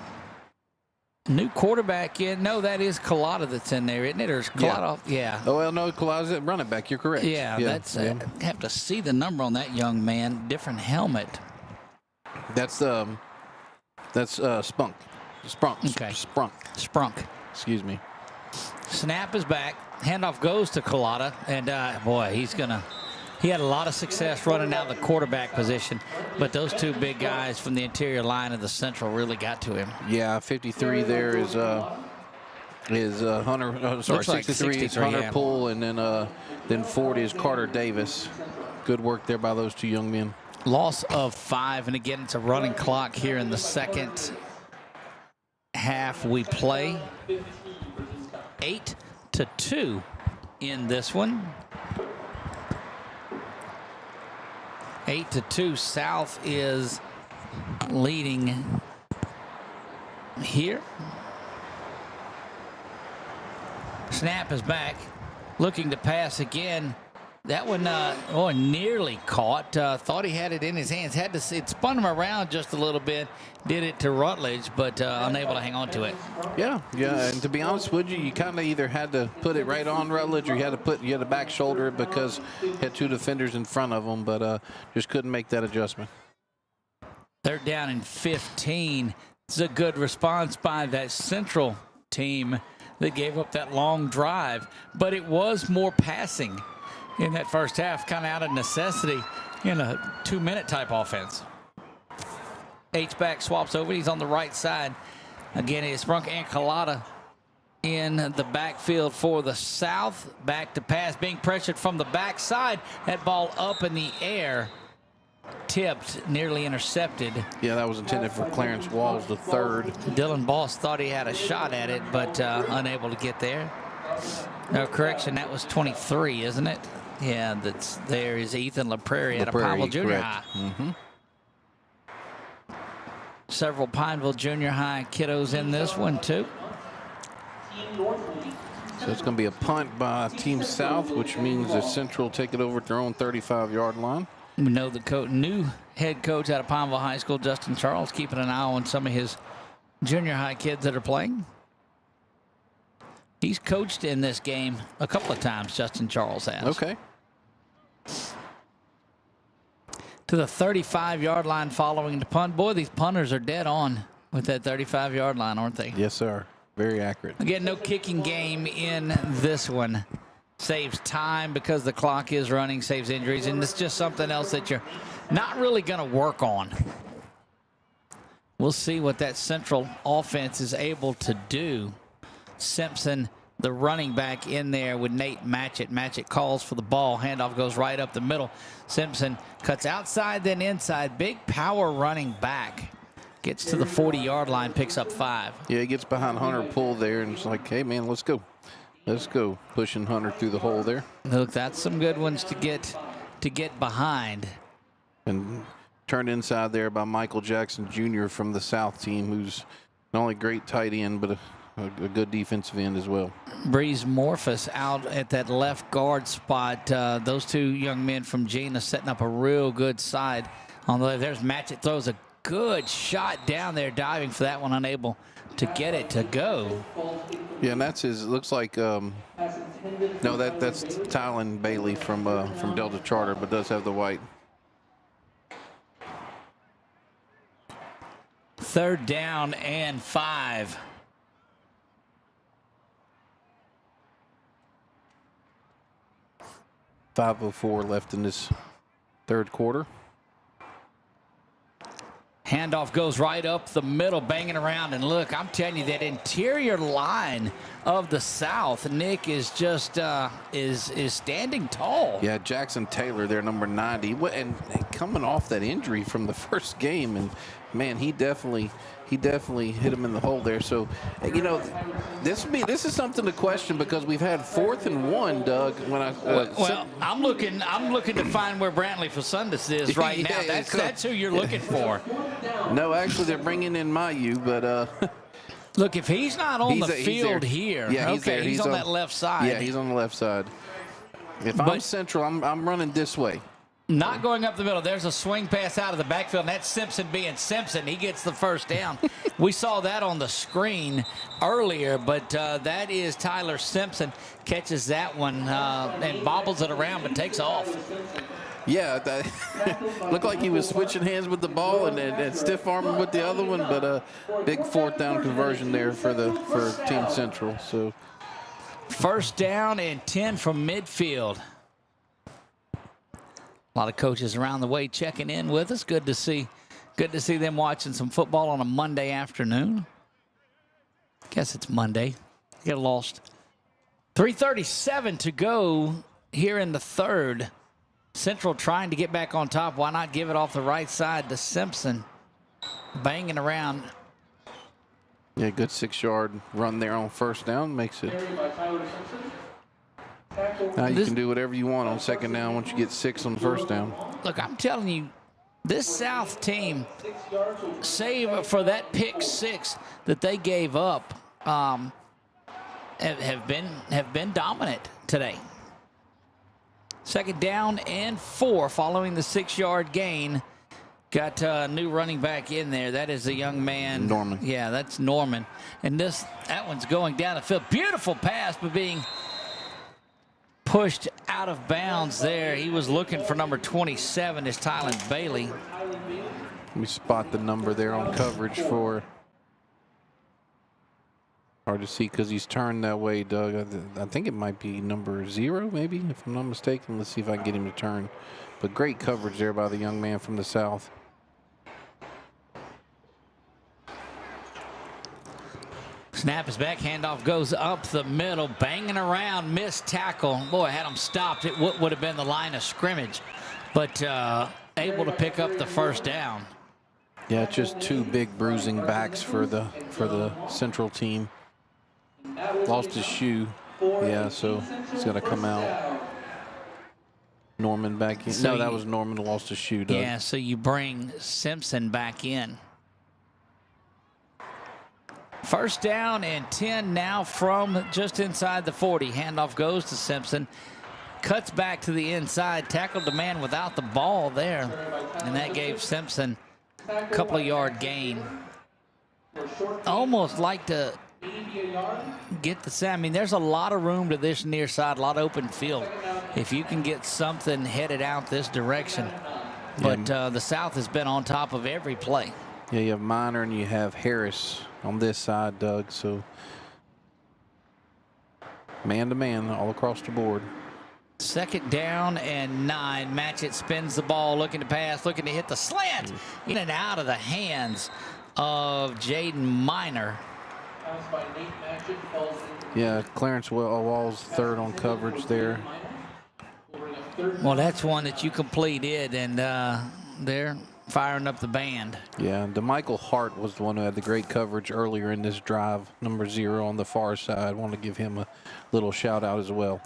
New quarterback in. No, that is Collada that's in there, isn't it? Or is Collada? Yeah. Oh, well, no, Collada's at running back. You're correct. Yeah, that's. I have to see the number on that young man. Different helmet. That's Spunk. Okay. Sprunk. Sprunk. Excuse me. Snap is back. Handoff goes to Collada. And, boy, he had a lot of success running out of the quarterback position. But those two big guys from the interior line of the Central really got to him. Yeah, 53 there is Hunter. Sorry, 63 is Hunter Poole, and then 40 is Carter Davis. Good work there by those two young men. Loss of 5, and again, it's a running clock here in the second half. We play 8-2 in this one. 8-2. South is leading here. Snap is back, looking to pass again. That one, nearly caught. Thought he had it in his hands. It spun him around just a little bit. Did it to Rutledge, but unable to hang on to it. Yeah. And to be honest with you, you kind of either had to put it right on Rutledge, or you had to back shoulder it because he had two defenders in front of him, but just couldn't make that adjustment. They're down in 15. It's a good response by that Central team that gave up that long drive, but it was more passing in that first half, kind of out of necessity in a 2-minute type offense. H-back swaps over. He's on the right side. Again, it's Sprunk and Collada in the backfield for the South. Back to pass, being pressured from the backside. That ball up in the air. Tipped, nearly intercepted. Yeah, that was intended for Clarence Walls, the third. Dylan Boss thought he had a shot at it, but unable to get there. No, correction, that was 23, isn't it? Yeah, there is Ethan LaPrairie at a Pineville Junior High. Mm-hmm. Several Pineville Junior High kiddos in this one, too. So it's going to be a punt by Team South, which means that Central will take it over at their own 35-yard line. We know the new head coach out of Pineville High School, Justin Charles, keeping an eye on some of his junior high kids that are playing. He's coached in this game a couple of times, Justin Charles has. Okay. To the 35-yard line following the punt. Boy, these punters are dead on with that 35-yard line, aren't they? Yes, sir. Very accurate. Again, no kicking game in this one. Saves time because the clock is running, saves injuries, and it's just something else that you're not really going to work on. We'll see what that Central offense is able to do. Simpson, the running back, in there with Nate Matchett. Matchett calls for the ball. Handoff goes right up the middle. Simpson cuts outside, then inside. Big power running back. Gets to the 40-yard line, picks up 5. Yeah, he gets behind Hunter Poole there, and it's like, hey, man, let's go. Let's go. Pushing Hunter through the hole there. Look, that's some good ones to get behind. And turned inside there by Michael Jackson Jr. from the South team, who's not only great tight end, but a good defensive end as well. Breeze Morphus out at that left guard spot. Those two young men from Gina setting up a real good side on the left. There's Matchett, throws a good shot down there, diving for that one, unable to get it to go. Yeah, and that's his. Looks like no, that's Tylen Bailey from Delta Charter, but does have the white. 3rd down and 5. .504 left in this third quarter. Handoff goes right up the middle, banging around. And look, I'm telling you, that interior line of the South, Nick, is just is standing tall. Yeah, Jackson Taylor there, number 90, and coming off that injury from the first game, and man, he definitely hit him in the hole there. So, you know, this is something to question, because we've had 4th and 1, Doug. When I'm looking to find where Brantley Fasundis is right now. That's who you're looking for. No, actually, they're bringing in Mayu, but look, if he's not on the field here, yeah, he's on that left side. Yeah, he's on the left side. If I'm Central, I'm running this way. Not going up the middle. There's a swing pass out of the backfield, and that's Simpson being Simpson. He gets the first down. We saw that on the screen earlier, but that is Tyler Simpson. Catches that one and bobbles it around, but takes off. Yeah, that looked like he was switching hands with the ball and stiff arming with the other one, but a big 4th down conversion there for Team Central. So First down and 10 from midfield. A lot of coaches around the way checking in with us. Good to see them watching some football on a Monday afternoon. Guess it's Monday. Get lost. 3:37 to go here in the third. Central trying to get back on top. Why not give it off the right side to Simpson? Banging around. Yeah, good 6-yard run there on first down. Makes it. Now you can do whatever you want on second down once you get 6 on the first down. Look, I'm telling you, this South team, save for that pick 6 that they gave up, have been dominant today. Second down and 4 following the 6-yard gain. Got a new running back in there. That is a young man. Norman. Yeah, that's Norman. And that one's going down the field. Beautiful pass, but being pushed out of bounds there. He was looking for number 27, is Tylen Bailey. We spot the number there on coverage for. Hard to see because he's turned that way, Doug. I think it might be number 0, maybe, if I'm not mistaken. Let's see if I can get him to turn. But great coverage there by the young man from the South. Snap is back, handoff goes up the middle, banging around, missed tackle. Boy, had him stopped, it would have been the line of scrimmage, but able to pick up the first down. Yeah, just 2 big bruising backs for the Central team. Lost his shoe. Yeah, so he's got to come out. Norman back in. So no, that was Norman who lost his shoe, Doug. Yeah, so you bring Simpson back in. First down and 10 now from just inside the 40. Handoff goes to Simpson. Cuts back to the inside. Tackled the man without the ball there. And that gave Simpson a couple of yard gain. Almost like to get the sound. I mean, there's a lot of room to this near side, a lot of open field. If you can get something headed out this direction. But the South has been on top of every play. Yeah, you have Minor and you have Harris on this side, Doug. So man-to-man all across the board. Second down and 9. Matchett spins the ball, looking to pass, looking to hit the slant. In and out of the hands of Jaden Minor. Yeah, Clarence Wall's third on coverage there. Well, that's one that you completed, and they're firing up the band. Yeah, DeMichael Hart was the one who had the great coverage earlier in this drive, number 0 on the far side. I want to give him a little shout out as well.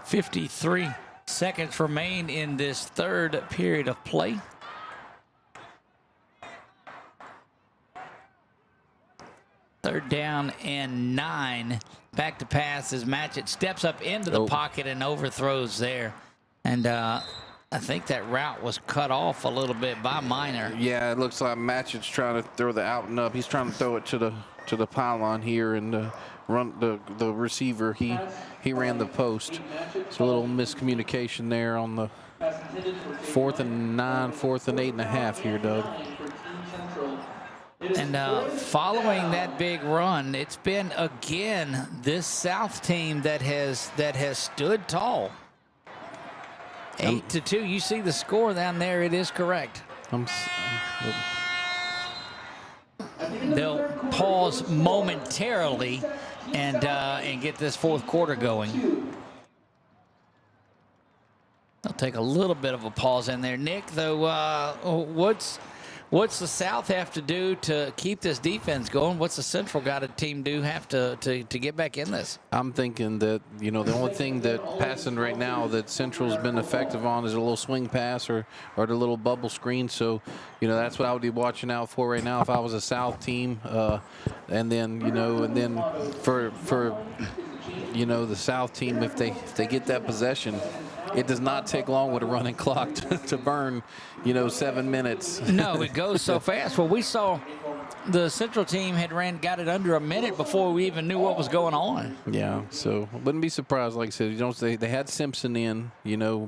53 seconds remain in this third period of play. Third down and 9. Back to pass as Matchett steps up into the pocket and overthrows there. And I think that route was cut off a little bit by Minor. Yeah, it looks like Matchett's trying to throw the out and up. He's trying to throw it to the pylon here and run the receiver. He ran the post. So a little miscommunication there on the 4th and 9, 4th and 8.5 here, Doug. And following that big run, it's been again this South team that has stood tall. 8-2. You see the score down there. It is correct. They'll pause momentarily and get this fourth quarter going. They'll take a little bit of a pause in there. Nick, though, what's the South have to do to keep this defense going? What's the Central team have to get back in this? I'm thinking that, the only thing that passing right now that Central's been effective on is a little swing pass or the little bubble screen. So, that's what I would be watching out for right now if I was a South team. And then for the South team, if they get that possession, it does not take long with a running clock to burn, 7 minutes. No, it goes so fast. Well, we saw the Central team got it under a minute before we even knew what was going on. Yeah, so I wouldn't be surprised. Like I said, they had Simpson in,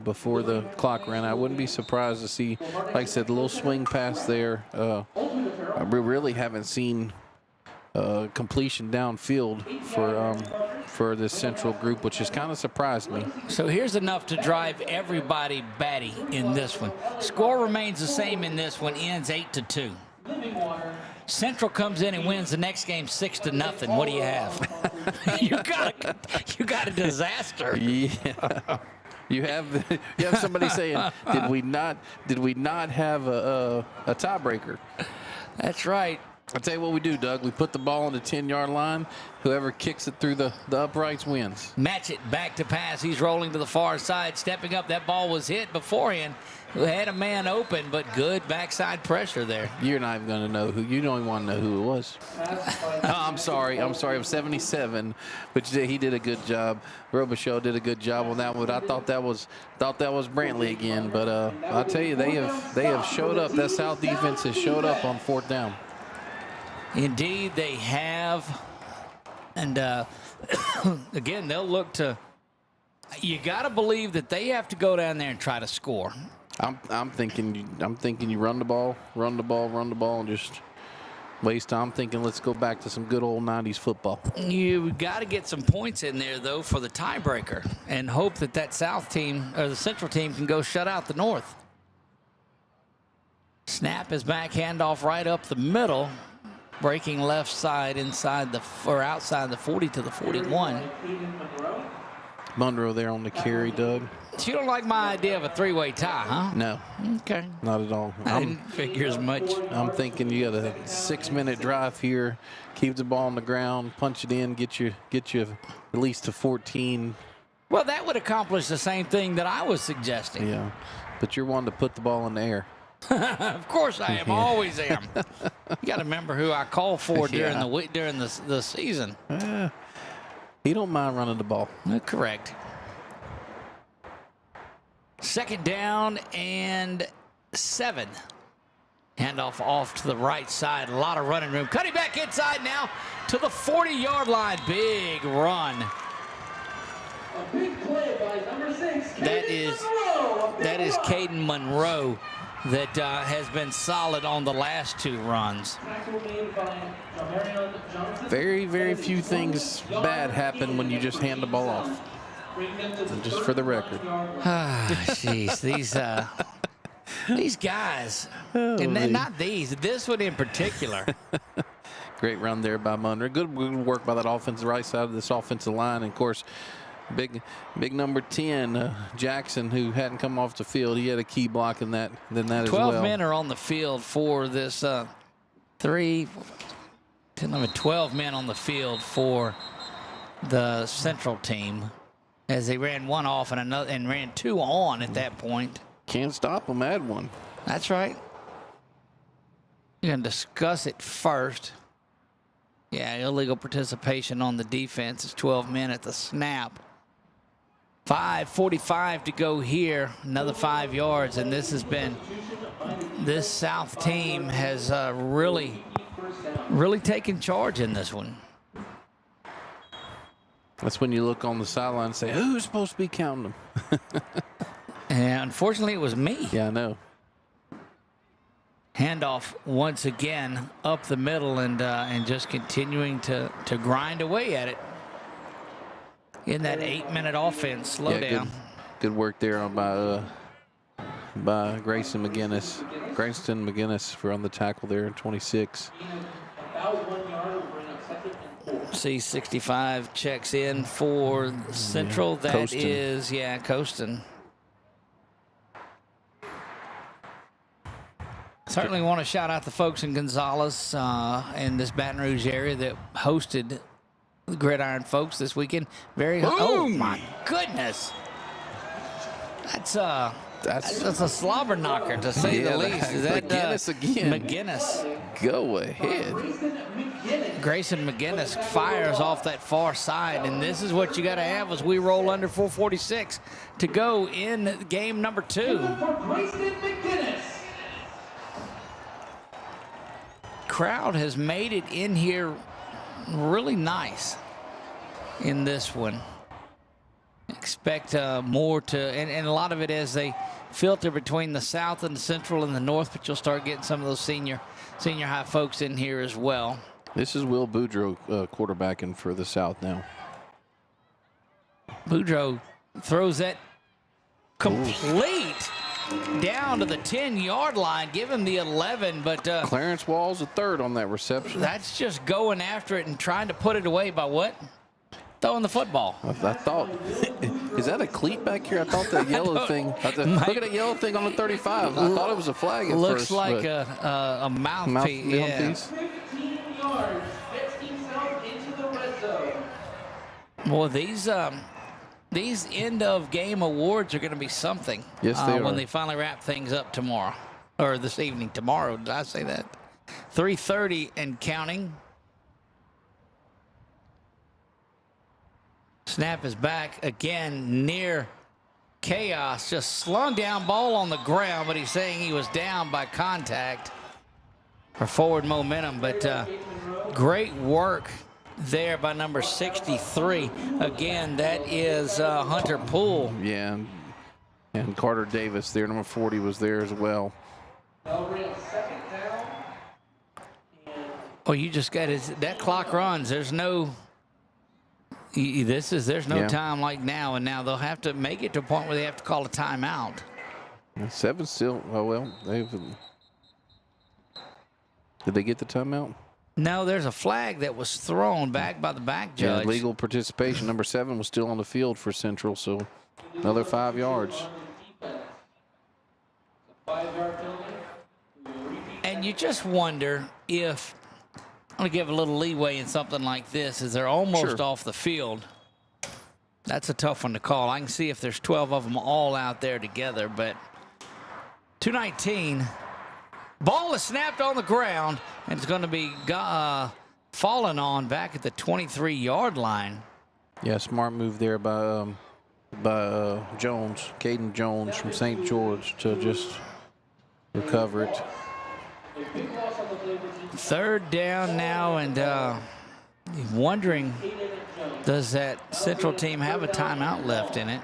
before the clock ran out. I wouldn't be surprised to see, like I said, the little swing pass there. We really haven't seen completion downfield for this Central group, which has kind of surprised me. So here's enough to drive everybody batty in this one. Score remains the same in this one, ends 8-2. Central comes in and wins the next game 6-0. What do you have? you got a disaster. Yeah. You have somebody saying, did we not have a tiebreaker? That's right. I'll tell you what we do, Doug. We put the ball on the 10-yard line. Whoever kicks it through the uprights wins. Match it back to pass. He's rolling to the far side, stepping up. That ball was hit beforehand. Had a man open, but good backside pressure there. You're not even going to know who. You don't even want to know who it was. Oh, I'm sorry. It was 77, but he did a good job. Robichaux did a good job on that one. I thought that was Brantley again, but I'll tell you, they have showed up. That South defense has showed up on 4th down. Indeed, they have. And again, they'll look to. You got to believe that they have to go down there and try to score. I'm thinking you run the ball, and just waste time. I'm thinking let's go back to some good old 90s football. You got to get some points in there though for the tiebreaker, and hope that South team or the Central team can go shut out the North. Snap is back, handoff right up the middle. Breaking left side outside the 40 to the 41. Monroe there on the carry, Doug. So you don't like my idea of a 3-way tie, huh? No. Okay. Not at all. I didn't figure as much. I'm thinking you got a 6-minute drive here. Keep the ball on the ground, punch it in, get you at least to 14. Well, that would accomplish the same thing that I was suggesting. Yeah. But you're one to put the ball in the air. Of course I am. Always am. You got to remember who I call for during the season. He don't mind running the ball. Correct. 2nd down and 7. Handoff off to the right side. A lot of running room. Cutting back inside now to the 40-yard line. Big run. A big play by number 6. That is Caden Monroe that has been solid on the last 2 runs. Very, very few things bad happen when you just hand the ball off. Just for the record. Jeez, these guys, and not this one in particular. Great run there by Monroe. Good work by that offensive right side of this offensive line. And of course, big number 10, Jackson, who hadn't come off the field. He had a key block in that as well. 12 men are on the field for this 12 men on the field for the Central team, as they ran one off and ran 2 on at that point. Can't stop them. Add one. That's right. You're going to discuss it first. Yeah, illegal participation on the defense. It's 12 men at the snap. 5:45 to go here. Another 5 yards, and this South team has really taken charge in this one. That's when you look on the sideline and say, who's supposed to be counting them? And unfortunately, it was me. Yeah, I know. Handoff once again up the middle and just continuing to grind away at it in that 8-minute offense. Slow down. Good work there by Grayson McGinnis for on the tackle there in 26. C65 checks in for Central. That Coaston. is, Coaston. Certainly want to shout out the folks in Gonzales in this Baton Rouge area that hosted the Gridiron folks this weekend. Oh my goodness, that's a slobber knocker to say the least. Is that McGinnis again? McGinnis. Go ahead. Grayson McGinnis fires off that far side, and this is what you got to have as we roll under 4:46 to go in game number 2. Crowd has made it in here really nice in this one. Expect more and a lot of it as they filter between the South and the Central and the North, but you'll start getting some of those senior high folks in here as well. This is Will Boudreaux quarterbacking for the South now. Boudreaux throws that complete down to the 10-yard line. Give him the 11, but Clarence Wall's a third on that reception. that's just going after it and trying to put it away by what? Throwing the football. I thought, is that a cleat back here? I thought that yellow thing. Look at that yellow thing on the 35. I thought it was a flag at Looks first. like a mouthpiece. Yeah. 15 yards. Gets himself into the red zone. Well, these end of game awards are going to be something. Yes, they are. When they finally wrap things up tomorrow, or this evening. Tomorrow, did I say that? 3:30 and counting. Snap is back again, near chaos. Just slung down ball on the ground, but he's saying he was down by contact for forward momentum. But great work there by number 63. Again, that is Hunter Poole. Yeah, and Carter Davis there, number 40, was there as well. Oh, you just got it. That clock runs. There's no. There's no time like now, and now they'll have to make it to a point where they have to call a timeout. 7 still. Oh well, did they get the timeout? No, there's a flag that was thrown back by the back judge. Yeah, legal participation. Number 7 was still on the field for Central, so another 5 yards. And you just wonder if, I'm going to give a little leeway in something like this, is they're almost off the field. That's a tough one to call. I can see if there's 12 of them all out there together, but 2:19. Ball is snapped on the ground, and it's going to be fallen on back at the 23-yard line. Yeah, smart move there by Jones, Caden Jones from St. George to just recover it. Third down now, and wondering, does that Central team have a timeout left in it?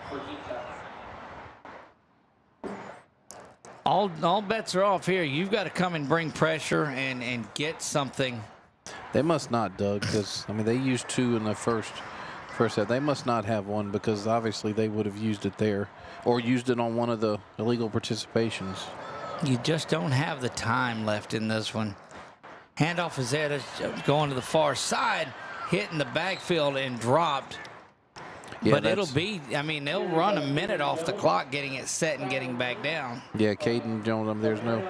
All bets are off here. You've got to come and bring pressure and get something. They must not, Doug, because, I mean, they used 2 in the first half. They must not have one because obviously they would have used it there or used it on one of the illegal participations. You just don't have the time left in this one. Handoff is there, going to the far side, hitting the backfield and dropped. Yeah, but it'll be, I mean, they'll run a minute off the clock getting it set and getting back down. Yeah, Caden Jones, there's no.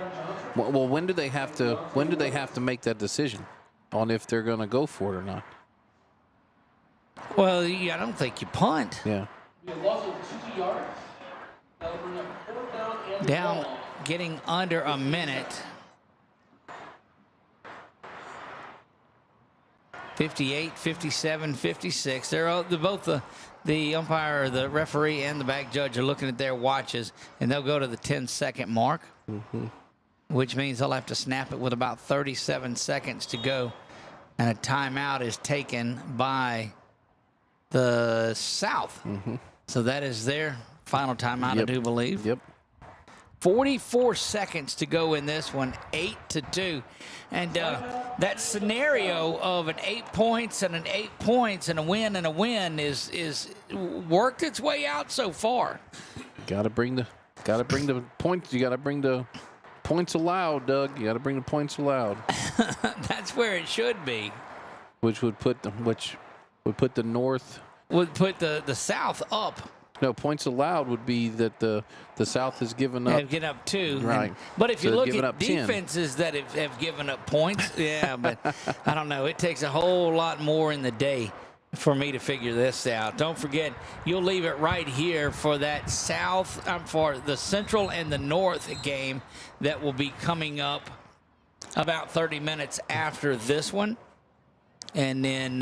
Well, when do they have to make that decision on if they're going to go for it or not? Well, I don't think you punt. Yeah. Down, getting under a minute. 58, 57, 56. They're both the umpire, the referee, and the back judge are looking at their watches, and they'll go to the 10-second mark, which means they'll have to snap it with about 37 seconds to go, and a timeout is taken by the South. So that is their final timeout, I do believe. Yep. 44 seconds to go in this one, 8-2. And that scenario of an 8 points and an 8 points and a win is worked its way out so far. Got to bring the points. You got to bring the points allowed, Doug. You got to bring the points allowed. That's where it should be. Which would put the North. Would put the South up. No, points allowed would be that the South has given up. Have given up 2. Right. But if you look at 10. defenses that have given up points, yeah, but I don't know. It takes a whole lot more in the day for me to figure this out. Don't forget, you'll leave it right here for that for the Central and the North game that will be coming up about 30 minutes after this one. And then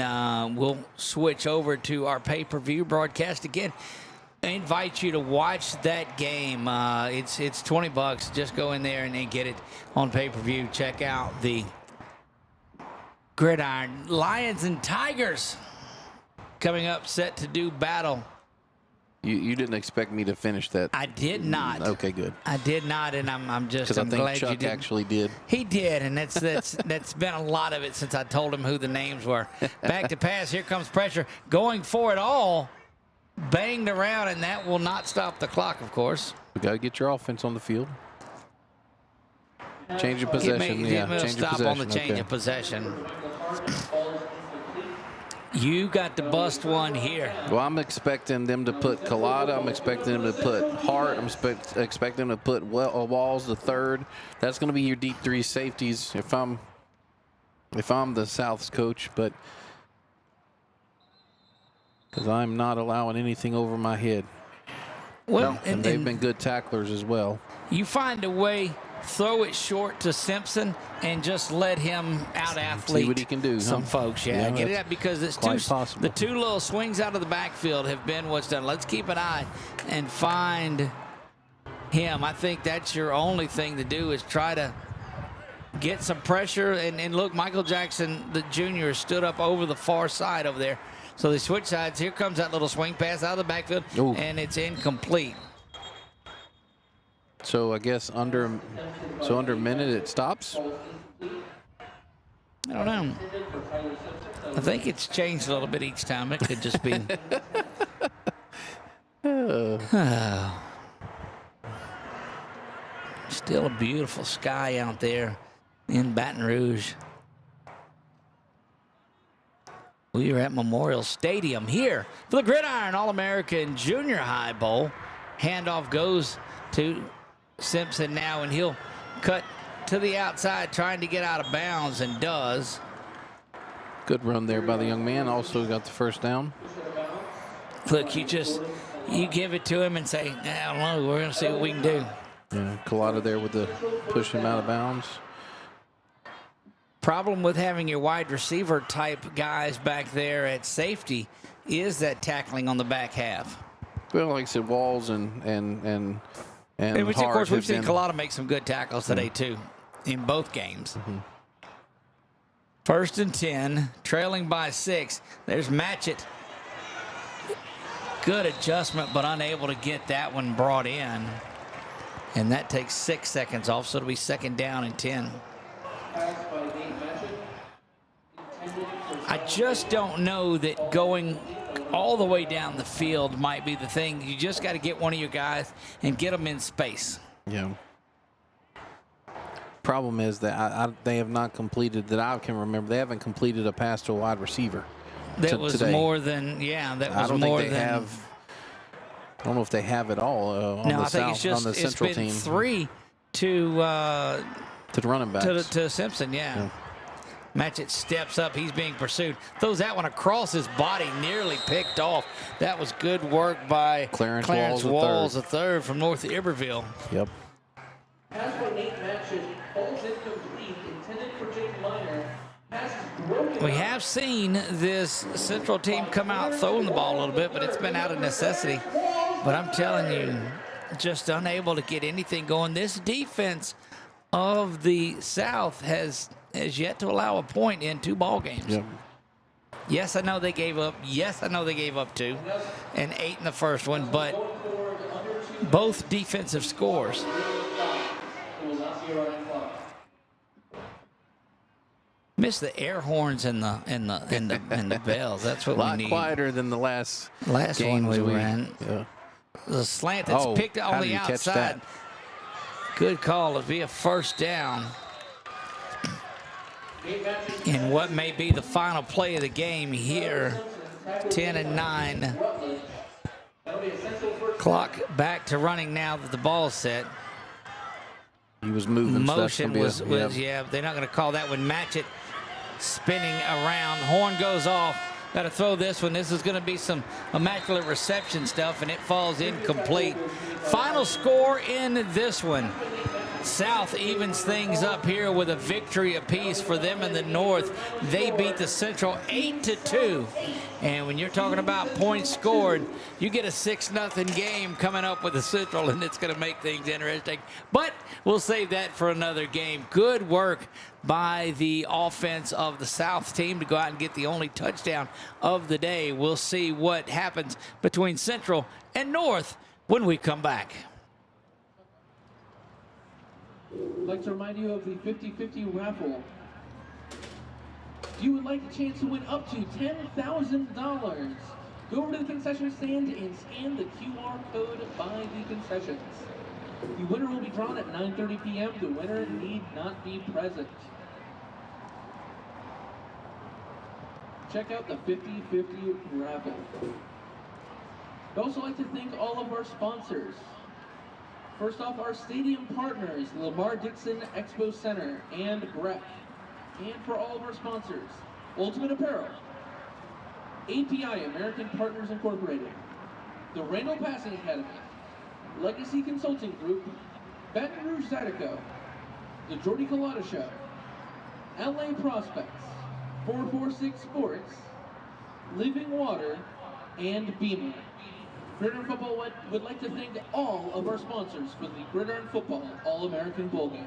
we'll switch over to our pay-per-view broadcast again. I invite you to watch that game. It's $20. Just go in there and get it on pay-per-view. Check out the Gridiron Lions and Tigers coming up, set to do battle. You didn't expect me to finish that. I did not. Okay, good. I did not, and I'm glad Chuck you did. Actually did. He did, and that's been a lot of it since I told him who the names were. Back to pass. Here comes pressure. Going for it all banged around, and that will not stop the clock, of course. We got to get your offense on the field. Change of possession. Change stop of possession. on the change of possession. You got to bust one here. Well, I'm expecting them to put Collada. I'm expecting them to put Hart. I'm expecting them to put Walls the third. That's going to be your deep three safeties if I'm the South's coach, but because I'm not allowing anything over my head. Well, and they've been good tacklers as well. You find a way, throw it short to Simpson, and just let him out-athlete. See what he can do. Some folks, get it out, because it's the two little swings out of the backfield have been what's done. Let's keep an eye and find him. I think that's your only thing to do, is try to get some pressure. And look, Michael Jackson, the junior, stood up over the far side over there. So they switch sides. Here comes that little swing pass out of the backfield, and it's incomplete. So I guess under a minute it stops? I don't know. I think it's changed a little bit each time. It could just be. Still a beautiful sky out there in Baton Rouge. We are at Memorial Stadium here for the Gridiron All-American Junior High Bowl. Handoff goes to Simpson now, and he'll cut to the outside trying to get out of bounds, and does. Good run there by the young man. Also got the first down. Look, you give it to him and say, I don't know, we're going to see what we can do. Yeah, Collada there with the push him out of bounds. Problem with having your wide receiver type guys back there at safety is that tackling on the back half. Well, like I said, Walls and which, of Hart course, we've seen Collada make some good tackles today, too, in both games. First and 10, trailing by 6. There's Matchett. Good adjustment, but unable to get that one brought in. And that takes 6 seconds off, so it'll be second down and 10. I just don't know that going all the way down the field might be the thing. You just got to get one of your guys and get them in space. Yeah. Problem is that they have not completed, that I can remember, they haven't completed a pass to a wide receiver. That was today. More than, that was I don't more think they than. have. I don't know if they have it all on no, the I think South, it's just, on the Central it's been team. 3 to the running backs. To Simpson, yeah. Matchett steps up. He's being pursued. Throws that one across his body, nearly picked off. That was good work by Clarence Walls, a third from North Iberville. Yep. Pass by Nate Matchett falls incomplete, intended for Jake Minor. Pass is broken. We have seen this Central team come out throwing the ball a little bit, but it's been out of necessity. But I'm telling you, just unable to get anything going. This defense of the South has yet to allow a point in 2 ball games. Yep. Yes, I know they gave up. Yes, I know they gave up 2 and 8 in the first one, but both defensive scores. Miss the air horns and the bells. That's what we need. A lot quieter than the last one we ran. Yeah. The slant that's picked on the outside. Good call. It'll be a first down. And what may be the final play of the game here, 10 and 9. Clock back to running now that the ball's set. He was moving. Motion was they're not going to call that one. Matchett spinning around. Horn goes off. Got to throw this one. This is going to be some immaculate reception stuff, and it falls incomplete. Final score in this one. South evens things up here with a victory apiece for them in the North. They beat the Central 8-2. And when you're talking about points scored, you get a 6-0 game coming up with the Central, and it's going to make things interesting. But we'll save that for another game. Good work by the offense of the South team to go out and get the only touchdown of the day. We'll see what happens between Central and North when we come back. I'd like to remind you of the 50-50 raffle. If you would like a chance to win up to $10,000, Go over to the concession stand and scan the QR code by the concessions. The winner will be drawn at 9:30 p.m. The winner need not be present. Check out the 50/50 raffle. I'd also like to thank all of our sponsors. First off, our stadium partners, Lamar Dixon Expo Center and BREC. And for all of our sponsors, Ultimate Apparel, API, American Partners Incorporated, the Randall Passing Academy, Legacy Consulting Group, Baton Rouge Zydeco, the Jordy Collada Show, LA Prospects, 446 Sports, Living Water, and Beamer. Gridiron Football would like to thank all of our sponsors for the Gridiron Football All-American Bowl Game.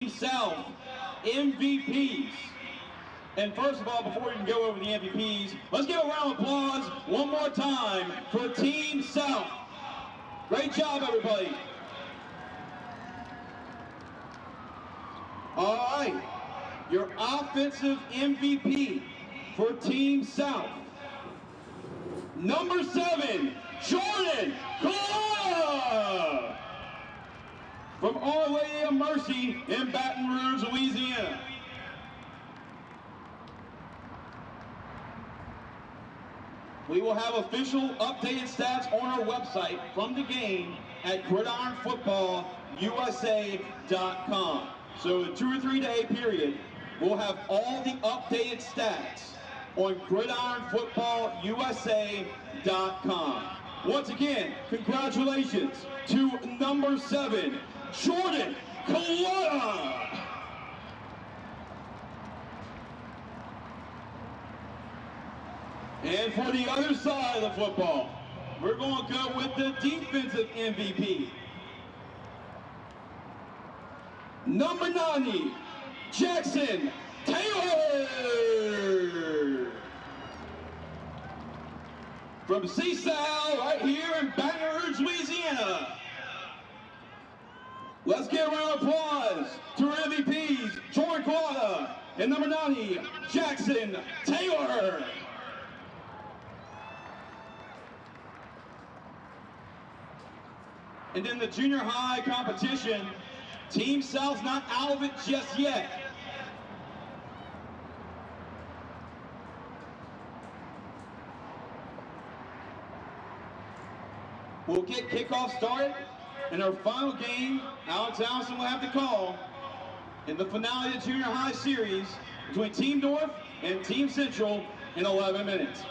South MVPs. And first of all, before we can go over the MVPs, let's give a round of applause one more time for Team South. Great job, everybody. All right, your offensive MVP for Team South. Number 7, Jordan Cola from Our Lady of Mercy in Baton Rouge, Louisiana. We will have official updated stats on our website from the game at gridironfootballusa.com. So in a 2 or 3 day period, we'll have all the updated stats on gridironfootballusa.com. Once again, congratulations to number 7, Jordan Colada. And for the other side of the football, we're going to go with the defensive MVP. Number 90, Jackson Taylor from Seaside right here in Baton Rouge, Louisiana. Let's give a round of applause to our MVPs, Jordan Colada and number 90, Jackson Taylor. And then the junior high competition, Team South's not out of it just yet. We'll get kickoff started, and our final game, Alex Allison will have to call in the finale of the junior high series between Team North and Team Central in 11 minutes.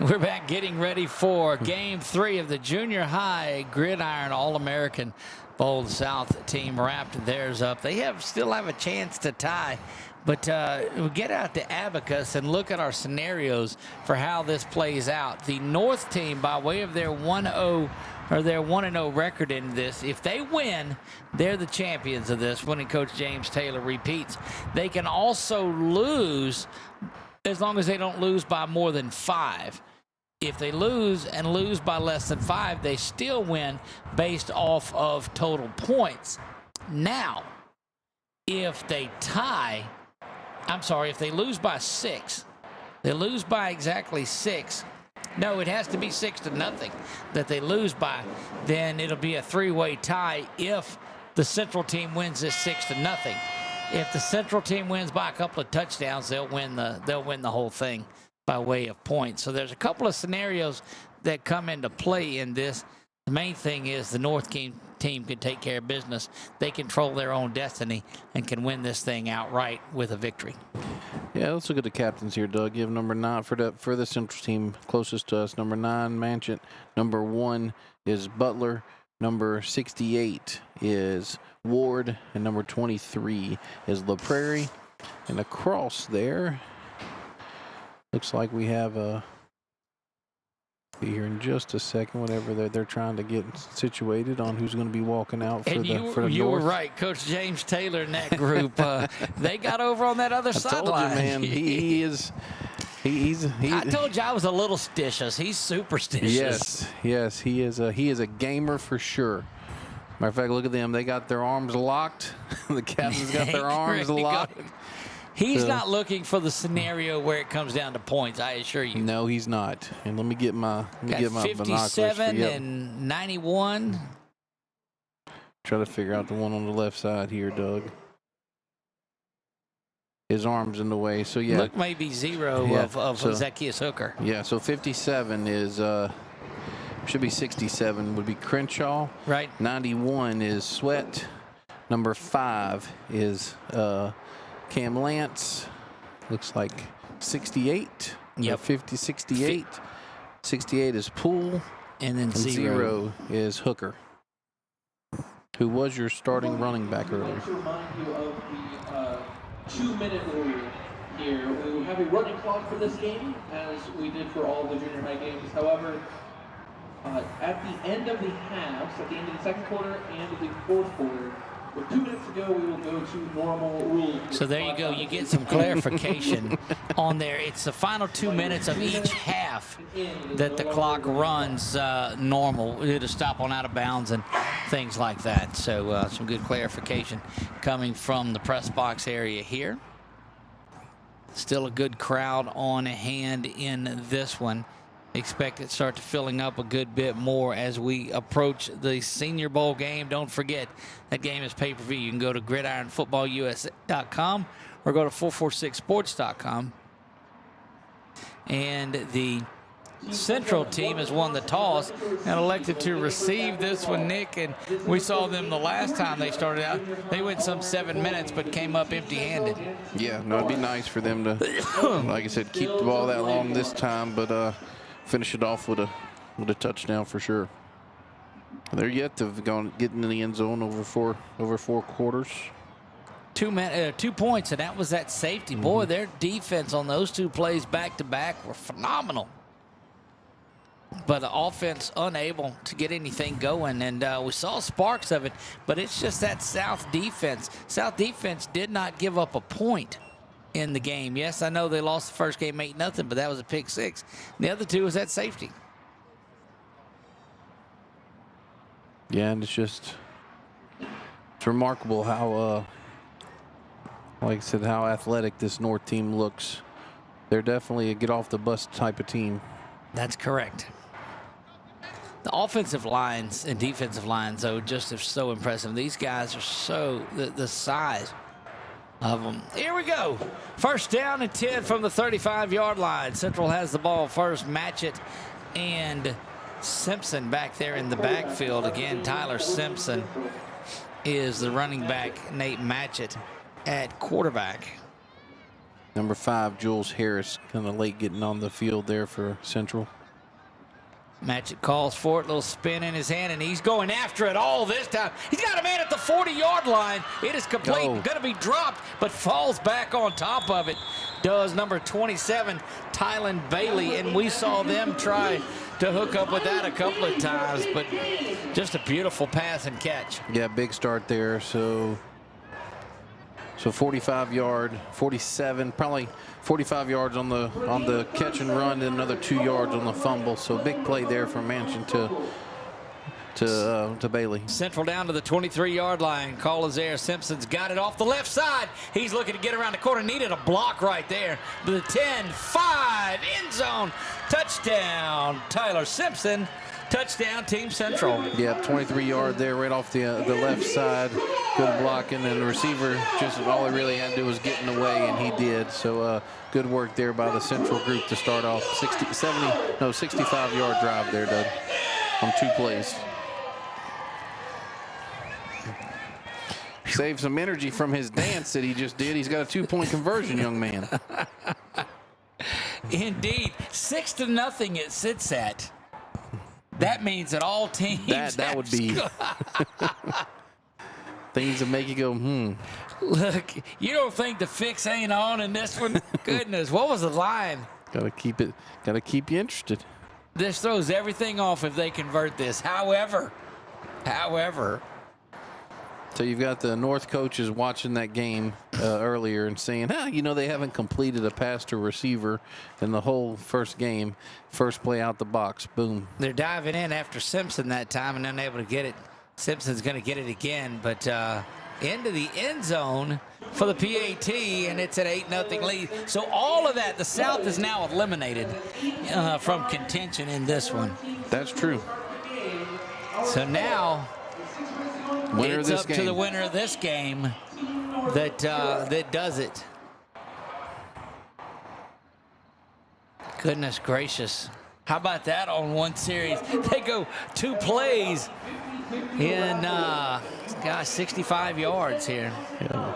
We're back getting ready for Game 3 of the Junior High Gridiron All-American Bowl. The South team wrapped theirs up. They still have a chance to tie. But we get out to Abacus and look at our scenarios for how this plays out. The North team, by way of their 1-0 or their 1-0 record in this, if they win, they're the champions of this. Winning coach James Taylor repeats. They can also lose as long as they don't lose by more than 5. If they lose and lose by less than 5, they still win based off of total points. Now, if they lose by 6, they lose by exactly 6. No, it has to be 6-0 that they lose by. Then it'll be a 3-way tie if the Central team wins this 6-0. If the Central team wins by a couple of touchdowns, they'll win the whole thing by way of points. So there's a couple of scenarios that come into play in this. The main thing is the North team can take care of business. They control their own destiny and can win this thing outright with a victory. Yeah, let's look at the captains here, Doug. You have number 9 for the Central team closest to us. Number 9, Manchett. Number 1 is Butler. Number 68 is Ward. And number 23 is La Prairie. And across there, looks like we have a... Be here in just a second, whatever they're trying to get situated on who's going to be walking out for the North. You were right, Coach James Taylor in that group. They got over on that other sideline. I told you, man, he's. I told you I was a little stitious. He's superstitious. Yes, he is a gamer for sure. Matter of fact, look at them. They got their arms locked. The captain's got their arms locked. He's not looking for the scenario where it comes down to points, I assure you. No, he's not. And let me get my binoculars. 57 and 91. Try to figure out the one on the left side here, Doug. His arm's in the way, so yeah. Look, maybe 0 of Zacchaeus Hooker. Yeah, so 57 is should be 67 would be Crenshaw. Right. 91 is Sweat. Number 5 is Cam Lance. Looks like 68. Yep. 68. 68 is Poole. And then 0 is Hooker, who was your starting running back earlier. I'd like to remind you of the 2-minute rule here. We will have a running clock for this game, as we did for all the junior high games. However, at the end of the halves, at the end of the second quarter and of the fourth quarter, with 2 minutes to go, we will go to normal rules. So there you go. You get some clarification on there. It's the final 2 minutes of each half that the clock runs normal to stop on out of bounds and things like that. So some good clarification coming from the press box area here. Still a good crowd on hand in this one. Expect it to start filling up a good bit more as we approach the Senior Bowl game. Don't forget, that game is pay-per-view. You can go to gridironfootballusa.com or go to 446sports.com. And the Central team has won the toss and elected to receive this one, Nick. And we saw them the last time they started out. They went some 7 minutes but came up empty-handed. Yeah, no, it'd be nice for them to, like I said, keep the ball that long this time, but finish it off with a touchdown for sure. They're yet to get in the end zone over four quarters. 2 points, and that was that safety. Boy, their defense on those 2 plays back-to-back were phenomenal. But the offense unable to get anything going, and we saw sparks of it, but it's just that South defense. South defense did not give up a point in the game. Yes, I know they lost the first game 8-0, but that was a pick 6. The other 2 was that safety. Yeah, and it's remarkable how, like I said, how athletic this North team looks. They're definitely a get-off-the-bus type of team. That's correct. The offensive lines and defensive lines, though, just are so impressive. These guys are so, the size of them. Here we go. First down and 10 from the 35-yard line. Central has the ball first. Matchett and Simpson back there in the backfield. Again, Tyler Simpson is the running back. Nate Matchett at quarterback. Number 5, Jules Harris, kind of late getting on the field there for Central. Matchett calls for it, little spin in his hand, and he's going after it all this time. He's got a man at the 40-yard line. It is complete, going to be dropped, but falls back on top of it. Does number 27, Tylen Bailey, and we saw them try to hook up with that a couple of times, but just a beautiful pass and catch. Yeah, big start there. So 45-yard, 47, probably 45 yards on the catch and run, and another 2 yards on the fumble. So big play there from Manchin to Bailey. Central down to the 23-yard line. Call is there. Simpson's got it off the left side. He's looking to get around the corner. Needed a block right there. The 10-5 end zone. Touchdown, Tyler Simpson. Touchdown, Team Central. Yeah, 23-yard there, right off the left side. Good blocking, and the receiver just all he really had to do was get in the way, and he did. So good work there by the Central group to start off. 65-yard drive there, Doug, on 2 plays. Saved some energy from his dance that he just did. He's got a 2-point conversion, young man. Indeed, 6-0 it sits at. That means that all teams that would be things that make you go, Look, you don't think the fix ain't on in this one? Goodness, what was the line? Gotta keep you interested. This throws everything off if they convert this. However. So you've got the North coaches watching that game earlier and saying, they haven't completed a pass to receiver in the whole first game. First play out the box, boom. They're diving in after Simpson that time and unable to get it. Simpson's going to get it again, but into the end zone for the PAT, and it's an 8-0 lead. So all of that, the South is now eliminated from contention in this one. That's true. So now winner it's of this up game. to the winner of this game that does it. Goodness gracious. How about that on one series? They go 2 plays in, 65 yards here. Yeah.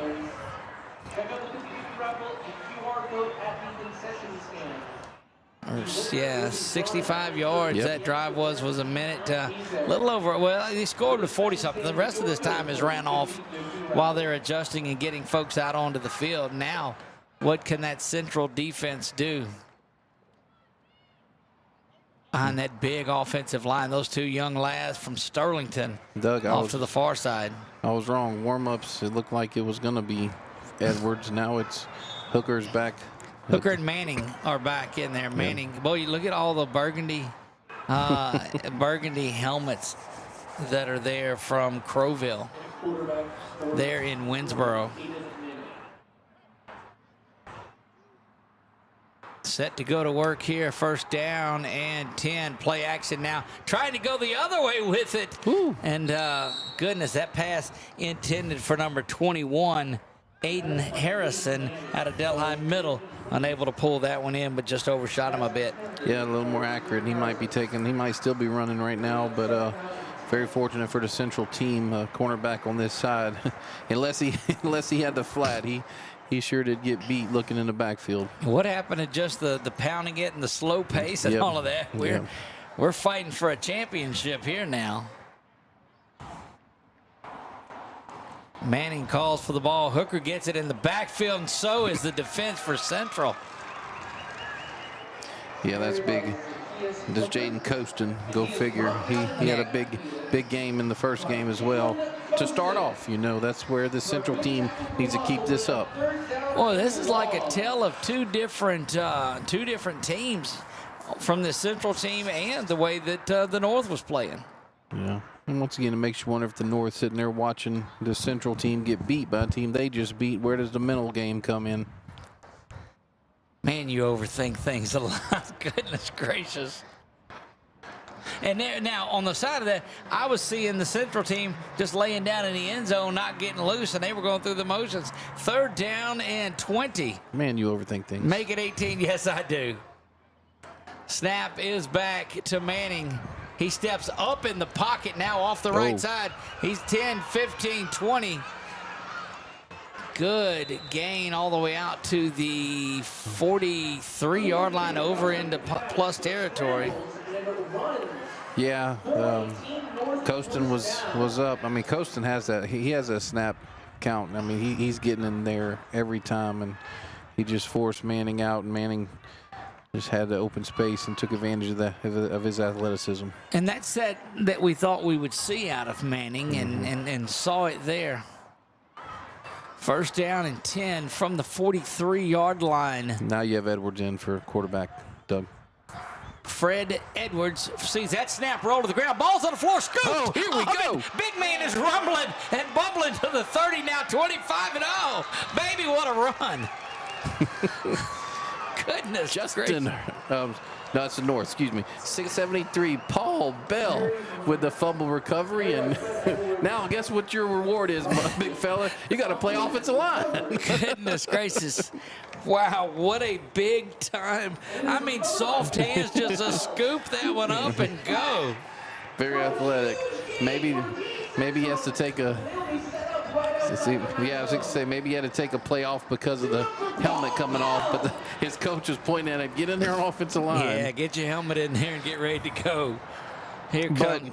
Yeah, 65 yards. Yep. That drive was a minute, a little over. Well, they scored with 40-something. The rest of this time is ran off while they're adjusting and getting folks out onto the field. Now, what can that Central defense do? Behind that big offensive line, those 2 young lads from Sterlington, Doug, off to the far side. I was wrong. Warm-ups, it looked like it was going to be Edwards. Now it's Hooker's back. Hooker and Manning are back in there. Manning, boy, you look at all the burgundy helmets that are there from Crowville. There in Winsboro. Set to go to work here. First down and 10. Play action now. Trying to go the other way with it. Ooh. And goodness, that pass intended for number 21, Aiden Harrison out of Delhi Middle. Unable to pull that one in, but just overshot him a bit. Yeah, a little more accurate. He might still be running right now, but very fortunate for the Central team. Cornerback on this side. unless he had the flat, he sure did get beat looking in the backfield. What happened to just the pounding it and the slow pace and all of that? We're fighting for a championship here now. Manning calls for the ball. Hooker gets it in the backfield, and so is the defense for Central. Yeah, that's big. Does Jaden Coaston, go figure. He had a big game in the first game as well. To start off, that's where the Central team needs to keep this up. Well, this is like a tale of two different teams from the Central team and the way that the North was playing. Yeah. And once again, it makes you wonder if the North sitting there watching the Central team get beat by a team they just beat. Where does the mental game come in? Man, you overthink things a lot. Goodness gracious. And there, now, on the side of that, I was seeing the Central team just laying down in the end zone, not getting loose, and they were going through the motions. 3rd down and 20. Man, you overthink things. Make it 18. Yes, I do. Snap is back to Manning. He steps up in the pocket now off the right side. He's 10, 15, 20. good gain all the way out to the 43-yard line over into plus territory. Yeah, Costin was up. I mean, Costin has that. He has a snap count. I mean, he's getting in there every time, and he just forced Manning out, and Manning just had the open space and took advantage of that of his athleticism. And that's that we thought we would see out of Manning, and saw it there. First down and 10 from the 43-yard line. Now you have Edwards in for quarterback, Doug. Fred Edwards sees that snap roll to the ground. Ball's on the floor. Scoop. Oh, here we go. Big man is rumbling and bumbling to the 30 now, 25-0. Baby, what a run. Goodness Justin, gracious. no, it's the North, excuse me. 673, Paul Bell with the fumble recovery. And now guess what your reward is, my big fella? You got to play offensive line. Goodness gracious. Wow, what a big time. I mean, soft hands just to scoop that one up and go. Very athletic. Maybe he has to take a I was going to say maybe he had to take a play off because of the helmet coming off, but his coach was pointing at him, get in there on offensive line. Yeah, get your helmet in there and get ready to go. Here comes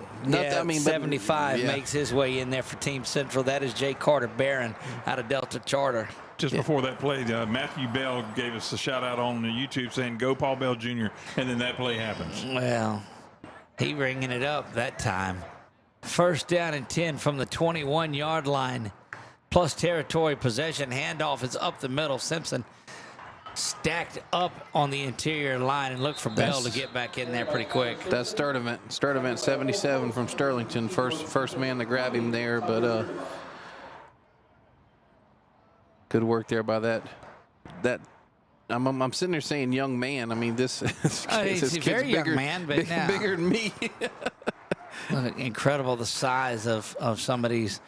75 makes his way in there for Team Central. That is Jay Carter Barron out of Delta Charter. Just before that play, Matthew Bell gave us a shout-out on the YouTube saying, go Paul Bell Jr., and then that play happens. Well, he ringing it up that time. First down and 10 from the 21-yard line. Plus territory possession. Handoff is up the middle. Simpson stacked up on the interior line and look for Bell to get back in there pretty quick. That's start event 77 from Sterlington. First man to grab him there, but good work there by that. I'm sitting there saying young man. I mean, this he's a very young man, but bigger than me. Incredible the size of some of these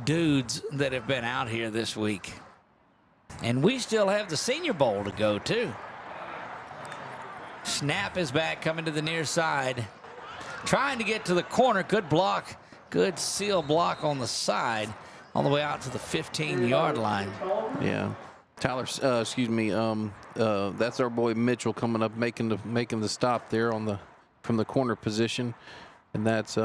dudes that have been out here this week. And we still have the Senior Bowl to go, too. Snap is back, coming to the near side. Trying to get to the corner. Good block. Good seal block on the side. All the way out to the 15-yard line. Yeah. Tyler, that's our boy Mitchell coming up, making the stop there from the corner position. And that's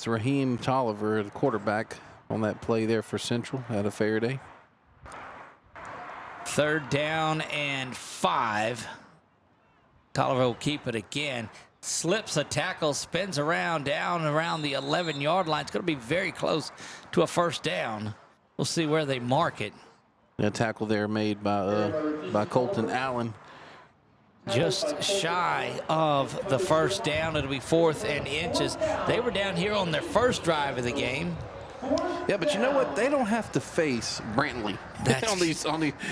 Raheem Tolliver, the quarterback, on that play there for Central out of Faraday. Third down and 5. Tolliver will keep it again. Slips a tackle, spins around, down around the 11-yard line. It's going to be very close to a first down. We'll see where they mark it. A tackle there made by Colton Allen. Just shy of the first down. It'll be 4th and inches. They were down here on their first drive of the game. Yeah, but you know what? They don't have to face Brantley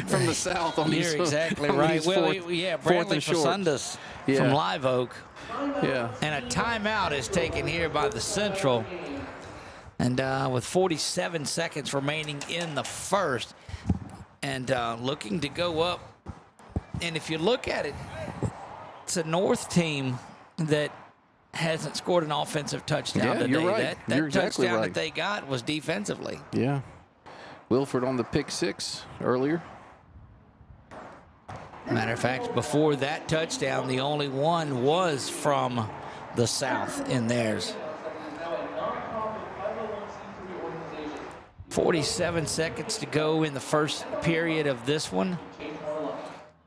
from the south. You're exactly right. Brantley for Sundas from Live Oak. Yeah. And a timeout is taken here by the Central. And with 47 seconds remaining in the first, and looking to go up. And if you look at it, it's a North team that hasn't scored an offensive touchdown today. You're right. That touchdown that they got was defensively. Yeah. Wilford on the pick 6 earlier. Matter of fact, before that touchdown, the only one was from the South in theirs. 47 seconds to go in the first period of this one.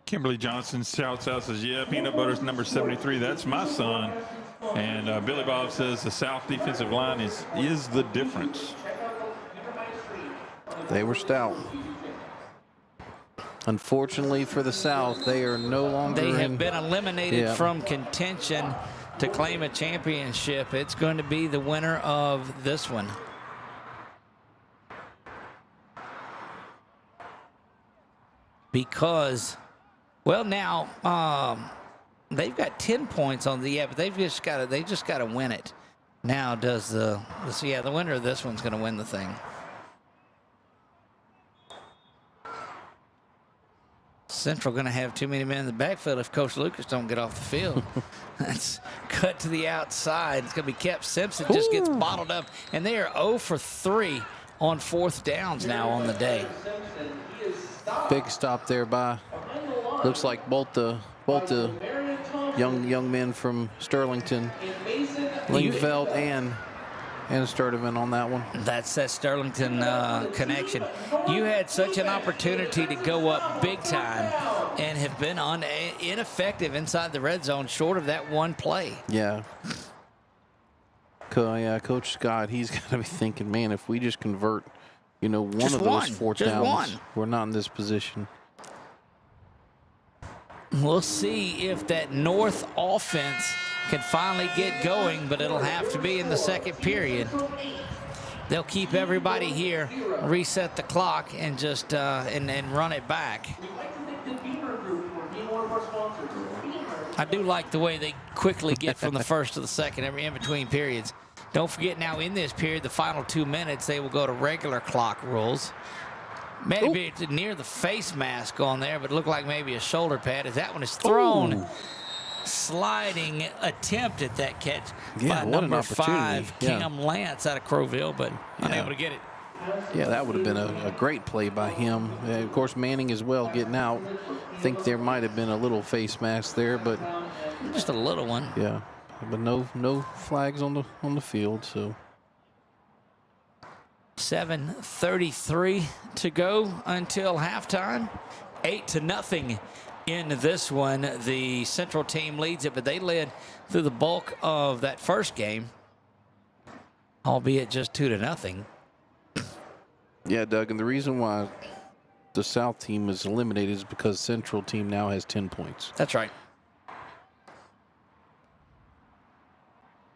Kimberly Johnson shouts out, says, yeah, Peanut Butter's number 73. That's my son. And Billy Bob says the South defensive line is the difference. They were stout. Unfortunately for the South, they are no longer They have been eliminated from contention to claim a championship. It's going to be the winner of this one. Because, well, now they've got 10 points on the but they just got to win it. Now does the winner of this one's going to win the thing. Central going to have too many men in the backfield if Coach Lucas don't get off the field. That's cut to the outside. It's going to be kept. Simpson just gets bottled up, and they are 0 for 3 on 4th downs now on the day. Big stop there by, looks like both the young men from Sterlington, Lingveld and Sturdivant on that one. That's that Sterlington connection. You had such an opportunity to go up big time and have been ineffective inside the red zone short of that one play. Yeah. Coach Scott, he's got to be thinking, man, if we just convert, one of those 4th downs, we're not in this position. We'll see if that North offense can finally get going, but it'll have to be in the 2nd period. They'll keep everybody here, reset the clock, and just and run it back. I do like the way they quickly get from the 1st to the 2nd in between periods. Don't forget now in this period, the final 2 minutes, they will go to regular clock rules. Maybe near the face mask on there, but it looked like maybe a shoulder pad as that one is thrown. Ooh. Sliding attempt at that catch by number 5, Cam Lance out of Crowville, but unable to get it. Yeah, that would have been a great play by him. Of course, Manning as well getting out. I think there might have been a little face mask there, but just a little one. Yeah, but no flags on the field. So 7:33 to go until halftime. 8-0 in this one. The Central team leads it, but they led through the bulk of that first game, albeit just 2-0. Yeah, Doug, and the reason why the South team is eliminated is because Central team now has 10 points. That's right.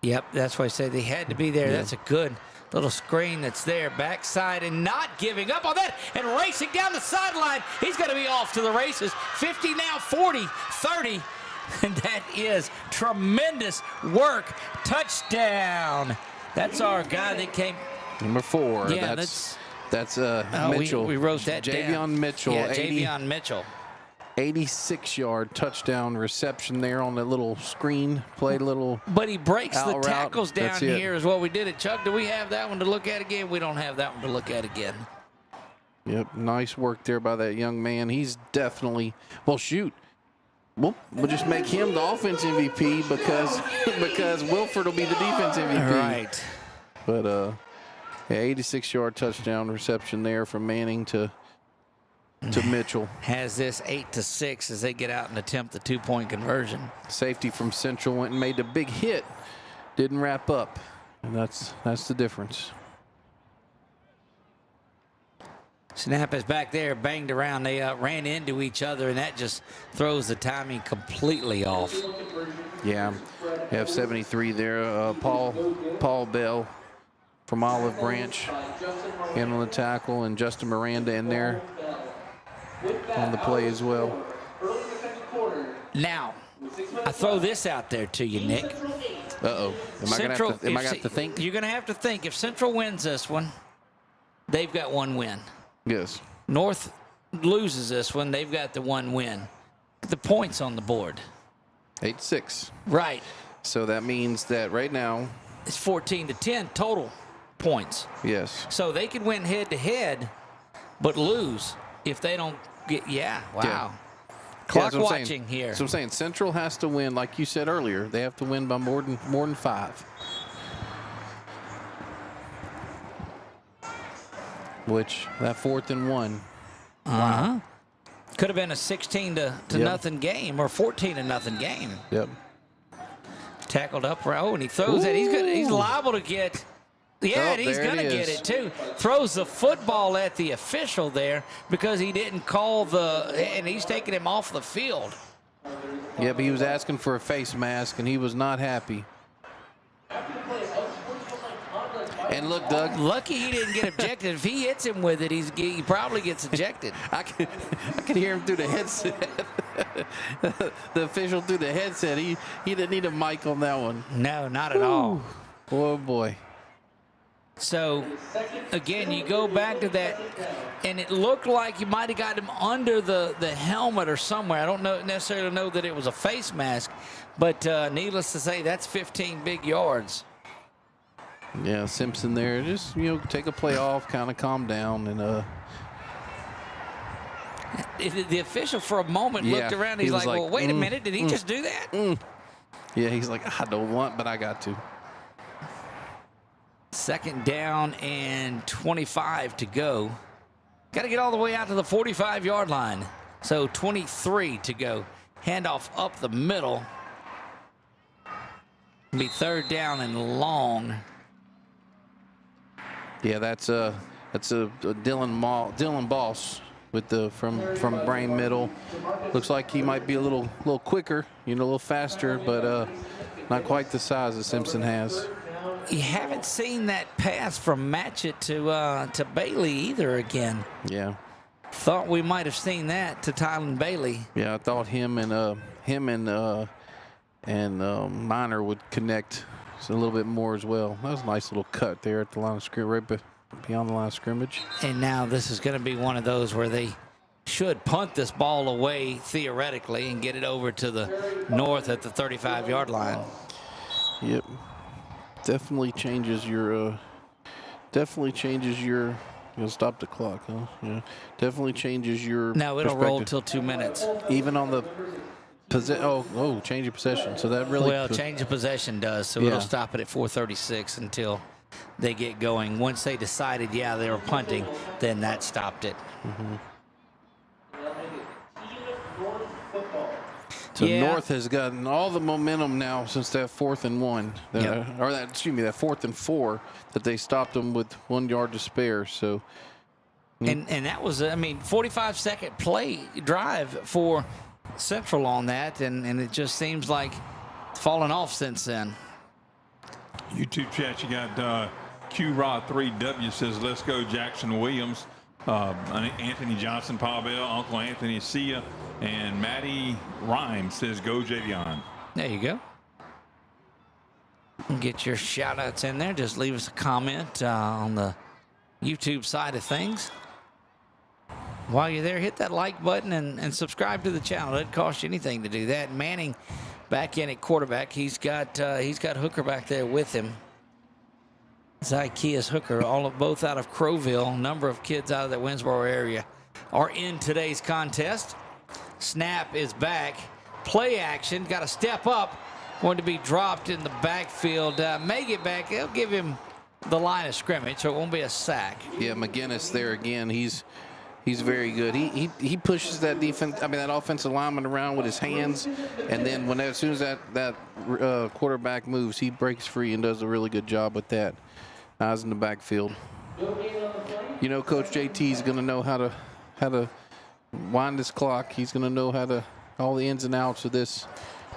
Yep, that's why I said they had to be there. Yeah. That's a good little screen that's there. Backside and not giving up on that and racing down the sideline. He's going to be off to the races. 50 now, 40, 30. And that is tremendous work. Touchdown. That's our guy that came. Number 4. Yeah, that's Mitchell. We wrote that down. Javion Mitchell. Yeah, Javion Mitchell. 86-yard touchdown reception there on the little screen. Played a little. But he breaks the tackles down here is what we did it. Chuck, do we have that one to look at again? We don't have that one to look at again. Yep, nice work there by that young man. He's definitely, well, shoot. We'll just make him the offense MVP because Wilford will be the defense MVP. Right. But 86-yard touchdown reception there from Manning to Mitchell. Has this 8-6 as they get out and attempt the 2-point conversion. Safety from Central went and made a big hit. Didn't wrap up. And that's the difference. Snap is back there, banged around. They ran into each other, and that just throws the timing completely off. Yeah, they have 73 there. Paul Bell from Olive Branch in on the tackle, and Justin Miranda in there on the play as well. Now, I throw this out there to you, Nick. Uh-oh. Am I going to have to think? You're going to have to think. If Central wins this one, they've got one win. Yes. North loses this one, they've got the one win. The points on the board. 8-6. Right. So that means that right now it's 14-10 total points. Yes. So they could win head-to-head, but lose if they don't get. Yeah. Wow. Yeah. Clock watching here. So I'm saying Central has to win, like you said earlier. They have to win by more than 5. Which that 4th and 1. Wow. Could have been a 16-0 game or 14-0 game. Yep. Tackled up row and he throws it. He's good. He's liable to get. Yeah, and he's going to get it too. Throws the football at the official there because he didn't call and he's taking him off the field. Yeah, but he was asking for a face mask and he was not happy. And look, Doug. Lucky he didn't get ejected. If he hits him with it, he probably gets ejected. I can hear him through the headset. The official through the headset. He didn't need a mic on that one. No, not at all. Oh, boy. So, again, you go back to that, and it looked like you might have got him under the helmet or somewhere. I don't necessarily know that it was a face mask, but needless to say, that's 15 big yards. Yeah, Simpson there. Just, take a play off, kind of calm down. And the official for a moment looked around. He's like, well, wait a minute. Did he just do that? Yeah, he's like, I don't want, but I got to. 2nd down and 25 to go. Got to get all the way out to the 45-yard line. So 23 to go. Handoff up the middle. Be 3rd down and long. Yeah, that's a Dylan Boss with the from Brain Middle. Looks like he might be a little quicker, a little faster, but not quite the size that Simpson has. You haven't seen that pass from Matchett to Bailey either again. Yeah. Thought we might have seen that to Tylen Bailey. Yeah, I thought him and Minor would connect a little bit more as well. That was a nice little cut there at the line of scrimmage, right beyond the line of scrimmage. And now this is going to be one of those where they should punt this ball away theoretically and get it over to the north at the 35-yard line. Yep. Definitely changes your stop the clock, huh? Yeah. Definitely changes your No, it'll roll till 2 minutes. Even on the change of possession. So that really change of possession does. So it'll stop it at 4:36 until they get going. Once they decided, they were punting, then that stopped it. Mm-hmm. So North has gotten all the momentum now since that 4th and 1, that 4th and 4 that they stopped them with 1 yard to spare. So, and that was 45-second play drive for Central on that, and it just seems like it's fallen off since then. YouTube chat, you got Q-Rod3W says, let's go Jackson Williams. Anthony Johnson, Paul Bell, Uncle Anthony Sia, and Maddie Rhymes says, go Javion. There you go. Get your shout outs in there. Just leave us a comment on the YouTube side of things. While you're there, hit that like button and subscribe to the channel. It doesn't cost you anything to do that. Manning back in at quarterback. He's got Hooker back there with him. Zykeas Hooker, both out of Crowville. A number of kids out of the Winsboro area are in today's contest. Snap is back. Play action. Got to step up. Going to be dropped in the backfield. May get back. They'll give him the line of scrimmage, so it won't be a sack. Yeah, McGinnis there again. He's very good. He pushes that that offensive lineman around with his hands, and then as soon as that quarterback moves, he breaks free and does a really good job with that. Eyes in the backfield. Coach JT is going to know how to wind this clock. He's going to know all the ins and outs of this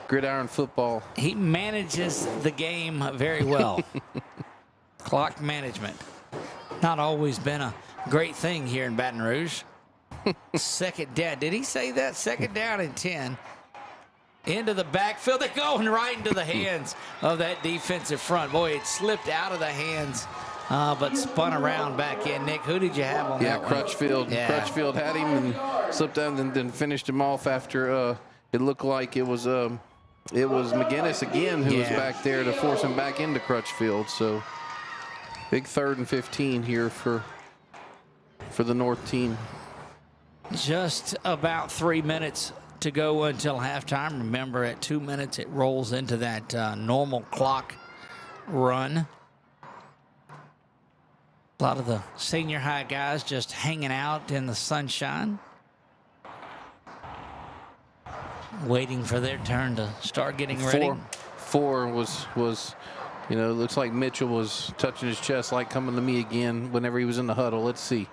gridiron football. He manages the game very well. Clock management. Not always been a great thing here in Baton Rouge. 2nd down. Did he say that? 2nd down and 10. Into the backfield. They're going right into the hands of that defensive front. Boy, it slipped out of the hands, but spun around back in. Nick, who did you have on that one? Crutchfield. Yeah, Crutchfield had him and slipped down and then finished him off after it looked like it was McGinnis again who was back there to force him back into Crutchfield. So big 3rd and 15 here for the North team. Just about 3 minutes to go until halftime. Remember, at 2 minutes, it rolls into that normal clock run. A lot of the senior high guys just hanging out in the sunshine, waiting for their turn to start getting ready. 4 was looks like Mitchell was touching his chest like coming to me again whenever he was in the huddle. Let's see.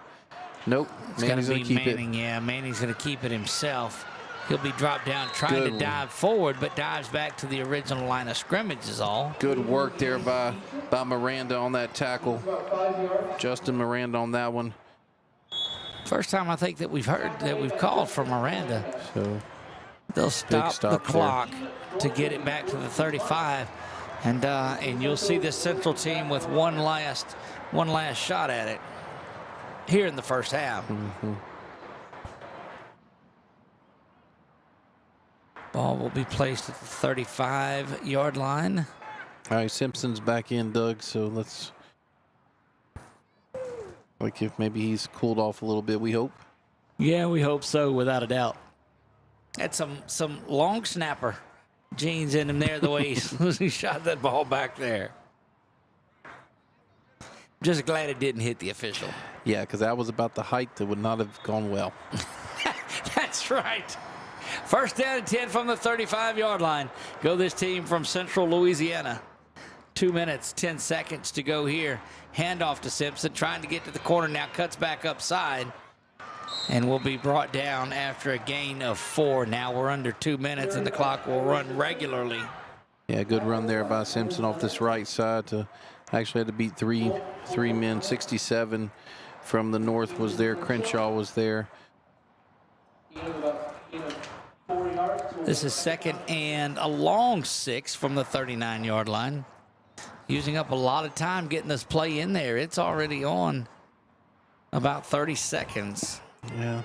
Nope. Manning's going to keep it. Yeah, Manning's going to keep it himself. He'll be dropped down trying to dive forward, but dives back to the original line of scrimmage is all. Good work there by Miranda on that tackle. Justin Miranda on that one. First time I think that we've called for Miranda. So they'll stop the clock to get it back to the 35, and you'll see this Central team with one last shot at it here in the first half. Mm-hmm. Ball will be placed at the 35-yard line. All right, Simpson's back in, Doug, so let's like if maybe he's cooled off a little bit, we hope. Yeah, we hope so, without a doubt. Had some long snapper genes in him there, the way he shot that ball back there. Just glad it didn't hit the official. Yeah, because that was about the height that would not have gone well. That's right. First down and 10 from the 35-yard line. Go this team from Central Louisiana. 2 minutes, 10 seconds to go here. Handoff to Simpson, trying to get to the corner now, cuts back upside, and will be brought down after a gain of 4. Now we're under 2 minutes, and the clock will run regularly. Yeah, good run there by Simpson off this right side. To actually had to beat three men. 67 from the north was there. Crenshaw was there. This is second and a long 6 from the 39-yard line. Using up a lot of time getting this play in there. It's already on about 30 seconds. Yeah.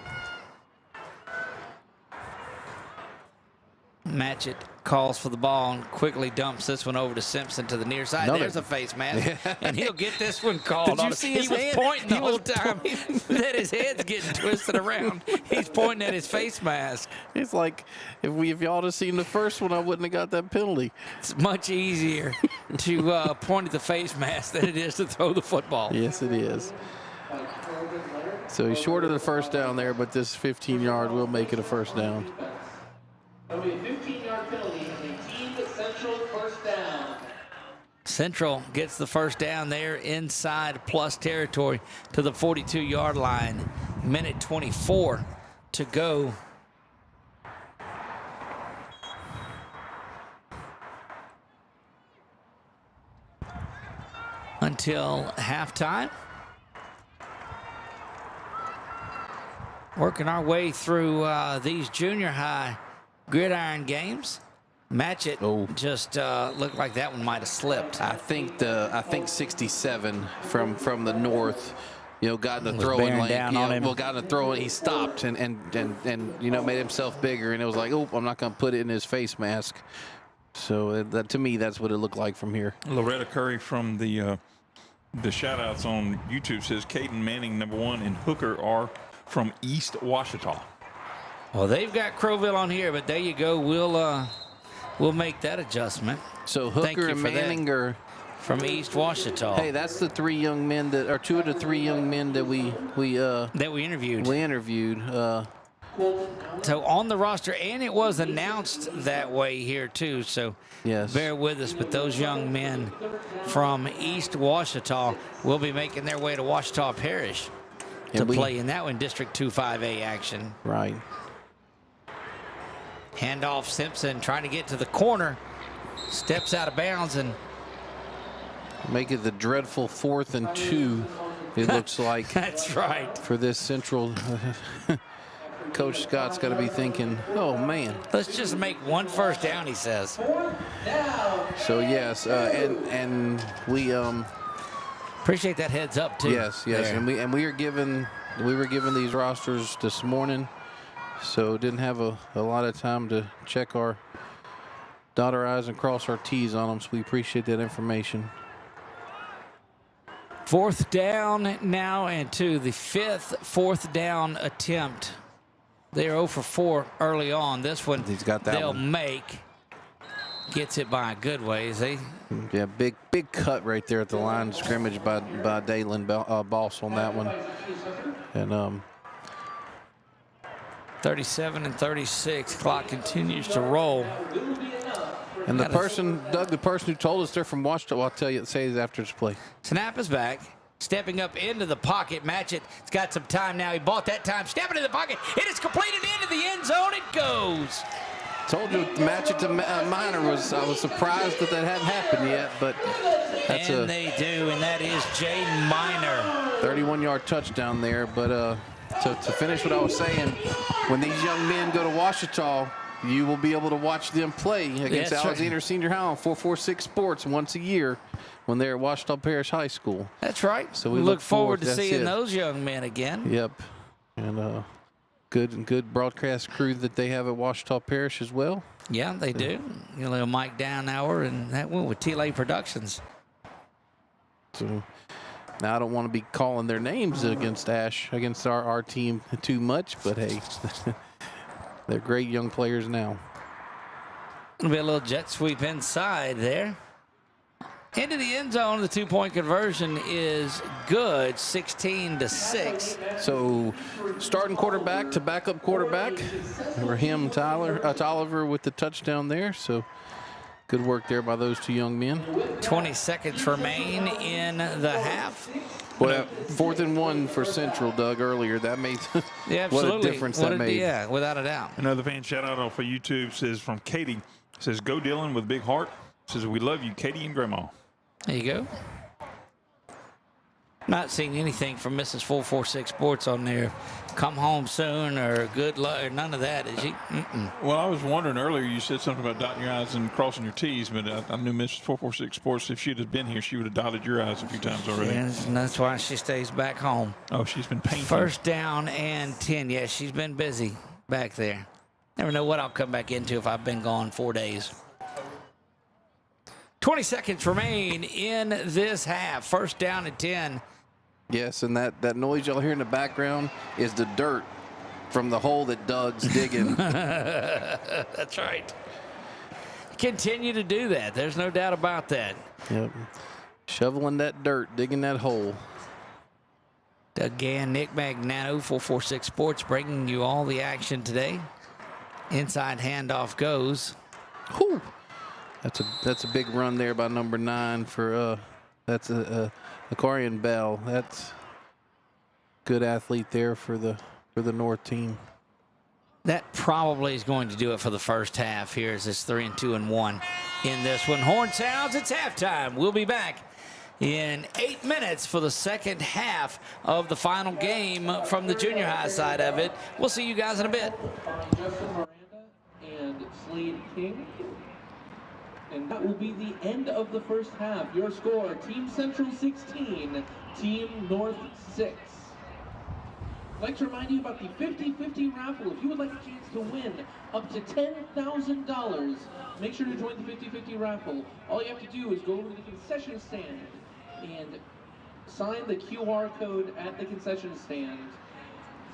Matchett calls for the ball and quickly dumps this one over to Simpson to the near side. There's a face mask, and he'll get this one called. Did you see his hand? He was pointing the whole time that his head's getting twisted around. He's pointing at his face mask. It's like if y'all had seen the first one, I wouldn't have got that penalty. It's much easier to point at the face mask than it is to throw the football. Yes, it is. So he's short of the first down there, but this 15-yard will make it a first down. That'll be a 15-yard penalty and a team Central first down. Central gets the first down there inside plus territory to the 42-yard line. Minute 24 to go. Until halftime. Working our way through these junior high Gridiron games. Matchett just looked like that one might have slipped. I think 67 from the north, got in the throwing lane. Got in the throw and he stopped and made himself bigger, and it was like, oh, I'm not going to put it in his face mask. So that, to me, that's what it looked like from here. Loretta Curry from the shoutouts on YouTube says Caden Manning #1 and Hooker are from East Ouachita. Well, they've got Crowville on here, but there you go. We'll make that adjustment. So Hooker and Manning are from East Ouachita. Hey, that's the 3 young men that are 2 of the 3 young men that we interviewed. So on the roster, and it was announced that way here too. So yes, bear with us. But those young men from East Ouachita will be making their way to Ouachita Parish to play in that one, District 2-5A action. Right. Handoff, Simpson trying to get to the corner, steps out of bounds and make it the dreadful 4th and 2. It looks like. That's right. For this Central, Coach Scott's got to be thinking, oh man, let's just make one first down, he says. So yes, and we appreciate that heads up too. Yes, and we were given these rosters this morning. So didn't have a lot of time to check our dot our I's and cross our T's on them, so we appreciate that information. 4th down now, and to the 5th 4th down attempt. They're 0 for 4 early on. This one he's got that they'll one. make. Gets it by a good ways. Yeah, big cut right there at the line of scrimmage by Dalen Boss on that one. And 37 and 36. Clock continues to roll. And the person who told us they're from Ouachita, I'll say this after this play. Snap is back. Stepping up into the pocket. Matchett. It's got some time now. He bought that time. Stepping in the pocket. It is completed into the end zone. It goes. Told you Matchett to Minor I was surprised that hadn't happened yet, but they do, and that is Jay Minor. 31-yard touchdown there. But to finish what I was saying, when these young men go to Ouachita, you will be able to watch them play against Alexander Senior High on 446 Sports once a year when they're at Ouachita Parish High School. That's right. So we look forward to seeing those young men again. Yep. And good broadcast crew that they have at Ouachita Parish as well. Yeah, they do. Little Mike Downhour and that one with TLA Productions. So Now, I don't want to be calling their names against our team too much, but hey, they're great young players now. It'll be a little jet sweep inside there. Into the end zone, the two-point conversion is good, 16-6. So, starting quarterback to backup quarterback, for him, Tolliver with the touchdown there. So, good work there by those two young men. 20 seconds remain in the half. Well, 4th and 1 for Central, Doug, earlier. That made Yeah, what absolutely. a difference that made. Yeah, without a doubt. Another fan shout out off of YouTube says from Katie, says, go Dylan with big heart. Says, we love you, Katie and Grandma. There you go. Not seeing anything from Mrs. 446 Sports on there. Come home soon or good luck or none of that, is she? Well, I was wondering earlier, you said something about dotting your I's and crossing your T's, but I knew Mrs. 446 Sports, if she'd have been here, she would have dotted your I's a few times already. Yes, and that's why she stays back home. Oh, she's been painting. First down and 10. Yeah, she's been busy back there. Never know what I'll come back into if I've been gone 4 days. 20 seconds remain in this half. First down and 10. Yes, and that noise y'all hear in the background is the dirt from the hole that Doug's digging. That's right. Continue to do that. There's no doubt about that. Yep. Shoveling that dirt, digging that hole. Again, Nick Magnano, 446 Sports, bringing you all the action today. Inside handoff goes. Whew. That's a big run there by number 9 for that's Aquarian Bell. That's good athlete there for the North team. That probably is going to do it for the first half. Here is this 3-2-1 in this one. Horn sounds, it's halftime. We'll be back in 8 minutes for the second half of the final game from the junior high side of it. We'll see you guys in a bit. Justin Miranda and Slade King. And that will be the end of the first half. Your score, Team Central 16, Team North 6. I'd like to remind you about the 50-50 raffle. If you would like a chance to win up to $10,000, make sure to join the 50-50 raffle. All you have to do is go over to the concession stand and sign the QR code at the concession stand.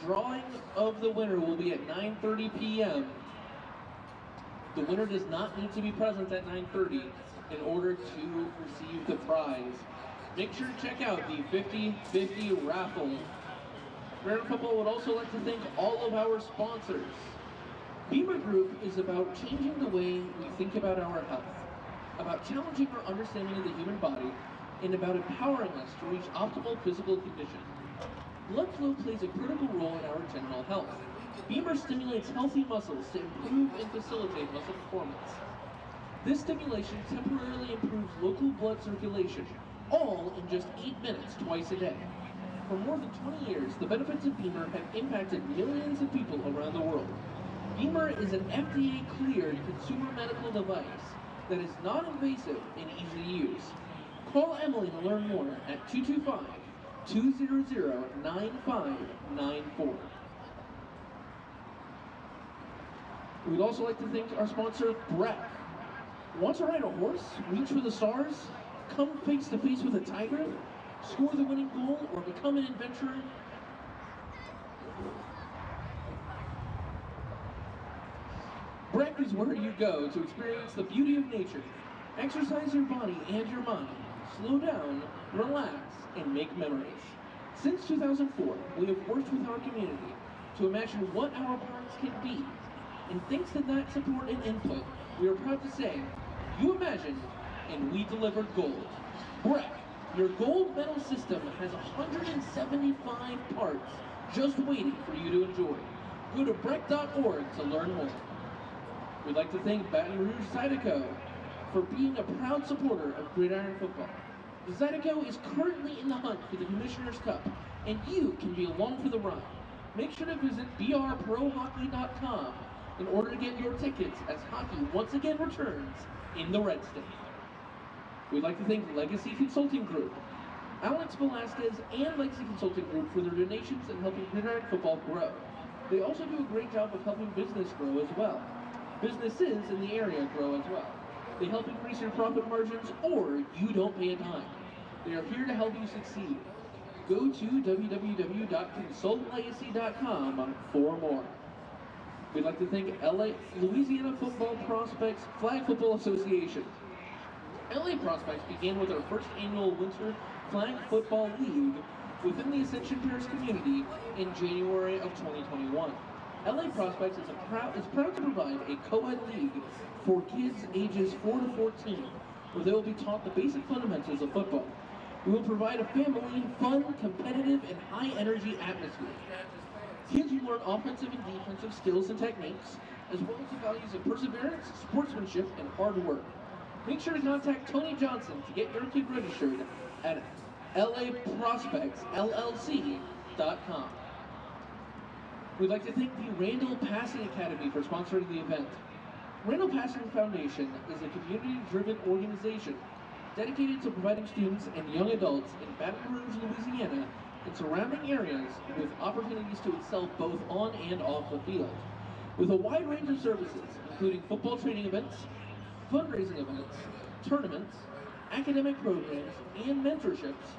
Drawing of the winner will be at 9:30 p.m. The winner does not need to be present at 9:30 in order to receive the prize. Make sure to check out the 50-50 raffle. Gridiron Football would also like to thank all of our sponsors. Beamer Group is about changing the way we think about our health, about challenging our understanding of the human body, and about empowering us to reach optimal physical condition. Blood flow plays a critical role in our general health. Beamer stimulates healthy muscles to improve and facilitate muscle performance. This stimulation temporarily improves local blood circulation, all in just 8 minutes twice a day. For more than 20 years, the benefits of Beamer have impacted millions of people around the world. Beamer is an FDA-cleared consumer medical device that is non-invasive and easy to use. Call Emily to learn more at 225-200-9594. We'd also like to thank our sponsor, Breck. Want to ride a horse, reach for the stars, come face to face with a tiger, score the winning goal, or become an adventurer? Breck is where you go to experience the beauty of nature. Exercise your body and your mind. Slow down, relax, and make memories. Since 2004, we have worked with our community to imagine what our parks can be. And thanks to that support and input, we are proud to say, you imagined, and we delivered gold. Breck, your gold medal system has 175 parts just waiting for you to enjoy. Go to breck.org to learn more. We'd like to thank Baton Rouge Zydeco for being a proud supporter of Gridiron Football. Zydeco is currently in the hunt for the Commissioner's Cup, and you can be along for the ride. Make sure to visit brprohockey.com in order to get your tickets as hockey once again returns in the Red State. We'd like to thank Legacy Consulting Group, Alex Velasquez and Legacy Consulting Group for their donations and helping Gridiron Football grow. They also do a great job of helping business grow as well. Businesses in the area grow as well. They help increase your profit margins or you don't pay a dime. They are here to help you succeed. Go to www.consultlegacy.com for more. We'd like to thank Louisiana Football Prospects Flag Football Association. LA Prospects began with our first annual Winter Flag Football League within the Ascension Parish community in January of 2021. LA Prospects is proud to provide a co-ed league for kids ages 4 to 14, where they will be taught the basic fundamentals of football. We will provide a family, fun, competitive, and high-energy atmosphere. Kids will learn offensive and defensive skills and techniques, as well as the values of perseverance, sportsmanship, and hard work. Make sure to contact Tony Johnson to get your kid registered at laprospectsllc.com. We'd like to thank the Randall Passing Academy for sponsoring the event. Randall Passing Foundation is a community-driven organization dedicated to providing students and young adults in Baton Rouge, Louisiana, and surrounding areas with opportunities to excel both on and off the field. With a wide range of services, including football training events, fundraising events, tournaments, academic programs, and mentorships,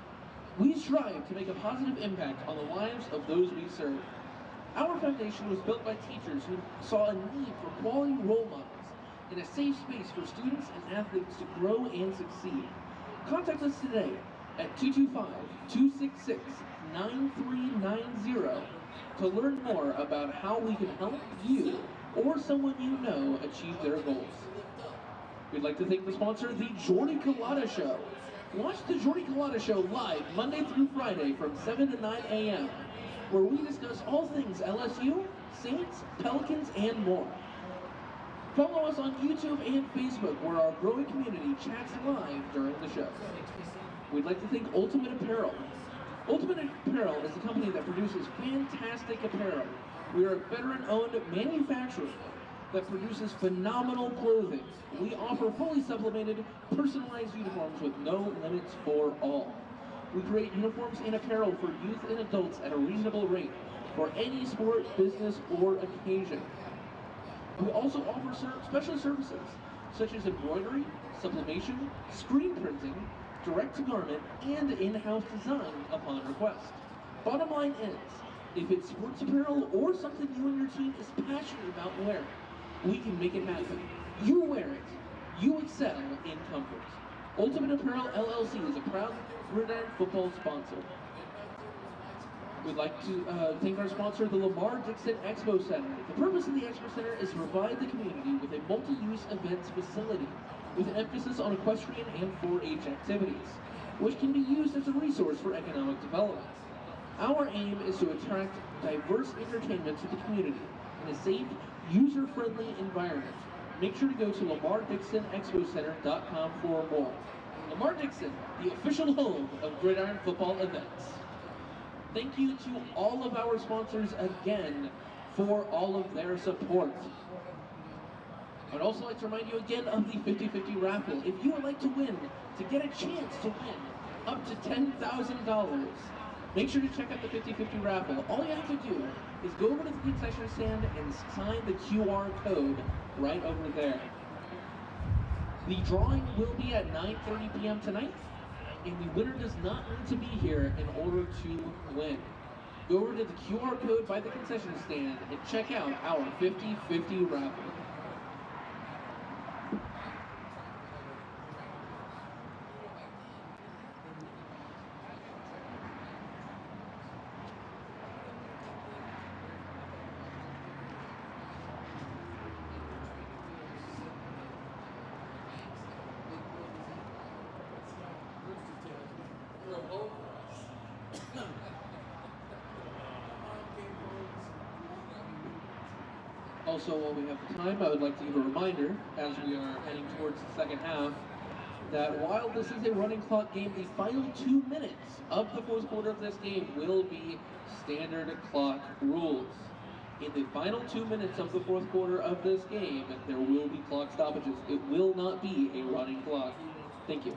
we strive to make a positive impact on the lives of those we serve. Our foundation was built by teachers who saw a need for quality role models in a safe space for students and athletes to grow and succeed. Contact us today at 225-266-9390 to learn more about how we can help you or someone you know achieve their goals. We'd like to thank the sponsor, the Jordy Collada Show. Watch the Jordy Collada Show live Monday through Friday from 7 to 9 a.m., where we discuss all things LSU, Saints, Pelicans, and more. Follow us on YouTube and Facebook, where our growing community chats live during the show. We'd like to thank Ultimate Apparel. Ultimate Apparel is a company that produces fantastic apparel. We are a veteran-owned manufacturer that produces phenomenal clothing. We offer fully supplemented, personalized uniforms with no limits for all. We create uniforms and apparel for youth and adults at a reasonable rate for any sport, business, or occasion. We also offer special services such as embroidery, sublimation, screen printing, direct-to-garment, and in-house design upon request. Bottom line is, if it's sports apparel or something you and your team is passionate about wearing, we can make it happen. You wear it, you excel in comfort. Ultimate Apparel LLC is a proud Gridiron football sponsor. We'd like to thank our sponsor, the Lamar Dixon Expo Center. The purpose of the Expo Center is to provide the community with a multi-use events facility with an emphasis on equestrian and 4-H activities, which can be used as a resource for economic development. Our aim is to attract diverse entertainment to the community in a safe, user-friendly environment. Make sure to go to LamarDixonExpoCenter.com for more. Lamar Dixon, the official home of Gridiron football events. Thank you to all of our sponsors again for all of their support. I'd also like to remind you again of the 50-50 raffle. If you would like to win, to get a chance to win up to $10,000, make sure to check out the 50-50 raffle. All you have to do is go over to the concession stand and sign the QR code right over there. The drawing will be at 9:30 p.m. tonight, and the winner does not need to be here in order to win. Go over to the QR code by the concession stand and check out our 50-50 raffle. Also, while we have the time, I would like to give a reminder, as we are heading towards the second half, that while this is a running clock game, the final 2 minutes of the fourth quarter of this game will be standard clock rules. In the final 2 minutes of the fourth quarter of this game, there will be clock stoppages. It will not be a running clock. Thank you.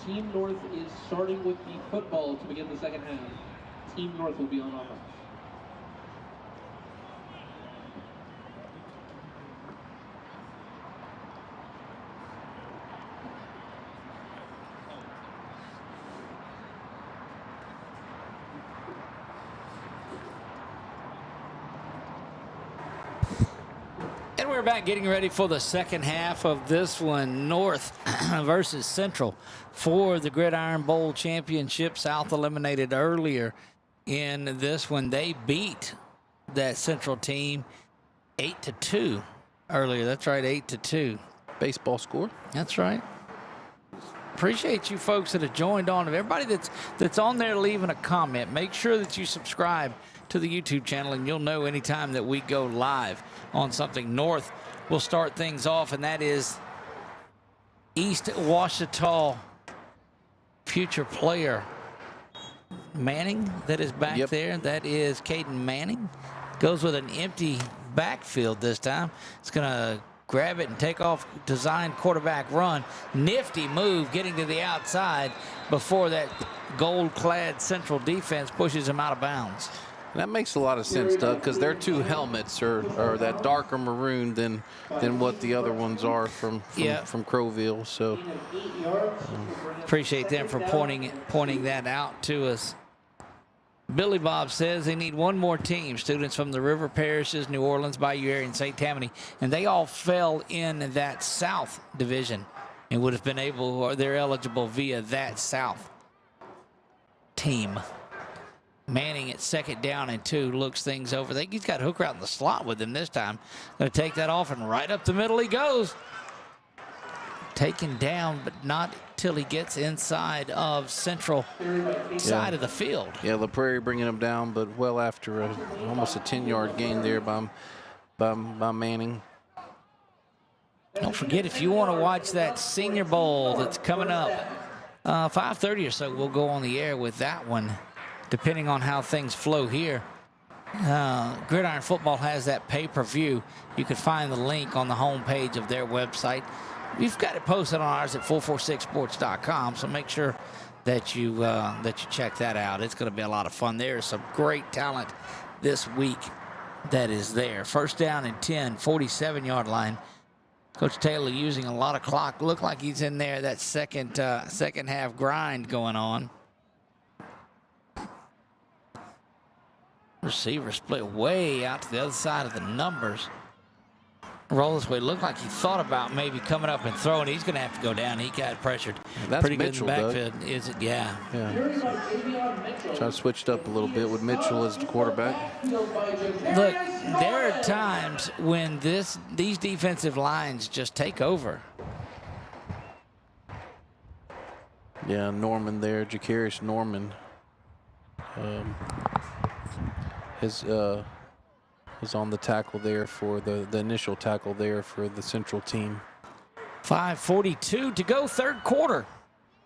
Team North is starting with the football to begin the second half. Team North will be on offense. And we're back getting ready for the second half of this one. North versus Central for the Gridiron Bowl Championship. South eliminated earlier in this one. They beat that Central team 8-2 earlier. That's right, 8-2. Baseball score. That's right. Appreciate you folks that have joined on. Everybody that's on there leaving a comment, make sure that you subscribe to the YouTube channel, and you'll know anytime that we go live on something. North will start things off, and that is East Ouachita future player Manning that is back there. That is Caden Manning. Goes with an empty backfield this time. It's going to grab it and take off, design quarterback run. Nifty move getting to the outside before that gold-clad Central defense pushes him out of bounds. That makes a lot of sense, Doug, because their two helmets are that darker maroon than what the other ones are from Crowville. So appreciate them for pointing that out to us. Billy Bob says they need one more team. Students from the river parishes, New Orleans, Bayou area, and St. Tammany, and they all fell in that South division and would have been able, or they're eligible via that South team. Manning at 2nd down and 2 looks things over. He's got Hooker out in the slot with him this time. Going to take that off, and right up the middle he goes. Taken down, but not till he gets inside of Central side of the field. Yeah, La Prairie bringing him down, but well after almost a 10-yard gain there by Manning. Don't forget, if you want to watch that Senior Bowl that's coming up, 5:30 or so, we'll go on the air with that one, depending on how things flow here. Gridiron Football has that pay-per-view. You can find the link on the homepage of their website. We've got it posted on ours at 446sports.com, so make sure that you check that out. It's going to be a lot of fun. There's some great talent this week that is there. 1st down and 10, 47-yard line. Coach Taylor using a lot of clock. Look like he's in there, that second half grind going on. Receiver split way out to the other side of the numbers. Roll this way. Looked like he thought about maybe coming up and throwing. He's going to have to go down. He got pressured. That's pretty Mitchell, good in the backfield. Is it? Yeah. Try to switch it up a little bit with Mitchell as the quarterback. Look, there are times when these defensive lines just take over. Yeah, Norman there, Jacarius Norman. Was on the tackle there for the initial tackle there for the Central team. 5:42 to go, 3rd quarter.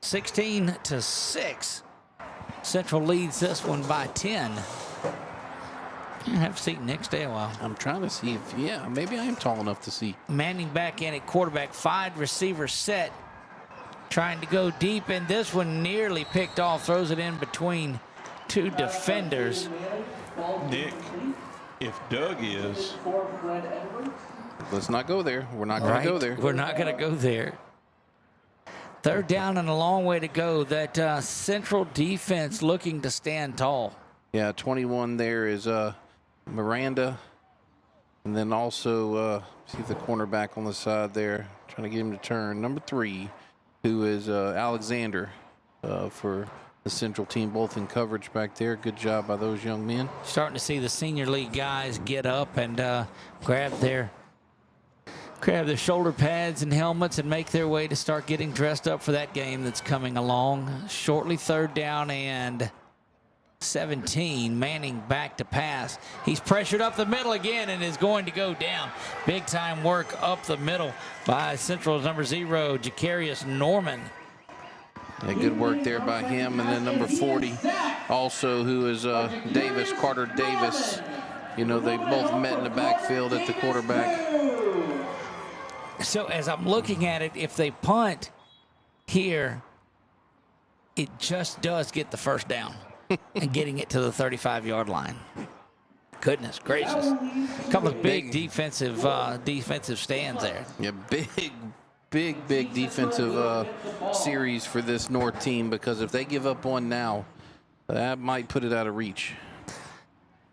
16-6. Central leads this one by 10. I have to see Nick stay a while. I'm trying to see if, maybe I am tall enough to see. Manning back in at quarterback, 5 receiver set. Trying to go deep, and this one nearly picked off. Throws it in between 2 defenders. Nick, if Doug is. Let's not go there. We're not going to go there. We're not going to go there. 3rd down and a long way to go. That Central defense looking to stand tall. Yeah, 21 there is Miranda. And then also, see the cornerback on the side there, trying to get him to turn. Number 3, who is Alexander for the Central team, both in coverage back there. Good job by those young men. Starting to see the senior league guys get up and grab their shoulder pads and helmets and make their way to start getting dressed up for that game that's coming along shortly. 3rd down and 17. Manning back to pass. He's pressured up the middle again and is going to go down. Big time work up the middle by Central's number 0, Jacarius Norman. Yeah, good work there by him. And then number 40 also, who is Davis, Carter Davis. You know, they both met in the backfield at the quarterback. So as I'm looking at it, if they punt here, it just does get the first down and getting it to the 35-yard line. Goodness gracious. A couple of big defensive stands there. Yeah, big defensive series for this North team, because if they give up one now, that might put it out of reach.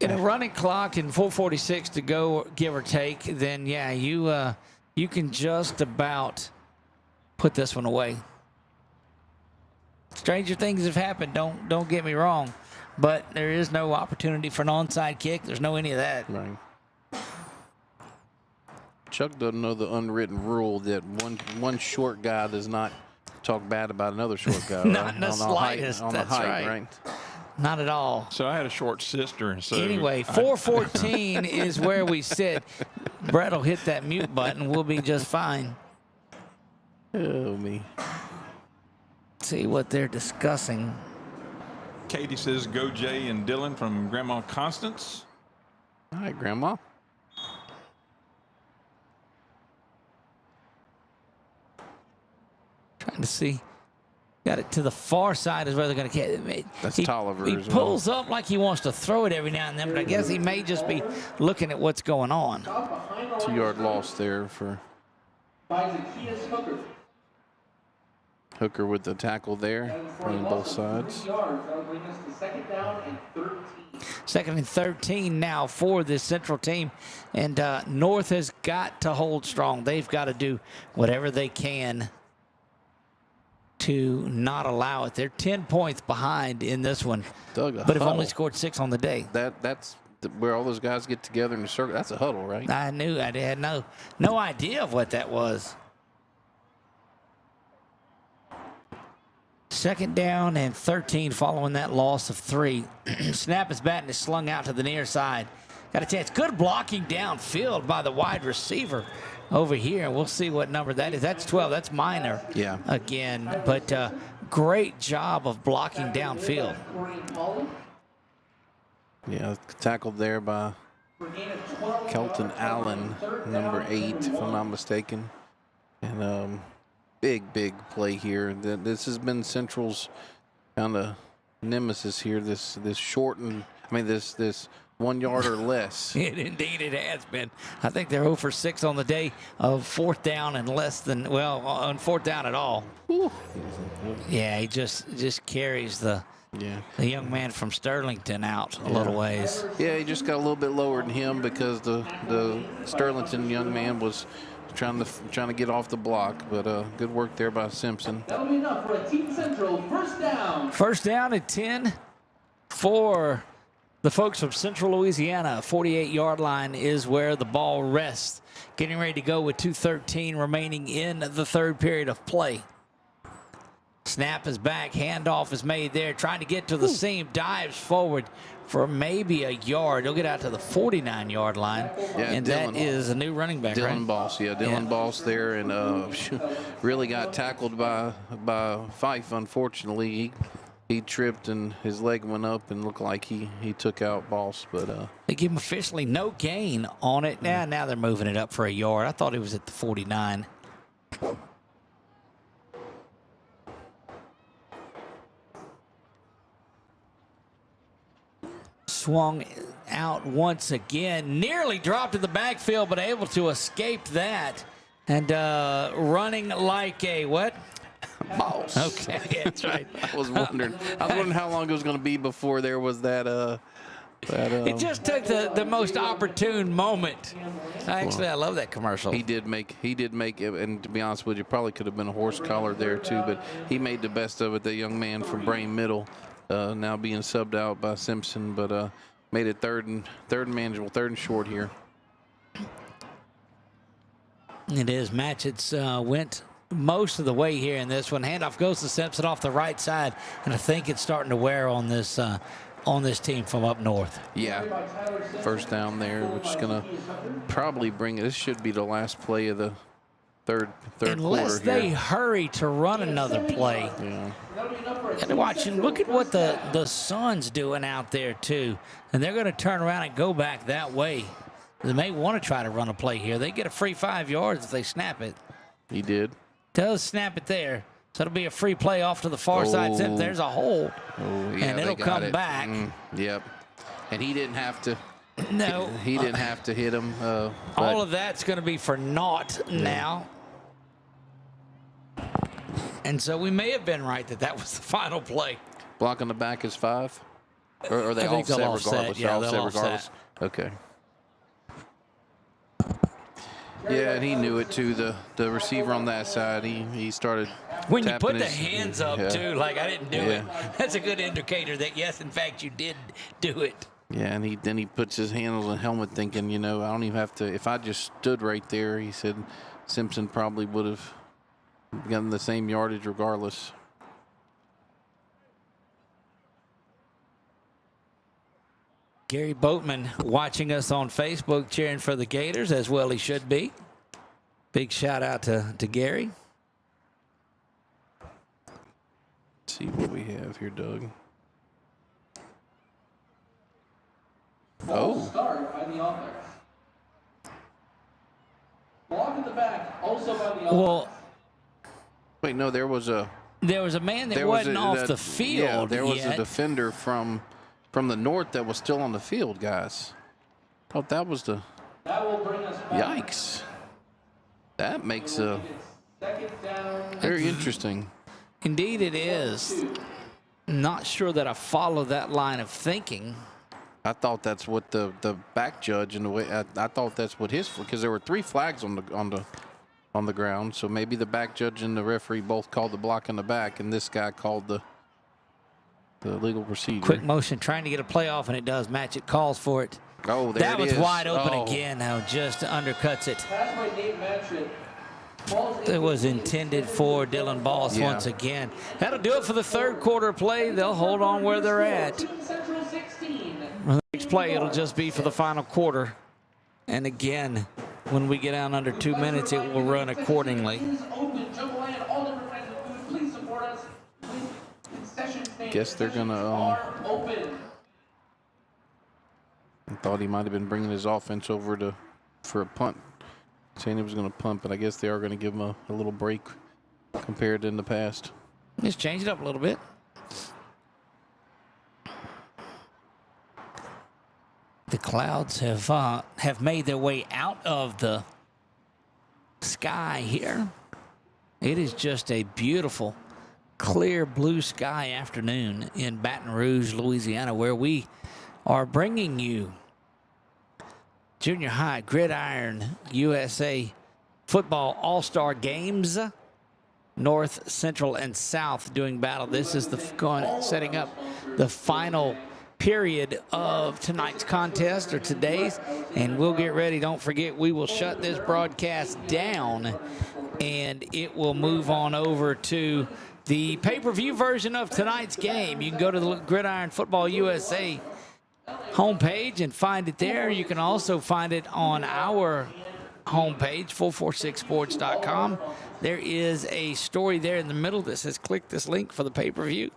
In a running clock and 4:46 to go, give or take, then yeah, you can just about put this one away. Stranger things have happened. Don't get me wrong, but there is no opportunity for an onside kick. There's no any of that. Right. Chuck doesn't know the unwritten rule that one short guy does not talk bad about another short guy. Not right? in the slightest. That's right. Not at all. So I had a short sister. So anyway, 4:14 is where we sit. Brett will hit that mute button. We'll be just fine. Oh, me. See what they're discussing. Katie says, go Jay and Dylan from Grandma Constance. Hi, Grandma. Trying to see. Got it to the far side is where they're going to get it. That's Tolliver He as well. pulls up like he wants to throw it every now and then, but I guess he may just be looking at what's going on. 2-yard loss there for Hooker with the tackle there on both sides. Second and 13 now for this Central team, and North has got to hold strong. They've got to do whatever they can to not allow it. They're 10 points behind in this one, Doug, but have only scored 6 on the day. That's where all those guys get together in a circle. That's a huddle, right? I knew. I had no idea of what that was. Second down and 13 following that loss of 3. Snap is batting is slung out to the near side. Got a chance. Good blocking downfield by the wide receiver over here. We'll see what number that is. That's 12. That's minor. Yeah. Again, but great job of blocking downfield. Yeah, tackled there by Kelton Allen, number 8, if I'm not mistaken. And big play here. This has been Central's kind of nemesis here. This shortened. I mean, this 1 yard or less. Indeed, it has been. I think they're 0 for 6 on the day of 4th down and less than, well, on 4th down at all. Whew. Yeah, he just carries the young man from Sterlington out a little ways. Yeah, he just got a little bit lower than him because the Sterlington young man was trying to get off the block, but good work there by Simpson. That'll be enough for a Team Central first down. First down at 10 for the folks from Central Louisiana. 48-yard line is where the ball rests. Getting ready to go with 2:13 remaining in the third period of play. Snap is back. Handoff is made there. Trying to get to the seam. Dives forward for maybe a yard. He'll get out to the 49-yard line. Yeah, and Dylan, that is a new running back, Dylan right? Boss. Yeah, Dylan Boss there. And really got tackled by Fife, unfortunately. He tripped and his leg went up and looked like he took out Boss. But they give him officially no gain on it. Now they're moving it up for a yard. I thought it was at the 49. Swung out once again, nearly dropped in the backfield, but able to escape that. And running like a what? Boss. Okay, that's right. I was wondering how long it was going to be before there was that. It just took the most opportune moment. Actually, I love that commercial. He did make it, and to be honest with you, probably could have been a horse collar there too, but he made the best of it. That young man from Brain Middle, now being subbed out by Simpson, but made it third and manageable, 3rd and short here. It is. Matchets went most of the way here in this one. Handoff goes to Simpson off the right side, and I think it's starting to wear on this team from up north. Yeah, first down there, which is going to probably bring it. This should be the last play of the third Unless quarter they here. hurry to run another play. Yeah. And watch, and look at what the Suns doing out there too. And they're going to turn around and go back that way. They may want to try to run a play here. They get a free 5 yards if they snap it. He did. Does snap it there. So it'll be a free play off to the far side. There's a hole. Oh, yeah, and it'll come back. Yep. And he didn't have to. No. He didn't have to hit him. All of that's going to be for naught now. And so we may have been right that was the final play. Block on the back is 5? Or are they offset regardless? Yeah, they'll offset offset. Okay. Yeah, and he knew it too. The receiver on that side, he started. When you tapping put the his, hands up too, like I didn't do it, that's a good indicator that yes, in fact, you did do it. Yeah, and then he puts his hand on the helmet, thinking, I don't even have to. If I just stood right there, he said, Simpson probably would have gotten the same yardage regardless. Gary Boatman watching us on Facebook, cheering for the Gators, as well he should be. Big shout out to Gary. Let's see what we have here, Doug. Start by the offense. Block in the back, also by the offense. Well, wait, no, there was a man that wasn't off the field. Yeah, there was yet. a defender from the north that was still on the field, guys. Thought that was the. That will bring us back. Yikes. That makes a Second down. very interesting. Indeed, it is. Not sure that I follow that line of thinking. I thought that's what the back judge in the way. I thought that's what his, because there were 3 flags on the ground. So maybe the back judge and the referee both called the block in the back, and this guy called the legal procedure. Quick motion, trying to get a play off, and it does match. It calls for it. Oh, there that it was is. wide open again. Now just undercuts it. Pass by Dave Matchett. It was intended for Dylan Boss once again. That'll do it for the third quarter play. They'll hold on where they're at. Central 16. The next play, it'll just be for the final quarter. And again, when we get down under 2 minutes, it will run accordingly. Guess they're gonna. I thought he might have been bringing his offense over for a punt, saying he was going to punt, but I guess they are going to give him a little break compared to in the past. Just change it up a little bit. The clouds have made their way out of the sky here. It is just a beautiful, clear blue sky afternoon in Baton Rouge, Louisiana, where we are bringing you junior high Gridiron USA football all-star games. North, Central, and South doing battle. This is setting up the final period of tonight's contest, or today's, and we'll get ready. Don't forget, we will shut this broadcast down, and it will move on over to the pay-per-view version of tonight's game. You can go to the Gridiron Football USA homepage and find it there. You can also find it on our homepage, 446sports.com. There is a story there in the middle that says click this link for the pay-per-view.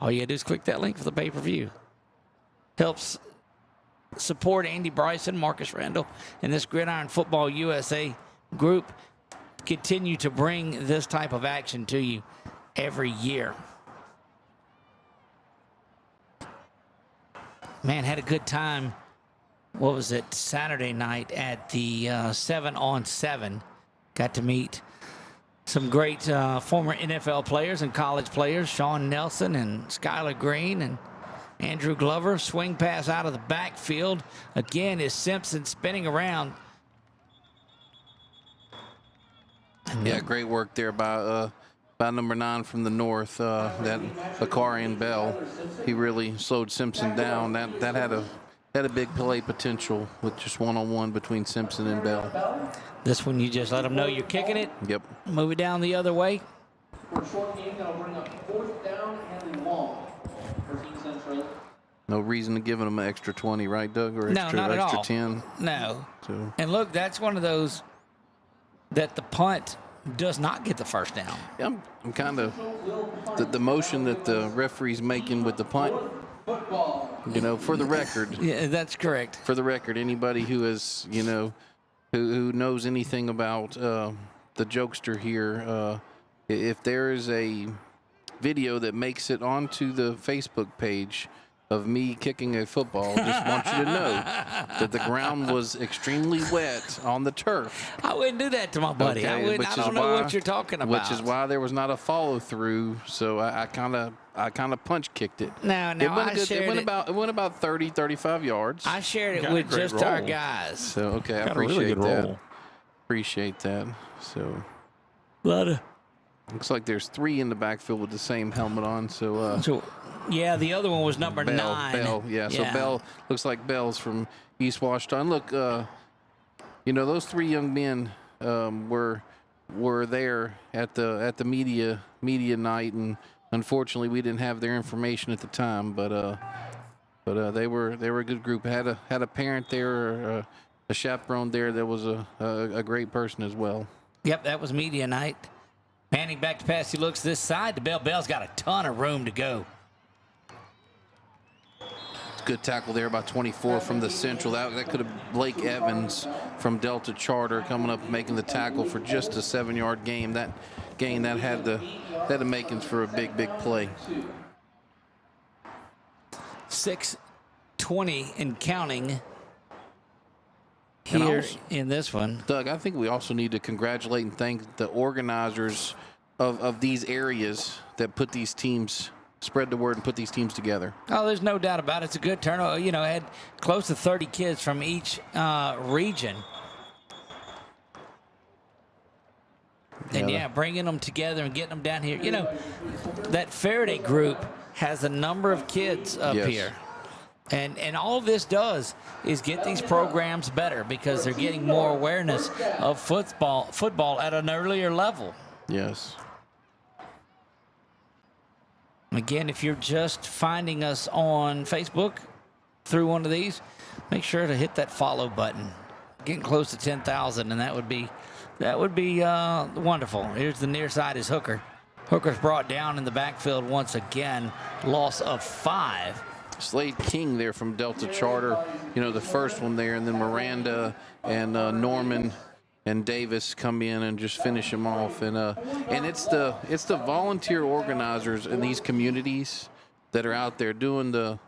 All you gotta do is click that link for the pay-per-view. Helps support Andy Bryson, Marcus Randall, and this Gridiron Football USA group continue to bring this type of action to you every year. Man, had a good time. What was it? Saturday night at the 7-on-7. Got to meet some great former NFL players and college players, Sean Nelson and Skylar Green and Andrew Glover. Swing pass out of the backfield. Again, is Simpson spinning around. Yeah, great work there by number 9 from the north, that Bakarian Bell. He really slowed Simpson down. That had a big play potential with just one-on-one between Simpson and Bell. This one, you just let them know you're kicking it. Yep. Move it down the other way. For a short game, that'll bring up 4th down and long for Team Central. No reason to give them an extra 20, right, Doug? Or No, not at extra all. 10? No. So. And look, that's one of those that the punt does not get the first down. Yeah, I'm kind of the motion that the referee's making with the punt. For the record. Yeah, that's correct. For the record, anybody who is, who knows anything about the jokester here, if there is a video that makes it onto the Facebook page of me kicking a football, just want you to know that the ground was extremely wet on the turf. I wouldn't do that to my buddy. Okay, I don't know what you're talking about. Which is why there was not a follow through. So I kind of punch kicked it. No, it went about 30, 35 yards. I shared it with just our guys. So okay, I Got a really appreciate good that. roll. Appreciate that. So looks like there's 3 in the backfield with the same helmet on. So yeah, the other one was number 9. Bell, yeah. So Bell looks like Bell's from East Washington. Look, those 3 young men were there at the media night, and unfortunately we didn't have their information at the time. But they were a good group. Had a parent there, a chaperone there that was a great person as well. Yep, that was media night. Manning back to pass. He looks this side to Bell. Bell's got a ton of room to go. Good tackle there by 24 from the Central. That could have Blake Evans from Delta Charter coming up making the tackle for just a 7-yard gain. That had the makings for a big play. 6:20 and counting here in this one. Doug, I think we also need to congratulate and thank the organizers of these areas that put these teams, spread the word and put these teams together. Oh, there's no doubt about it. It's a good turnout. Had close to 30 kids from each region. And bringing them together and getting them down here. That Faraday group has a number of kids up here. And all this does is get these programs better because they're getting more awareness of football at an earlier level. Yes. Again, if you're just finding us on Facebook through one of these, make sure to hit that follow button. Getting close to 10,000, and that would be wonderful. Here's the near side is Hooker. Hooker's brought down in the backfield once again. Loss of 5. Slade King there from Delta Charter, the first one there, and then Miranda and Norman and Davis come in and just finish him off. And it's the volunteer organizers in these communities that are out there doing the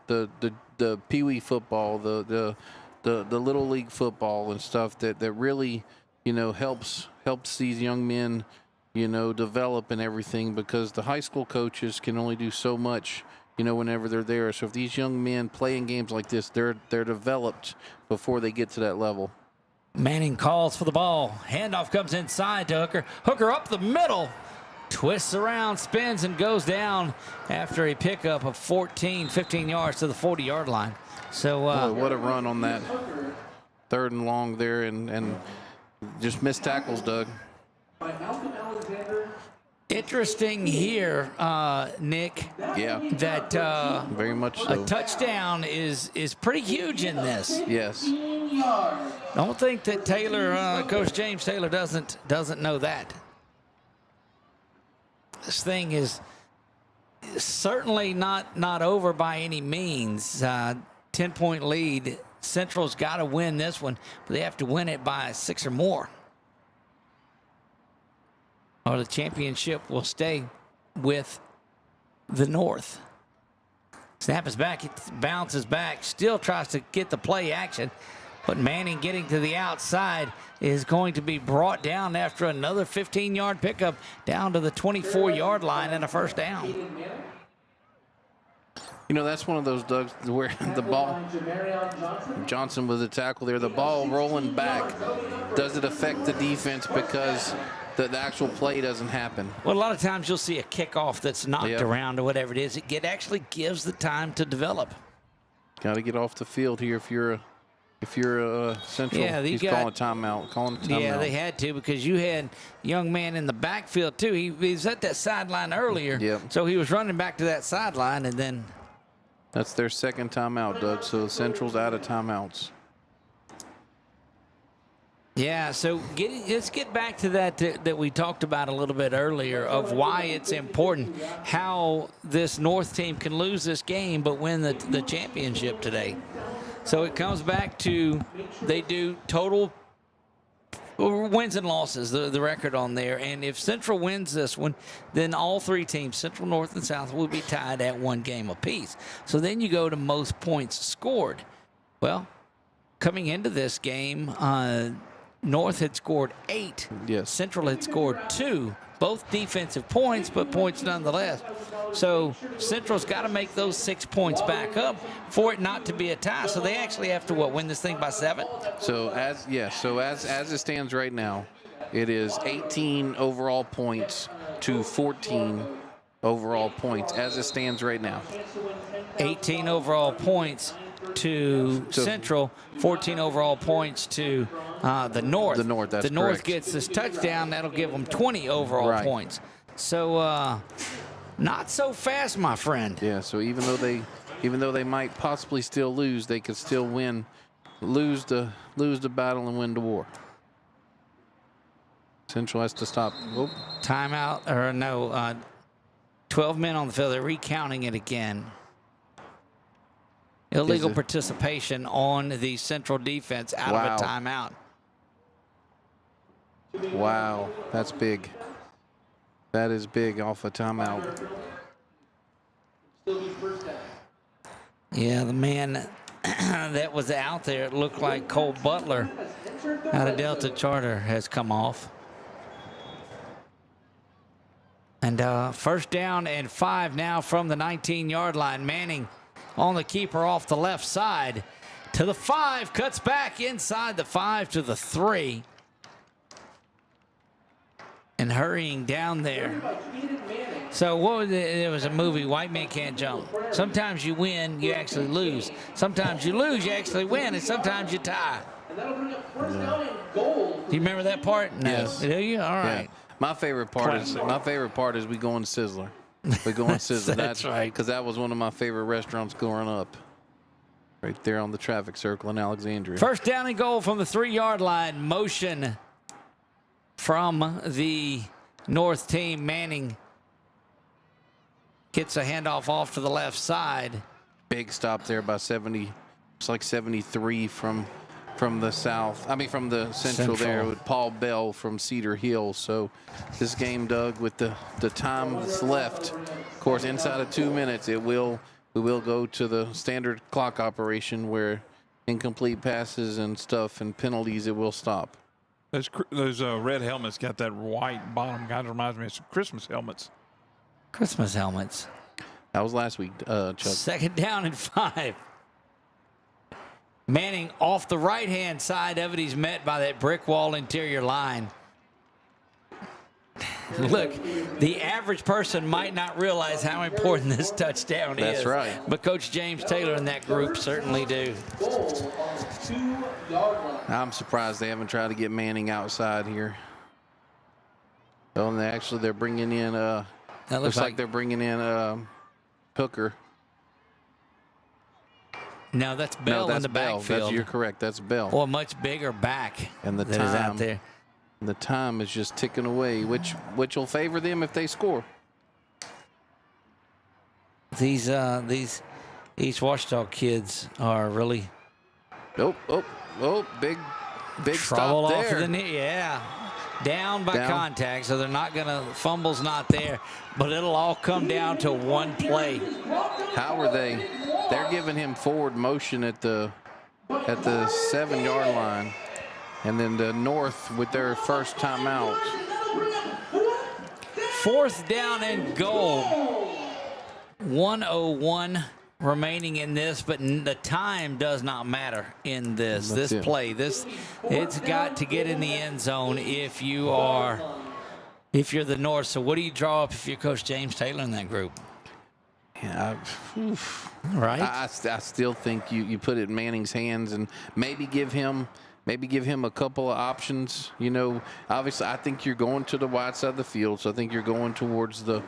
Pee-wee football, the Little League football and stuff that really, helps these young men, develop and everything, because the high school coaches can only do so much, whenever they're there. So if these young men play in games like this, they're developed before they get to that level. Manning calls for the ball. Handoff comes inside to Hooker. Hooker up the middle. Twists around, spins, and goes down after a pickup of 15 yards to the 40-yard line. So what a run on that 3rd and long there, and just missed tackles, Doug. Interesting here, Nick. Yeah. That very much so. A touchdown is pretty huge in this. Yes. Don't think that Coach James Taylor doesn't know that. This thing is certainly not over by any means. 10-point lead. Central's got to win this one, but they have to win it by 6 or more, or the championship will stay with the North. Snap is back. It bounces back. Still tries to get the play action. But Manning getting to the outside is going to be brought down after another 15-yard pickup down to the 24-yard line and a first down. That's one of those, Doug, where the ball, Johnson with the tackle there, the ball rolling back. Does it affect the defense because the actual play doesn't happen? Well, a lot of times you'll see a kickoff that's knocked around or whatever it is. It actually gives the time to develop. Got to get off the field here if you're a Central. Yeah, he's calling a timeout. Yeah, they had to, because you had a young man in the backfield too. He was at that sideline earlier, so he was running back to that sideline, and then that's their second timeout, Doug. So Central's out of timeouts. Yeah, so let's get back to that we talked about a little bit earlier, of why it's important, how this North team can lose this game but win the championship today. So it comes back to they do total wins and losses, the record on there. And if Central wins this one, then all three teams, Central, North, and South, will be tied at 1 game apiece. So then you go to most points scored. Well, coming into this game, North had scored 8. Yes. Central had scored 2. Both defensive points, but points nonetheless. So Central's got to make those 6 points back up for it not to be a tie. So they actually have to win this thing by 7. So as it stands right now, it is 18 overall points to 14 overall points as it stands right now. 18 overall points to Central, 14 overall points to the North. The North, that's The North correct. gets this touchdown. That'll give them 20 overall points. So not so fast, my friend. Yeah, so even though they might possibly still lose, they could still win, lose the battle and win the war. Central has to stop. Oh. Timeout, or no, 12 men on the field. They're recounting it again. Illegal participation on the Central defense out of a timeout. Wow, that's big. That is big off a timeout. Yeah, the man that was out there, it looked like Cole Butler out of Delta Charter, has come off. And first down and 5 now from the 19-yard line. Manning on the keeper off the left side to the 5, cuts back inside the 5 to the 3. And hurrying down there. So what was it? It was a movie, White Man Can't Jump. Sometimes you win, you actually lose. Sometimes you lose, you actually win, and sometimes you tie. Do you remember that part? No. Yes. Do you? All right. Yeah. My favorite part is we go in Sizzler. We go in Sizzler. That's right. Because that was one of my favorite restaurants growing up. Right there on the traffic circle in Alexandria. First down and goal from the 3-yard line. Motion from the North team. Manning gets a handoff off to the left side. Big stop there by 70. It's like 73 from the South. I mean, from the Central there with Paul Bell from Cedar Hill. So this game, Doug, with the time that's left, of course, inside of 2 minutes, we will go to the standard clock operation where incomplete passes and stuff and penalties, it will stop. Those red helmets got that white bottom. Kind of reminds me of some Christmas helmets. Christmas helmets. That was last week, Chuck. Second down and 5. Manning off the right-hand side of it. He's met by that brick wall interior line. Look, the average person might not realize how important this touchdown is. That's right. But Coach James Taylor and that group certainly do. I'm surprised they haven't tried to get Manning outside here. Oh, and they're bringing in. That looks like they're bringing in Hooker. No, that's Bell in the backfield. You're correct. That's Bell. Or a much bigger back. And the that is out there. The time is just ticking away, which will favor them if they score. These East Ouachita kids are really. Big trouble stop off there. of the knee. Yeah. Down by contact, so they're not going to, fumble's not there, but it'll all come down to one play. How are they? They're giving him forward motion at the 7-yard line, and then the North with their first timeout. Fourth down and goal. 1:01 remaining in this, but the time does not matter in this play. It's got to get in the end zone if you're the North. So what do you draw up if you're Coach James Taylor in that group? Yeah, right. I still think you put it in Manning's hands and maybe give him a couple of options. You know, obviously, I think you're going to the wide side of the field, so I think you're going towards the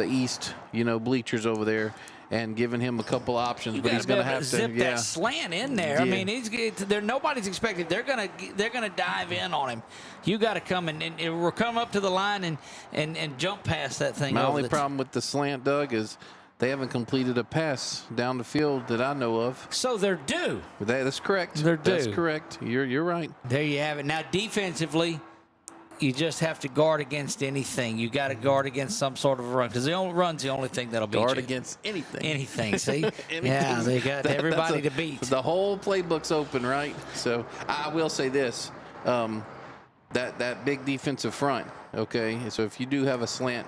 east, bleachers over there, and giving him a couple of options. But he's going to have to zip that slant in there. Yeah. I mean, nobody's expected. They're gonna dive in on him. You got to come and we'll come up to the line and jump past that thing. My only problem with the slant, Doug, is They haven't completed a pass down the field that I know of. So they're due. That's correct. They're due. That's correct. You're right. There you have it. Now, defensively, you just have to guard against anything. You got to guard against some sort of a run, because the only run's the only thing that'll beat you. Guard against anything. Anything, see? Anything. Yeah, they got everybody to beat. The whole playbook's open, right? So I will say this, that big defensive front, okay? So if you do have a slant,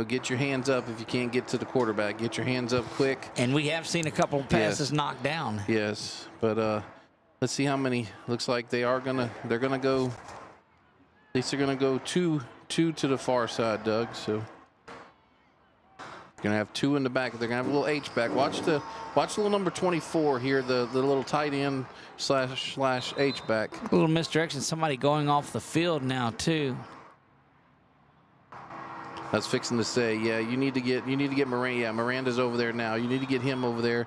get your hands up. If you can't get to the quarterback, get your hands up quick. And we have seen a couple of passes knocked down. Yes, but let's see how many. Looks like they're gonna go. At least they're gonna go two to the far side, Doug. So you're gonna have 2 in the back. They're gonna have a little H back. Watch the little number 24 here, the little tight end / H back. A little misdirection. Somebody going off the field now too. I was fixing to say, yeah, you need to get Miranda. Yeah, Miranda's over there now. You need to get him over there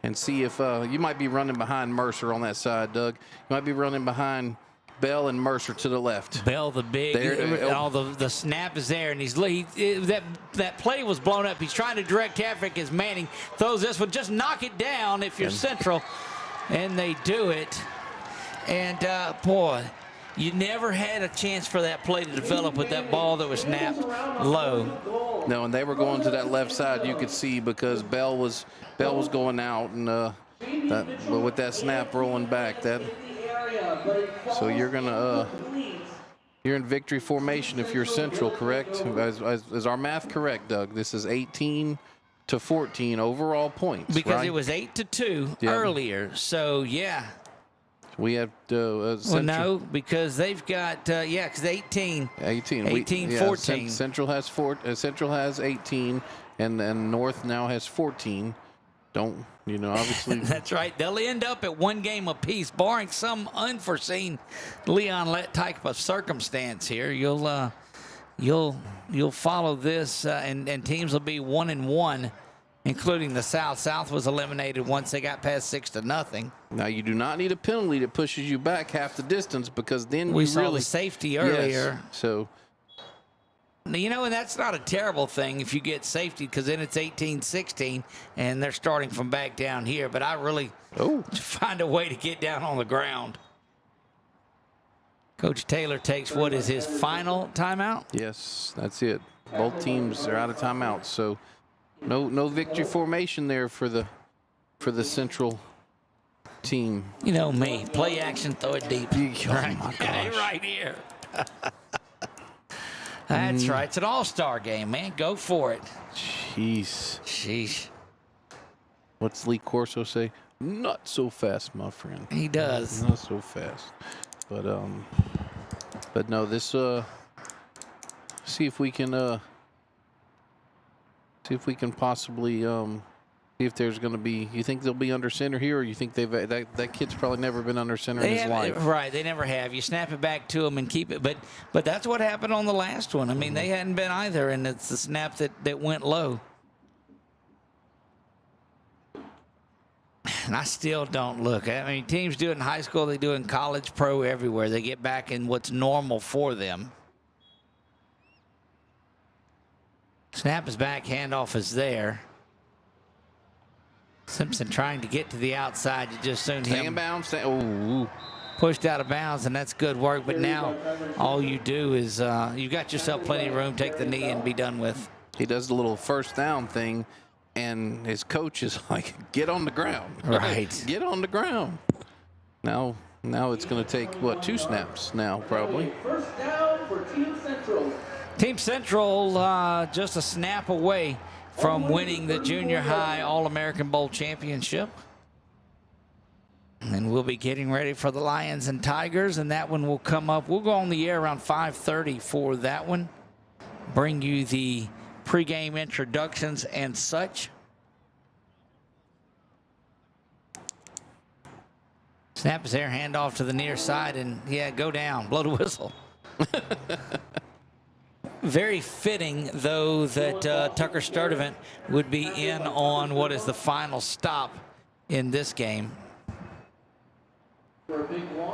and see if you might be running behind Mercer on that side, Doug. You might be running behind Bell and Mercer to the left. Bell, the big, all the snap is there, and that play was blown up. He's trying to direct traffic as Manning throws this one. Just knock it down if you're Central, and they do it. And boy, you never had a chance for that play to develop with that ball that was snapped low. No, and they were going to that left side. You could see because Bell was going out, and but with that snap rolling back, so you're in victory formation if you're Central, correct? Is our math correct, Doug? This is 18 to 14 overall points, because right? it was 8-2 earlier. So yeah. We have well, no, because they've got because 18. 14. Central has 18, and North now has 14. Obviously. That's right. They'll end up at 1 game apiece, barring some unforeseen type of circumstance here. You'll follow this, and teams will be 1-1, including the South. South was eliminated once they got past 6-0. Now you do not need a penalty that pushes you back half the distance, because then we saw the safety earlier. Yes, so. And that's not a terrible thing if you get safety, because then it's 18-16, and they're starting from back down here. But I really find a way to get down on the ground. Coach Taylor takes what is his final timeout? Yes, that's it. Both teams are out of timeouts, so no victory formation there for the Central team. You know me, play action, throw it deep. Right here. That's right. It's an all-star game, man. Go for it. Sheesh. What's Lee Corso say? Not so fast, my friend. He does. Not so fast. But no, this see if we can possibly see if there's going to be. You think they'll be under center here, or you think that kid's probably never been under center in his life? Right, they never have. You snap it back to them and keep it, but that's what happened on the last one. I mean, they hadn't been either, and it's the snap that went low. And I still don't look. I mean, teams do it in high school, they do it in college, pro, everywhere. They get back in what's normal for them. Snap is back, handoff is there. Simpson trying to get to the outside. You just soon him bounce. pushed out of bounds, and that's good work. But now all you do is you've got yourself plenty of room. Take the knee and be done with. He does the little first down thing, and his coach is like, get on the ground. Right. Get on the ground. Now it's going to take, 2 snaps now probably. First down for Team Central. Team Central just a snap away from winning the junior high All-American Bowl championship. And we'll be getting ready for the Lions and Tigers, and that one will come up. We'll go on the air around 5:30 for that one. Bring you the pregame introductions and such. Snap is there, handoff to the near side, and go down, blow the whistle. Very fitting, though, that Tucker Sturdivant would be in on what is the final stop in this game.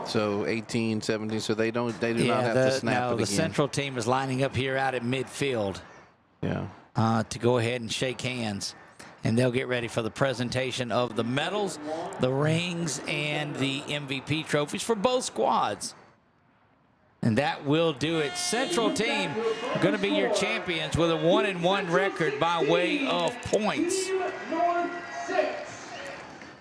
So 18, 17, so they do not have to snap it again. The Central team is lining up here out at midfield. Yeah. To go ahead and shake hands. and they'll get ready for the presentation of the medals, the rings, and the MVP trophies for both squads. And that will do it. Central team going to be your champions with a 1-1 record by way of points.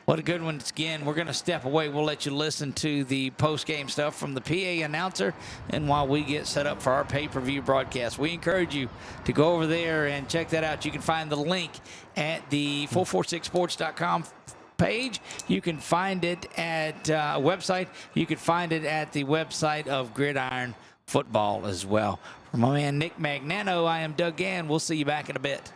What a good one again. We're going to step away. We'll let you listen to the post-game stuff from the PA announcer, and while we get set up for our pay-per-view broadcast. We encourage you to go over there and check that out. You can find the link at the 446sports.com page. You can find it at a website. You can find it at the website of Gridiron Football as well. For my man Nick Magnano, I am Doug Gann. We'll see you back in a bit.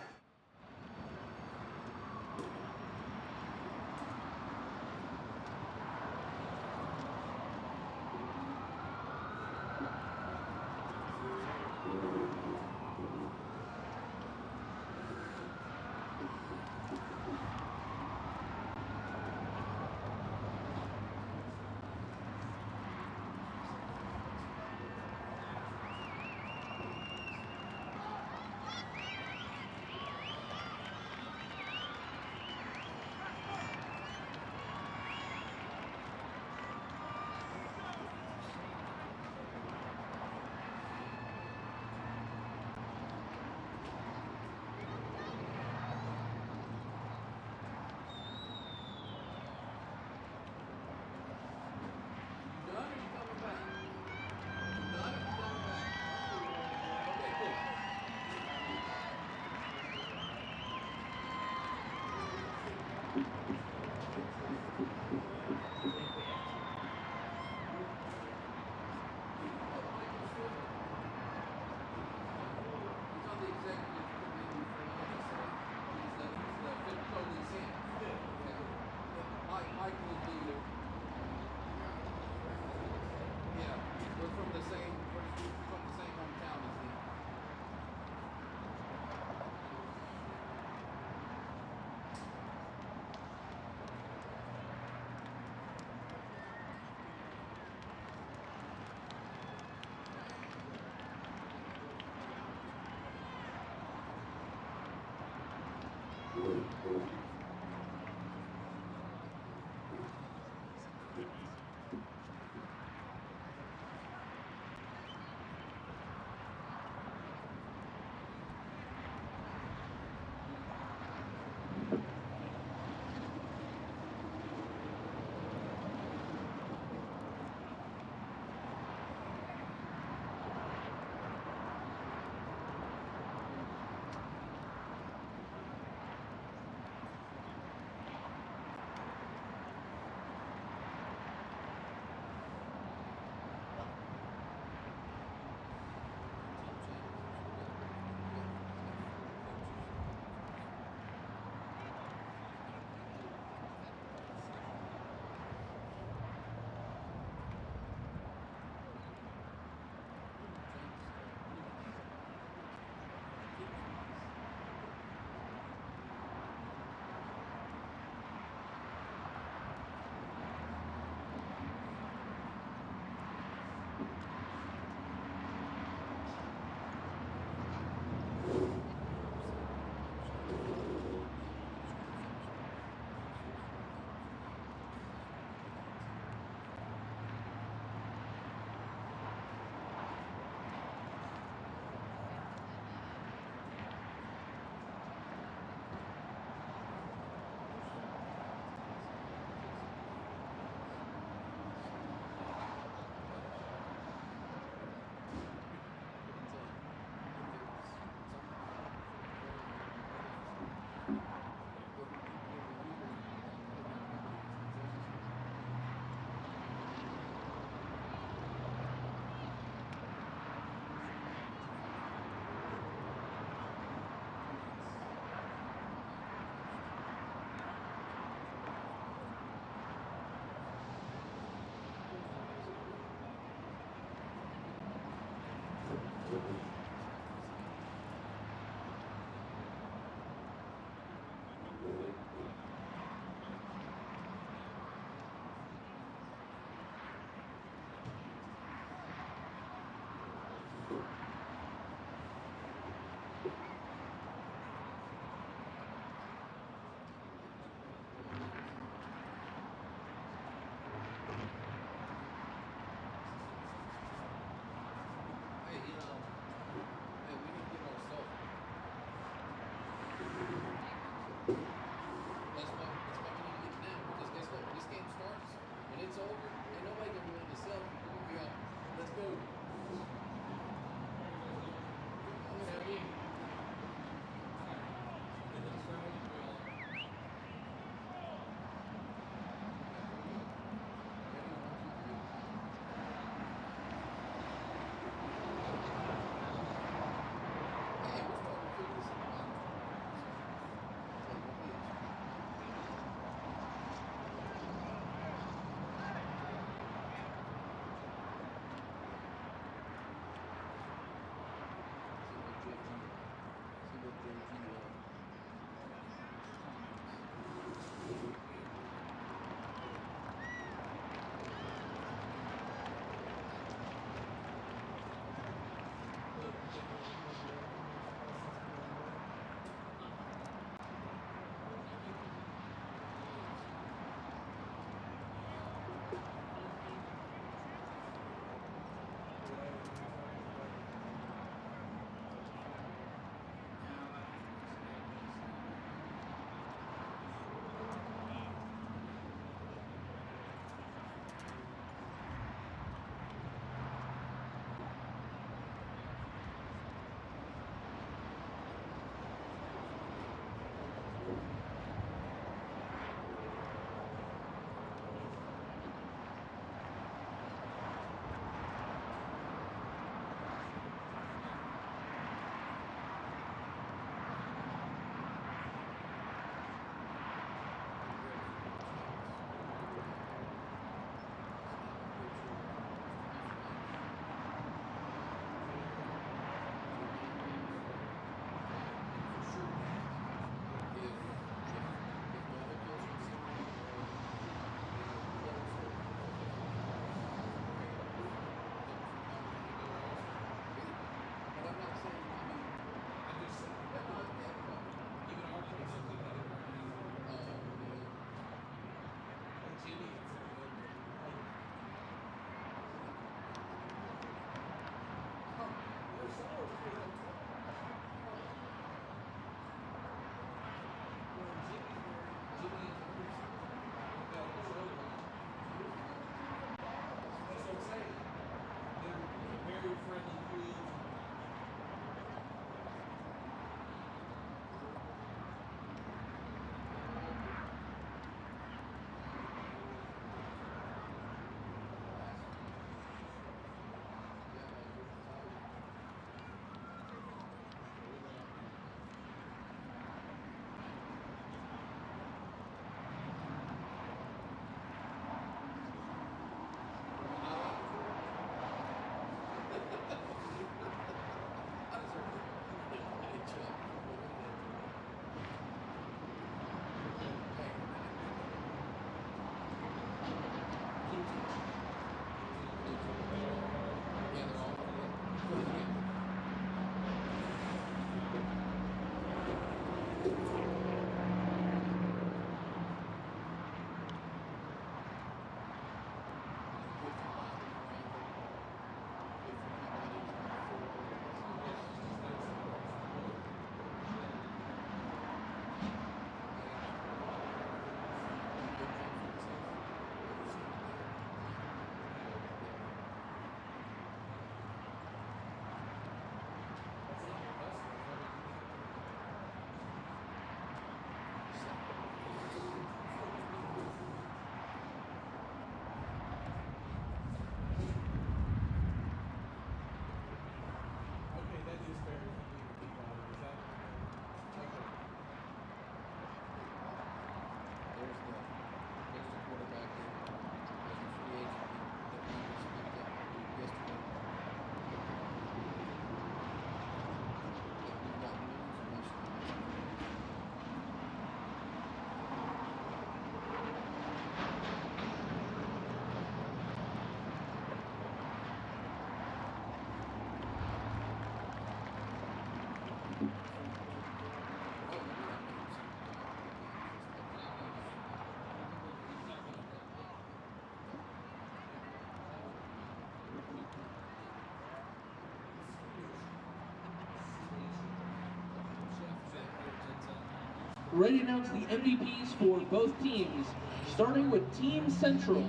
ready to announce the MVPs for both teams, starting with Team Central.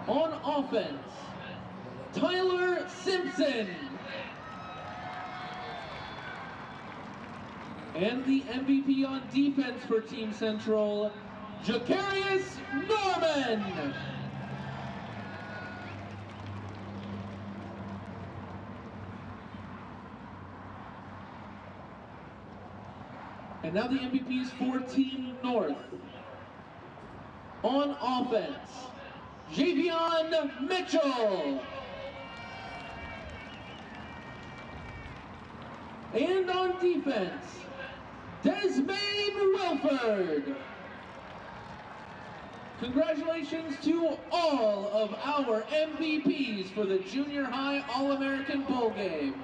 On offense, Tyler Simpson. And the MVP on defense for Team Central, Jacarius Norman. And now the MVPs for Team North. On offense, Javion Mitchell. And on defense, Desmaine Wilford. Congratulations to all of our MVPs for the Junior High All-American Bowl Game.